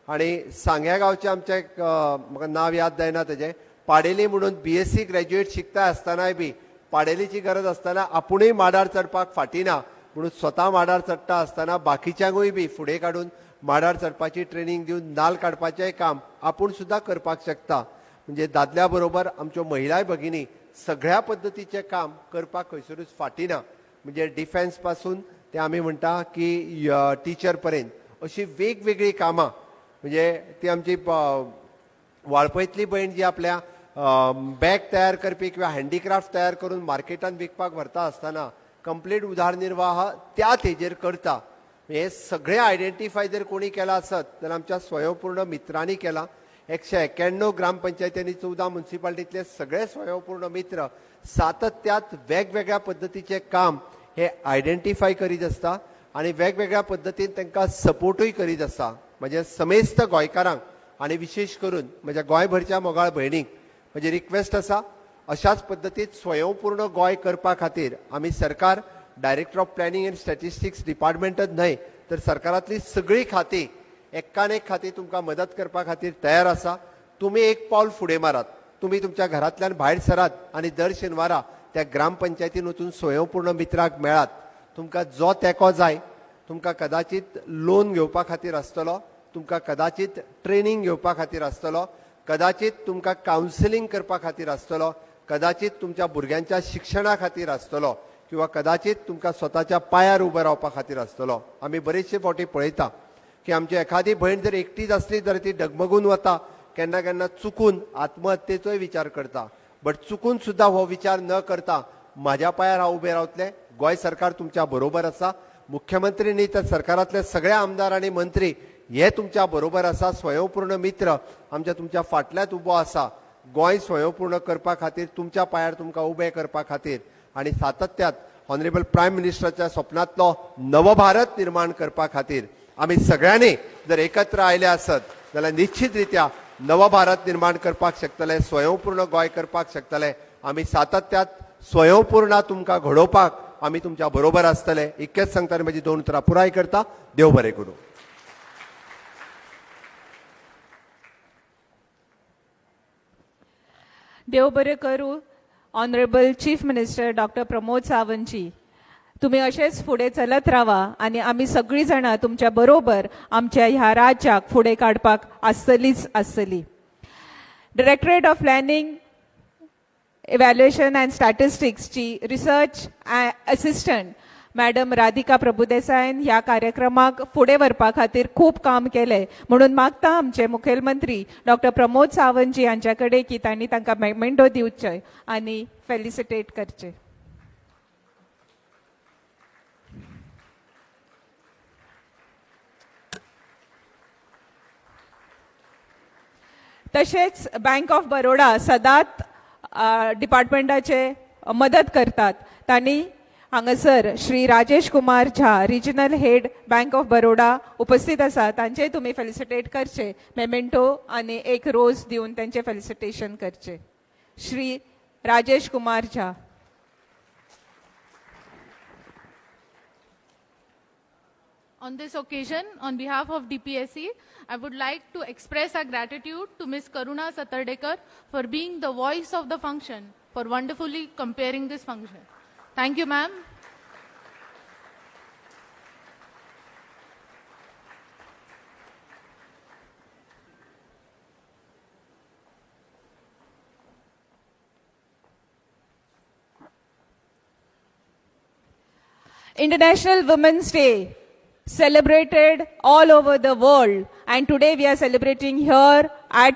Q: आनी सांग्या गांवचे आमचे म्हाका नांव याद जायना तेजें, पाडेली म्हणून BSc ग्रॅज्युएट शिकता आसतनाय बी पाडेलीची गरज आसतना आपुणूय माडार चडपाक फाटी ना म्हणून स्वता माडार चडटा आसतना बाकीच्यांकूय बी फुडें काडून माडार चडपाची ट्रेनिंग दिवन नाल काडपाचें काम आपूण सुद्दां करपाक शकता. म्हणजे दादल्या बरोबर आमच्यो महिलाय भगिनी सगळ्या पद्दतीचें काम करपाक खंयसरूच फाटी ना. म्हणजे डिफेन्स पासून ते आमी म्हणटा की टिचर पर्यंत अशी वेगवेगळी कामां, म्हणजे ती आमची वाळपयतली भयण जी आपल्या बॅग तयार करपी किंवा हँडीक्राफ्ट तयार करून मार्केटान विकपाक व्हरता आसतना कंप्लीट उदारनिर्वाह त्या तेजेर करता. हे सगळे आयडेंटिफाय जर कोणी केला आसत जाल्यार आमच्या स्वयंपूर्ण मित्रांनी केला. 191 ग्रामपंचायतींनी 14 म्युनिसिपालिटीतले सगळे स्वयंपूर्ण मित्र सातत्यात वेगवेगळ्या पद्दतीचे काम हे आयडेंटिफाय करीत आसता आनी वेगवेगळ्या पद्दतीन तांकां सपोर्टूय करीत आसा. म्हणजे समेस्त गोंयकारांक आनी विशेष करून म्हज्या गोंयभरच्या मोगाळ भयणीक म्हजी रिक्वेस्ट आसा, अशाच पद्दतीन स्वयंपूर्ण गोंय करपा खातीर आमी सरकार director of planning and statistics डिपार्टमेंटच न्हय तर सरकारांतली सगळीं खातीं एकान एक खातीं तुमकां मदत करपा खातीर तयार आसा. तुमी एक पावल फुडें मारात, तुमी तुमच्या घरांतल्यान भायर सरात आनी दर शेनवारा त्या ग्रामपंचायतीन वचून स्वयंपूर्ण मित्राक मेळात. तुमकां जो तेंको जाय, तुमकां कदाचित लोन घेवपा खातीर आसतलो, तुमकां कदाचित ट्रेनिंग घेवपा खातीर आसतलो, कदाचित तुमकां कावन्सिलींग करपा खातीर आसतलो, कदाचित तुमच्या भुरग्यांच्या शिक्षणा खातीर आसतलो किंवा कदाचित तुमकां स्वताच्या पांयार उबो रावपा खातीर आसतलो. आमी बरेचशे फावटी पळयता की आमची एखादी भयण जर एकटीच आसली जाल्यार ती डगमगून वता, केन्ना केन्ना चुकून आत्महत्येचोय विचार करता. बट चुकून सुद्दां हो विचार न करता म्हाज्या पांयार हांव उबें रावतलें, गोंय सरकार तुमच्या बरोबर आसा, मुख्यमंत्री न्ही तर सरकारांतले सगळे आमदार आनी मंत्री हे तुमच्या बरोबर आसा. स्वयंपूर्ण मित्र आमच्या तुमच्या फाटल्यात उबो आसा गोंय स्वयंपूर्ण करपा खातीर, तुमच्या पांयार तुमकां उबें करपा खातीर आनी सातत्यात ऑनरेबल प्रायम मिनिस्टराच्या स्वप्नांतलो नवो भारत निर्माण करपा खातीर आमी सगळ्यांनी जर एकत्र आयले आसत जाल्यार निश्चित रित्या नवो भारत निर्माण करपाक शकतले, स्वयंपूर्ण गोंय करपाक शकतले. आमी सातत्यात स्वयंपूर्ण तुमकां घडोवपाक आमी तुमच्या बरोबर आसतले. इतकेंच सांगता म्हजी 2 उतरां पुराय करता. देव बरें करूं.
A: देव बरें करूं. Honourable chief minister doctor Pramod Sawantji, तुम्ही अशेंच फुडें चलत रावा आनी आमी सगळीं जाणां तुमच्या बरोबर आमच्या ह्या राज्याक फुडें काडपाक आसतलीच आसतली. Directorate of planning evaluation and स्टॅटिस्टिक्सची रिसर्च असिस्टंट मॅडम राधिका प्रभुदेसायन ह्या कार्यक्रमाक फुडें व्हरपा खातीर खूब काम केलें. म्हणून मागता आमचे मुखेलमंत्री डॉक्टर प्रमोद सावंतजी हांच्या कडेन की तांणी तांकां मेमेंटो दिवचे आनी फेलिसिटेट करचे. तशेंच बँक ऑफ बरोडा सदांच डिपार्टमेंटाचे मदत करतात. तांणी हांगासर Shri Rajesh Kumar Jha regional head bank of Baroda उपस्थित आसा. तांचे तुमी फेलिसिटेट करचे, मेमेंटो आनी एक रोज दिवन तांचे फेलिसिटेशन करचे. Shri Rajesh Kumar Jha.
K: On this occasion, on behalf of DPSC, I would like to express our gratitude to Ms. Karuna Satardekar for being the voice of the function, for wonderfully comparing this function. Thank you, ma'am.
A: International Women's Day celebrated all over the world, and today we are celebrating here at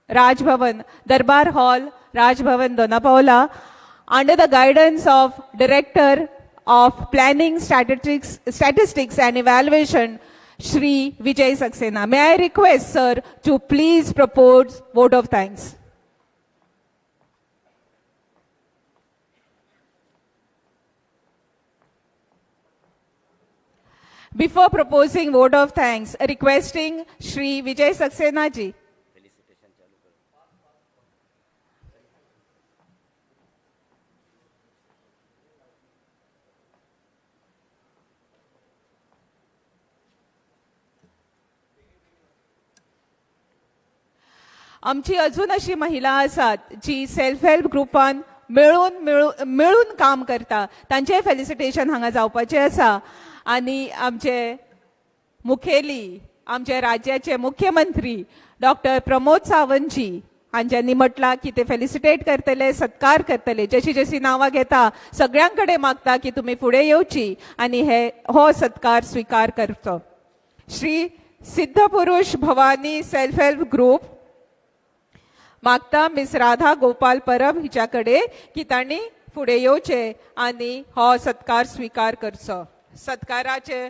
A: Raj Bhavan, Darbar Hall, Rajbhavan Donapaula under the guidance of Director of Planning, Statistics and Evaluation, Shri Vijay Saxena. May I request, sir, to please propose vote of thanks. Before proposing vote of thanks, requesting Shri Vijay Saxena ji. आमची अजून अशी महिला आसात जी self help ग्रुपान मिळून काम करता, तांचे फेलिसिटेशन हांगा जावपाचे आसा. आणि आमचे मुखेली, आमचे राज्याचे मुख्यमंत्री डॉक्टर प्रमोद सावंत जी हांच्यांनी म्हटला की ते फेलिसिटेट करतले, सत्कार करतले. जशी जशी नावां घेता सगळ्यांकडे मागता की तुम्ही फुडें येवची आणि हो सत्कार स्वीकार करचो. श्री सिद्ध पुरुष भवानी सेल्फ हेल्प ग्रुप मागता मिस राधा गोपाल परब हिच्याकडे की तांणी फुडें येवचे आणि हो सत्कार स्वीकार करचो. सत्काराचे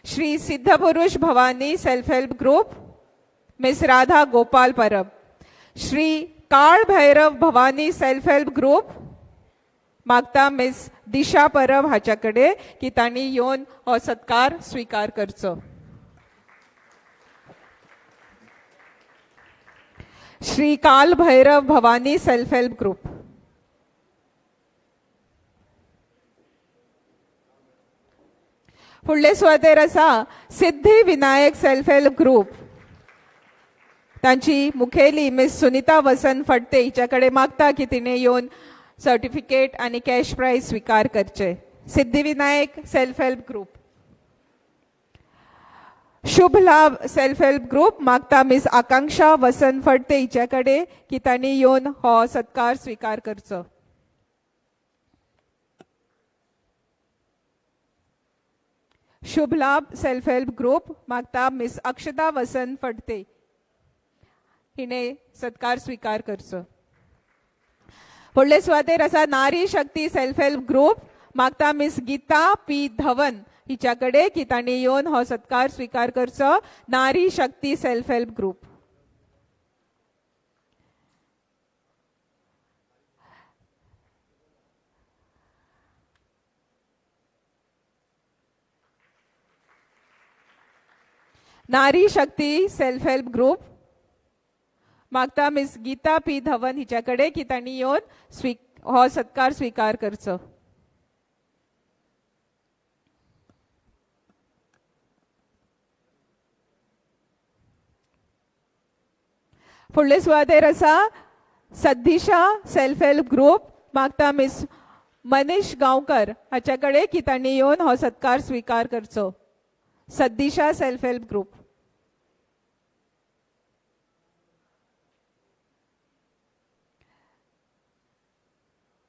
A: श्री सिद्ध पुरुष Bhavani self help group miss Radha Gopal परब. श्री काळ Bhairav Bhavani self help group मागता मिस दिशा परब हाच्याकडे की तांणी येवन हो सत्कार स्वीकार करचो. श्री काल Bhairav Bhavani self help group. फुडले सुवातेर आसा Siddhi Vinayak self help group. तांची मुखेली मिस सुनीता वसंत फडते हिच्याकडे मागता की तिने येऊन सर्टिफिकेट आणि कॅश प्राइज स्वीकार करचे. Siddhi Vinayak self help group. शुभ लाभ सेल्फ हेल्प ग्रुप मागता मिस आकांक्षा वसंत फडते हिच्याकडे की तांणी येऊन हो सत्कार स्वीकार करचो. शुभ लाभ सेल्फ हेल्प ग्रुप मागता मिस अक्षता वसंत फडते हिने सत्कार स्वीकार करचो. फुडले सुवातेर आसा नारी शक्ती सेल्फ हेल्प ग्रुप मागता मिस गीता पी धवन हिच्याकडे की तांणी येवन हो सत्कार स्वीकार करचो. नारी शक्ती सेल्फ हेल्प ग्रुप. नारी शक्ती सेल्फ हेल्प ग्रुप मागता मिस गीता पी धवन हिच्याकडे की तांणी येवन हो सत्कार स्वीकार करचो. फुडले सुवातेर आसा सद्दिशा सेल्फ हेल्प ग्रुप मागता मिस मनीष गांवकर हाच्याकडे की तांणी येवन हो सत्कार स्वीकार करचो. Saddisha self help group.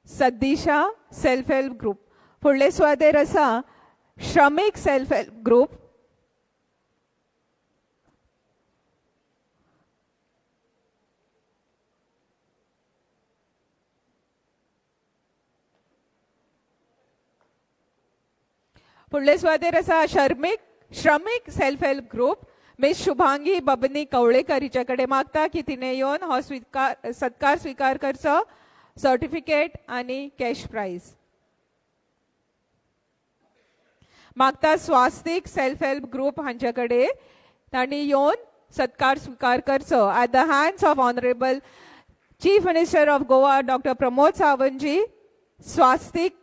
A: Saddisha self help group. फुडले सुवातेर आसा श्रमिक सेल्फ हेल्प ग्रुप फुडले सुवातेर आसा श्रमिक self help group miss Shubhangi बबनी कवळेकर हिच्याकडे मागता की तिने येऊन हो सत्कार स्वीकार करचो. सर्टिफिकेट आणि कॅश प्राइज मागता स्वास्तिक सेल्फ हेल्प ग्रुप हांच्याकडे तांणी येऊन सत्कार स्वीकार करचो. At the hands of honourable chief minister of Goa doctor Pramod Sawant ji. Swastik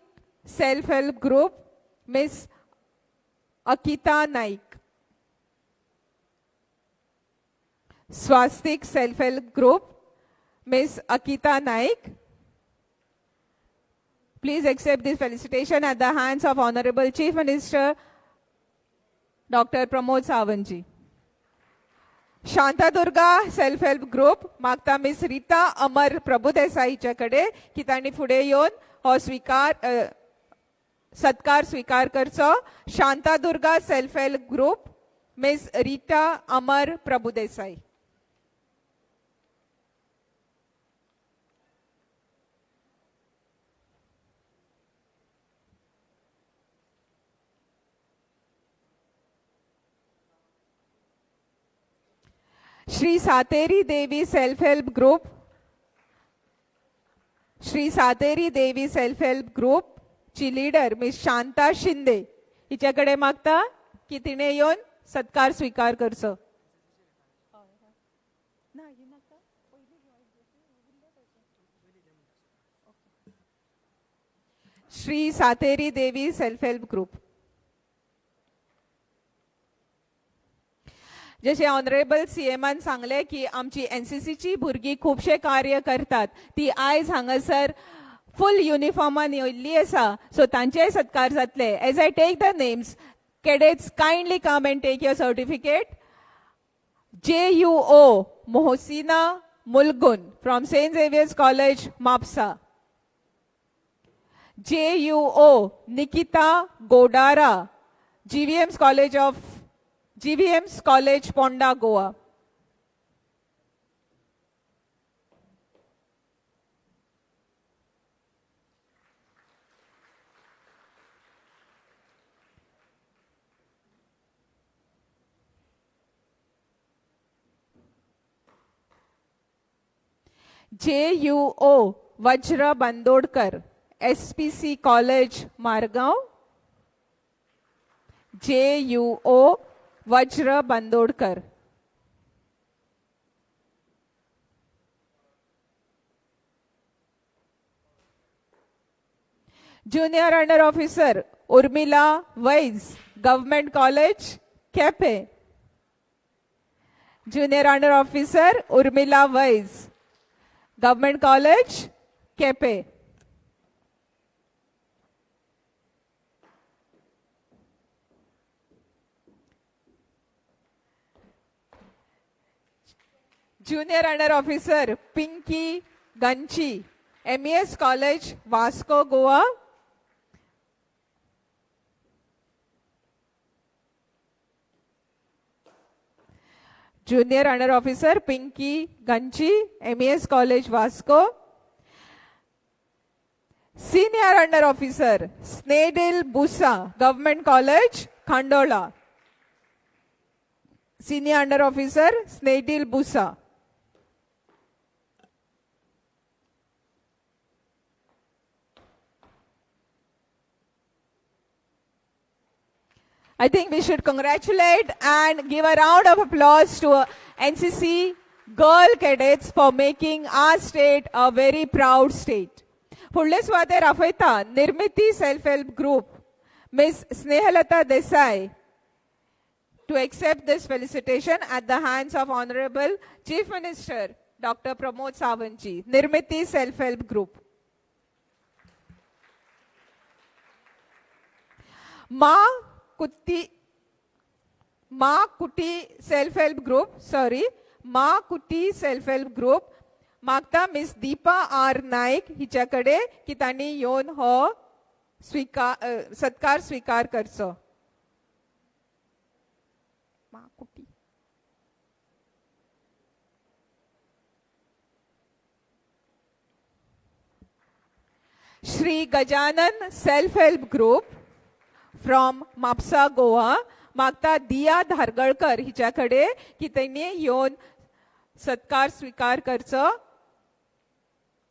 A: self help group miss Akita Naik. Swastik self help group miss Akita Naik. Please accept this felicitation at the hands of Honorable Chief Minister Dr. Pramod Sawant ji. Shantadurga Self Help Group मागता miss Rita Amar Prabhudesai हिच्याकडे की तांणी फुडें येवन हो सत्कार स्वीकार करचो. Shantadurga self help group miss Rita Amar Prabhudesai. Shri Sateri Devi self help group, Shri Sateri Devi self help group ची लीडर मिस शांता शिंदे हिच्याकडे मागता की तिने येऊन सत्कार स्वीकार करचो. Shri Sateri Devi self help group. जसे ऑनरेबल सीएमान सांगले की आमची एनसीसीची भुरगीं खूबशे कार्य करतात, ती आयज हांगासर फुल युनिफॉर्मान येयल्ली आसा, सो तांचेय सत्कार जातले. As I take the names, cadets kindly come and take your certificate. JUO Mohsina Mulgun from St. Xavier's College, Mapsa. JUO Nikita Godara, GVM's College, Ponda, Goa. JUO Vajra Bandodkar, SPC College, Margaon. JUO Vajra Bandodkar. Junior Under Officer Urmila Wise, Government College, Kepe. Junior Under Officer Urmila Wise, Government College, Kepe. Junior Under Officer Pinky Ganchi, MES College, Vasco, Goa. Junior Under Officer Pinky Ganchi, MES College, Vasco. Senior Under Officer Snedil Busa, Government College, Khandola. Senior Under Officer Snedil Busa. I think we should congratulate and give a round of applause to NCC girl cadets for making our state a very proud state. Fudle suwater afayta Nirmiti Self-Help Group, Ms. Snehalata Desai, to accept this felicitation at the hands of Honorable Chief Minister Dr. Pramod Sawantji. Nirmiti Self-Help Group. Ma Kuti Self-Help Group, Ma Kuti Self-Help Group, मागता miss Deepa are Naik हिच्याकडे की त्यांनी येऊन हो सत्कार स्वीकार करचो. Shri Gajanan self-help group from Mapusa, Goa, मागता दिया धारगळकर हिच्याकडे की त्यांनी येऊन सत्कार स्वीकार करचो.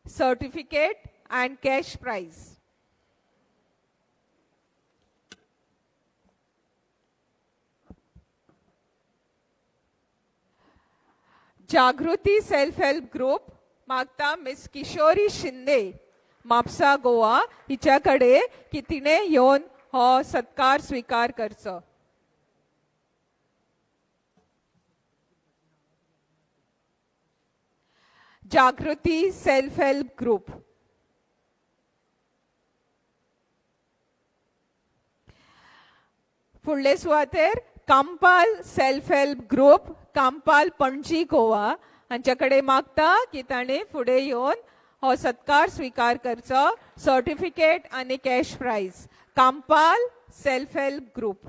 A: Certificate and cash prize. जागृती सेल्फ-हेल्प ग्रुप मागता मिस किशोरी शिंदे, मापसा, गोवा हिच्याकडे की तिने येऊन हो सत्कार स्वीकार करचो. जागृती सेल्फ-हेल्प ग्रुप. फुडले सुवातेर कांपाल सेल्फ-हेल्प ग्रुप, कांपाल, पणजी, गोवा हांच्याकडे मागता की ताणे फुडें येवन हो सत्कार स्वीकार करचो. सर्टिफिकेट आनी cash prize. Campal self help group.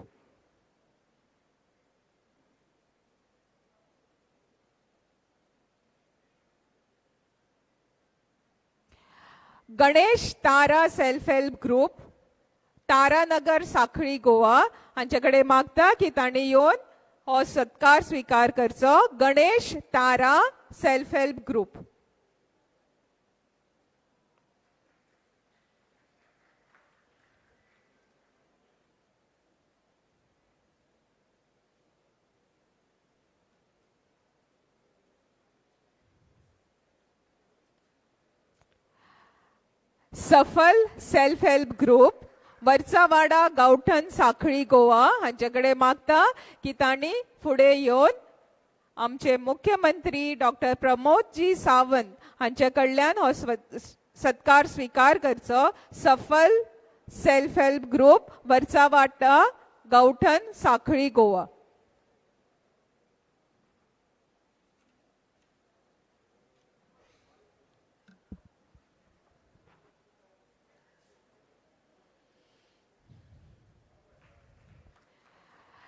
A: Ganesh Tara self help group, Taranagar Sakhali Goa हांच्याकडे मागता की तांणी येवन हो सत्कार स्वीकार करचो. Ganesh Tara self help group. सफल self help group, Varsawada Gaothan Sakhali Goa हांच्याकडे मागता की तांणी फुडें येवन आमचे मुख्यमंत्री डॉक्टर प्रमोदजी सावंत हांचे कडल्यान हो सत्कार स्वीकार करचो. Safal self help group, Varsawada Gaothan Sakhali Goa.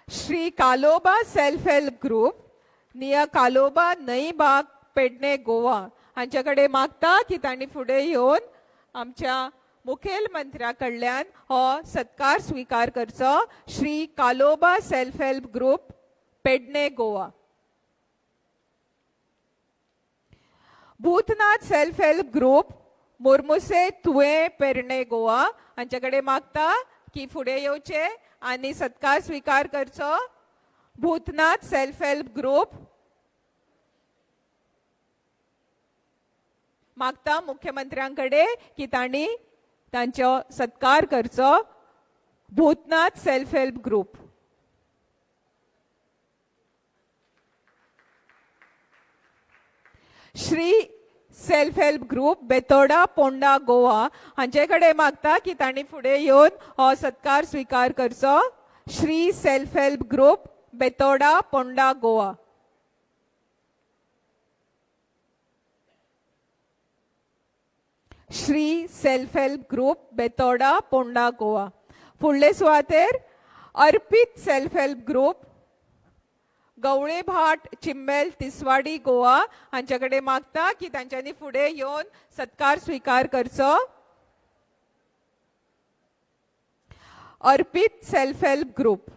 A: Shri Kaloba self help group, निया कालोबा नई बाग पेडणे गोवा हांच्याकडे मागता की तांणी फुडें येवन आमच्या मुखेलमंत्र्या कडल्यान हो सत्कार स्वीकार करचो. Shri Kaloba self help group, Pernem Goa. Bhutnath self help group, Murmuse Tuem Pernem Goa हांच्याकडे मागता की फुडें येवचे आणि सत्कार स्वीकार करचो. भूतनाथ सेल्फ हेल्प ग्रुप मागता मुख्यमंत्र्यांकडे की तांणी तांचो सत्कार करचो. Bhootnath self help group. Shri self help group, Betora Ponda Goa हांचे कडेन मागता की तांणी फुडें येवन हो सत्कार स्वीकार करचो. Shri self help group, Betora Ponda Goa. Shri self help group, Betora Ponda Goa. फुडले सुवातेर अर्पित सेल्फ हेल्प ग्रुप, गवळे भाट चिम्मेल तिसवाडी गोवा हांच्याकडे मागता की तांच्यांनी फुडें येवन सत्कार स्वीकार करचो. अर्पित सेल्फ हेल्प ग्रुप.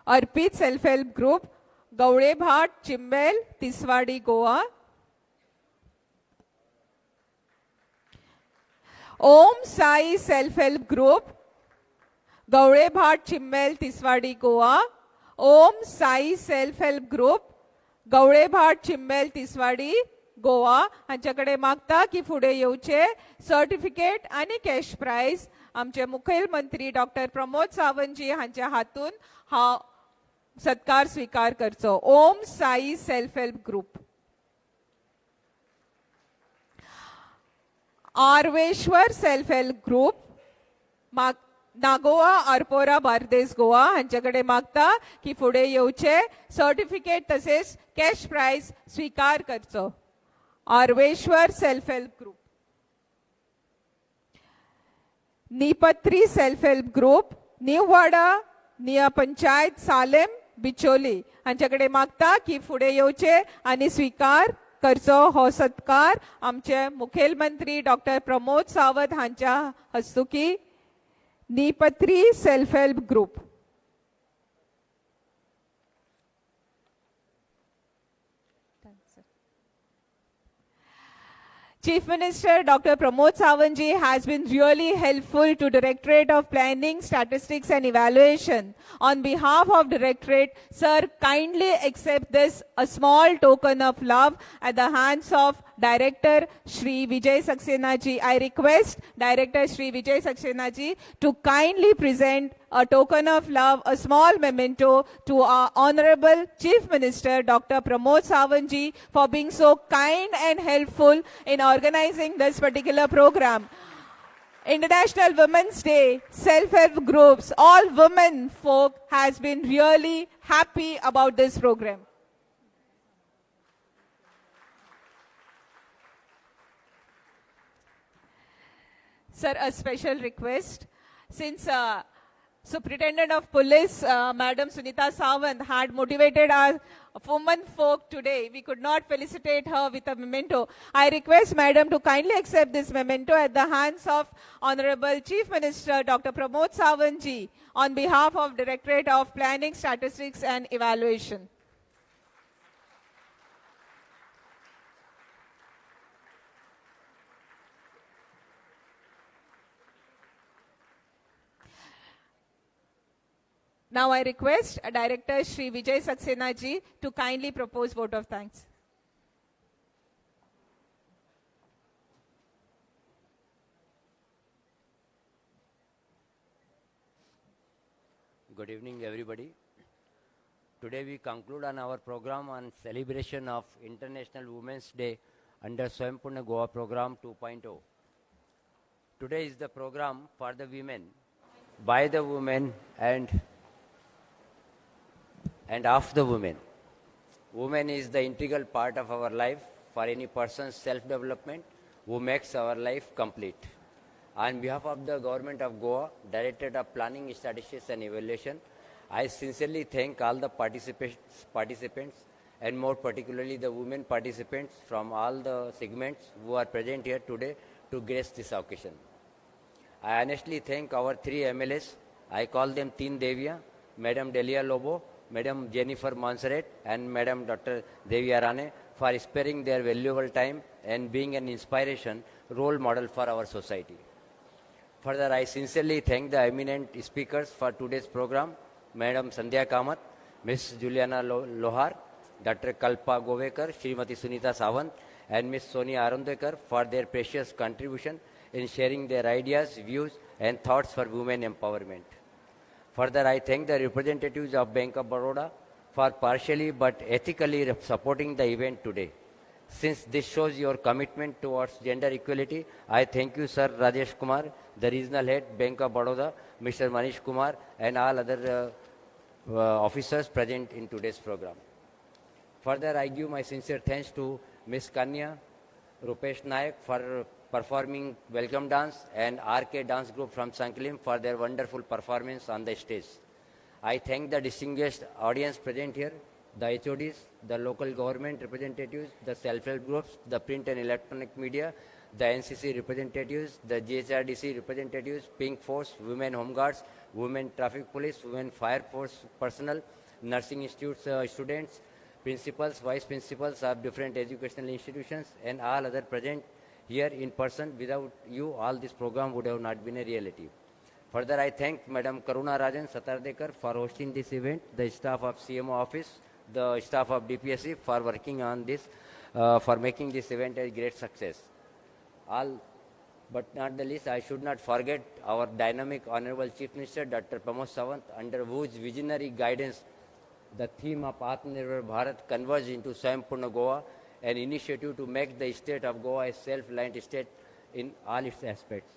A: अर्पित सेल्फ हेल्प ग्रुप, गवळे भाट चिम्मेल तिसवाडी गोवा. ओम Sai self help group, Gawali भाट चिम्मेल तिसवाडी गोवा. ओम Sai self help group, Gawali भाट चिम्मेल तिसवाडी गोवा हांच्याकडे मागता की फुडें येवचे. सर्टिफिकेट आणि कॅश प्राइज आमचे मुखेलमंत्री डॉक्टर प्रमोद सावंतजी हांच्या हातून हा सत्कार स्वीकार करचो. Om Sai self help group. Arveshwar self help group, Nagoa Arpora Bardez Goa हांच्याकडे मागता की फुडें येवचे. सर्टिफिकेट तसेच कॅश प्राइज स्वीकार करचो. Arveshwar self help group. Nipatri self help group, Nivada निया पंचायत सालेम बिचोली हांच्याकडे मागता की फुडें येवचे आणि स्वीकार करचो हो सत्कार आमचे मुखेलमंत्री डॉक्टर प्रमोद सावंत हांच्या हस्तुकी. Nipatri self help group. Chief Minister Dr. Pramod Sawantji has been really helpful to Directorate of Planning, Statistics and Evaluation. On behalf of Directorate, sir, kindly accept this, a small token of love at the hands of Director Shri Vijay Saxena ji. I request Director Shri Vijay Saxena ji to kindly present a token of love, a small memento to our Honorable Chief Minister Dr. Pramod Sawantji for being so kind and helpful in organizing this particular program. International Women's Day, self-help groups, all women folk has been really happy about this program. Sir, a special request. Since Superintendent of Police, Madam Sunita Sawant, had motivated our women folk today. We could not felicitate her with a memento. I request Madam to kindly accept this memento at the hands of Honorable Chief Minister Dr. Pramod Sawant ji on behalf of Directorate of Planning, Statistics and Evaluation. Now I request Director Shri Vijay Saxena ji to kindly propose vote of thanks.
R: Good evening, everybody. Today we conclude on our program on celebration of International Women's Day under Swayam Goa Program 2.0. Today is the program for the women, by the women and of the women. Women is the integral part of our life for any person's self-development who makes our life complete. On behalf of the Government of Goa, Directorate of Planning, Statistics and Evaluation, I sincerely thank all the participants and more particularly the women participants from all the segments who are present here today to grace this occasion. I honestly thank our three MLAs. I call them Teen Devia, Madam Delia Lobo, Madam Jennifer Monserrat and Madam Dr. Devi Arane for sparing their valuable time and being an inspiration role model for our society. Further, I sincerely thank the eminent speakers for today's program, Madam Sandhya Kamath, Ms. Juliana Lohar, Dr. Kalpa Govekar, Srimati Sunita Sawant and Ms. Sonia Arundekar for their precious contribution in sharing their ideas, views and thoughts for women empowerment. Further, I thank the representatives of Bank of Baroda for partially but ethically supporting the event today. Since this shows your commitment towards gender equality, I thank you, Sir Rajesh Kumar, the Regional Head, Bank of Baroda, Mr. Manish Kumar, and all other officers present in today's program. Further, I give my sincere thanks to Ms. Kanya, Rupesh Nayak for performing welcome dance and RK dance group from Sankalim for their wonderful performance on the stage. I thank the distinguished audience present here, the HODs, the local government representatives, the self-help groups, the print and electronic media, the NCC representatives, the GHRDC representatives, Pink Force, Women Home Guards, Women Traffic Police, Women Fire Force personnel, nursing institutes students, principals, vice principals of different educational institutions, and all other present here in person. Without you, all this program would have not been a reality. Further, I thank Madam Karuna Rajan Satardekar for hosting this event, the staff of CMO office, the staff of DPSC for working on this, for making this event a great success. All but not the least, I should not forget our dynamic Honorable Chief Minister, Dr. Pramod Sawant, under whose visionary guidance the theme of Atmanirbhar Bharat converged into Swayam Goa, an initiative to make the state of Goa a self-reliant state in all its aspects.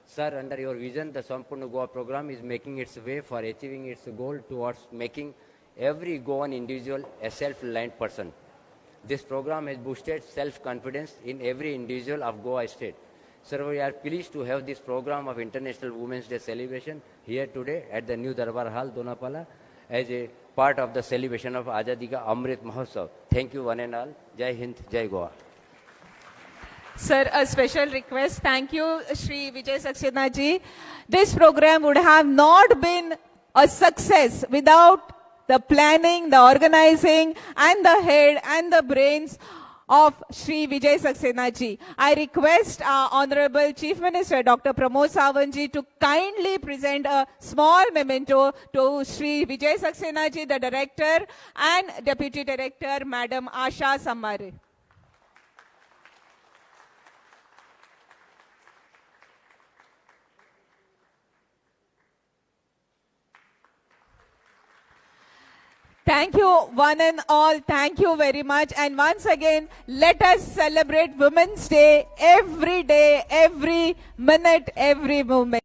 R: Sir, under your vision, the Swayam Goa program is making its way for achieving its goal towards making every Goan individual a self-reliant person. This program has boosted self-confidence in every individual of Goa state. Sir, we are pleased to have this program of International Women's Day celebration here today at the new Darbar Hall, Donapala, as a part of the celebration of Azadi Ka Amrit Mahotsav. Thank you one and all. Jai Hind, Jai Goa.
A: Sir, a special request. Thank you, Shri Vijay Saxena ji. This program would have not been a success without the planning, the organizing, and the head and the brains of Shri Vijay Saxena ji. I request our Honorable Chief Minister Dr. Pramod Sawant ji to kindly present a small memento to Shri Vijay Saxena ji, the Director, and Deputy Director, Madam Asha Sammare. Thank you, one and all. Thank you very much. And once again, let us celebrate Women's Day every day, every minute, every moment.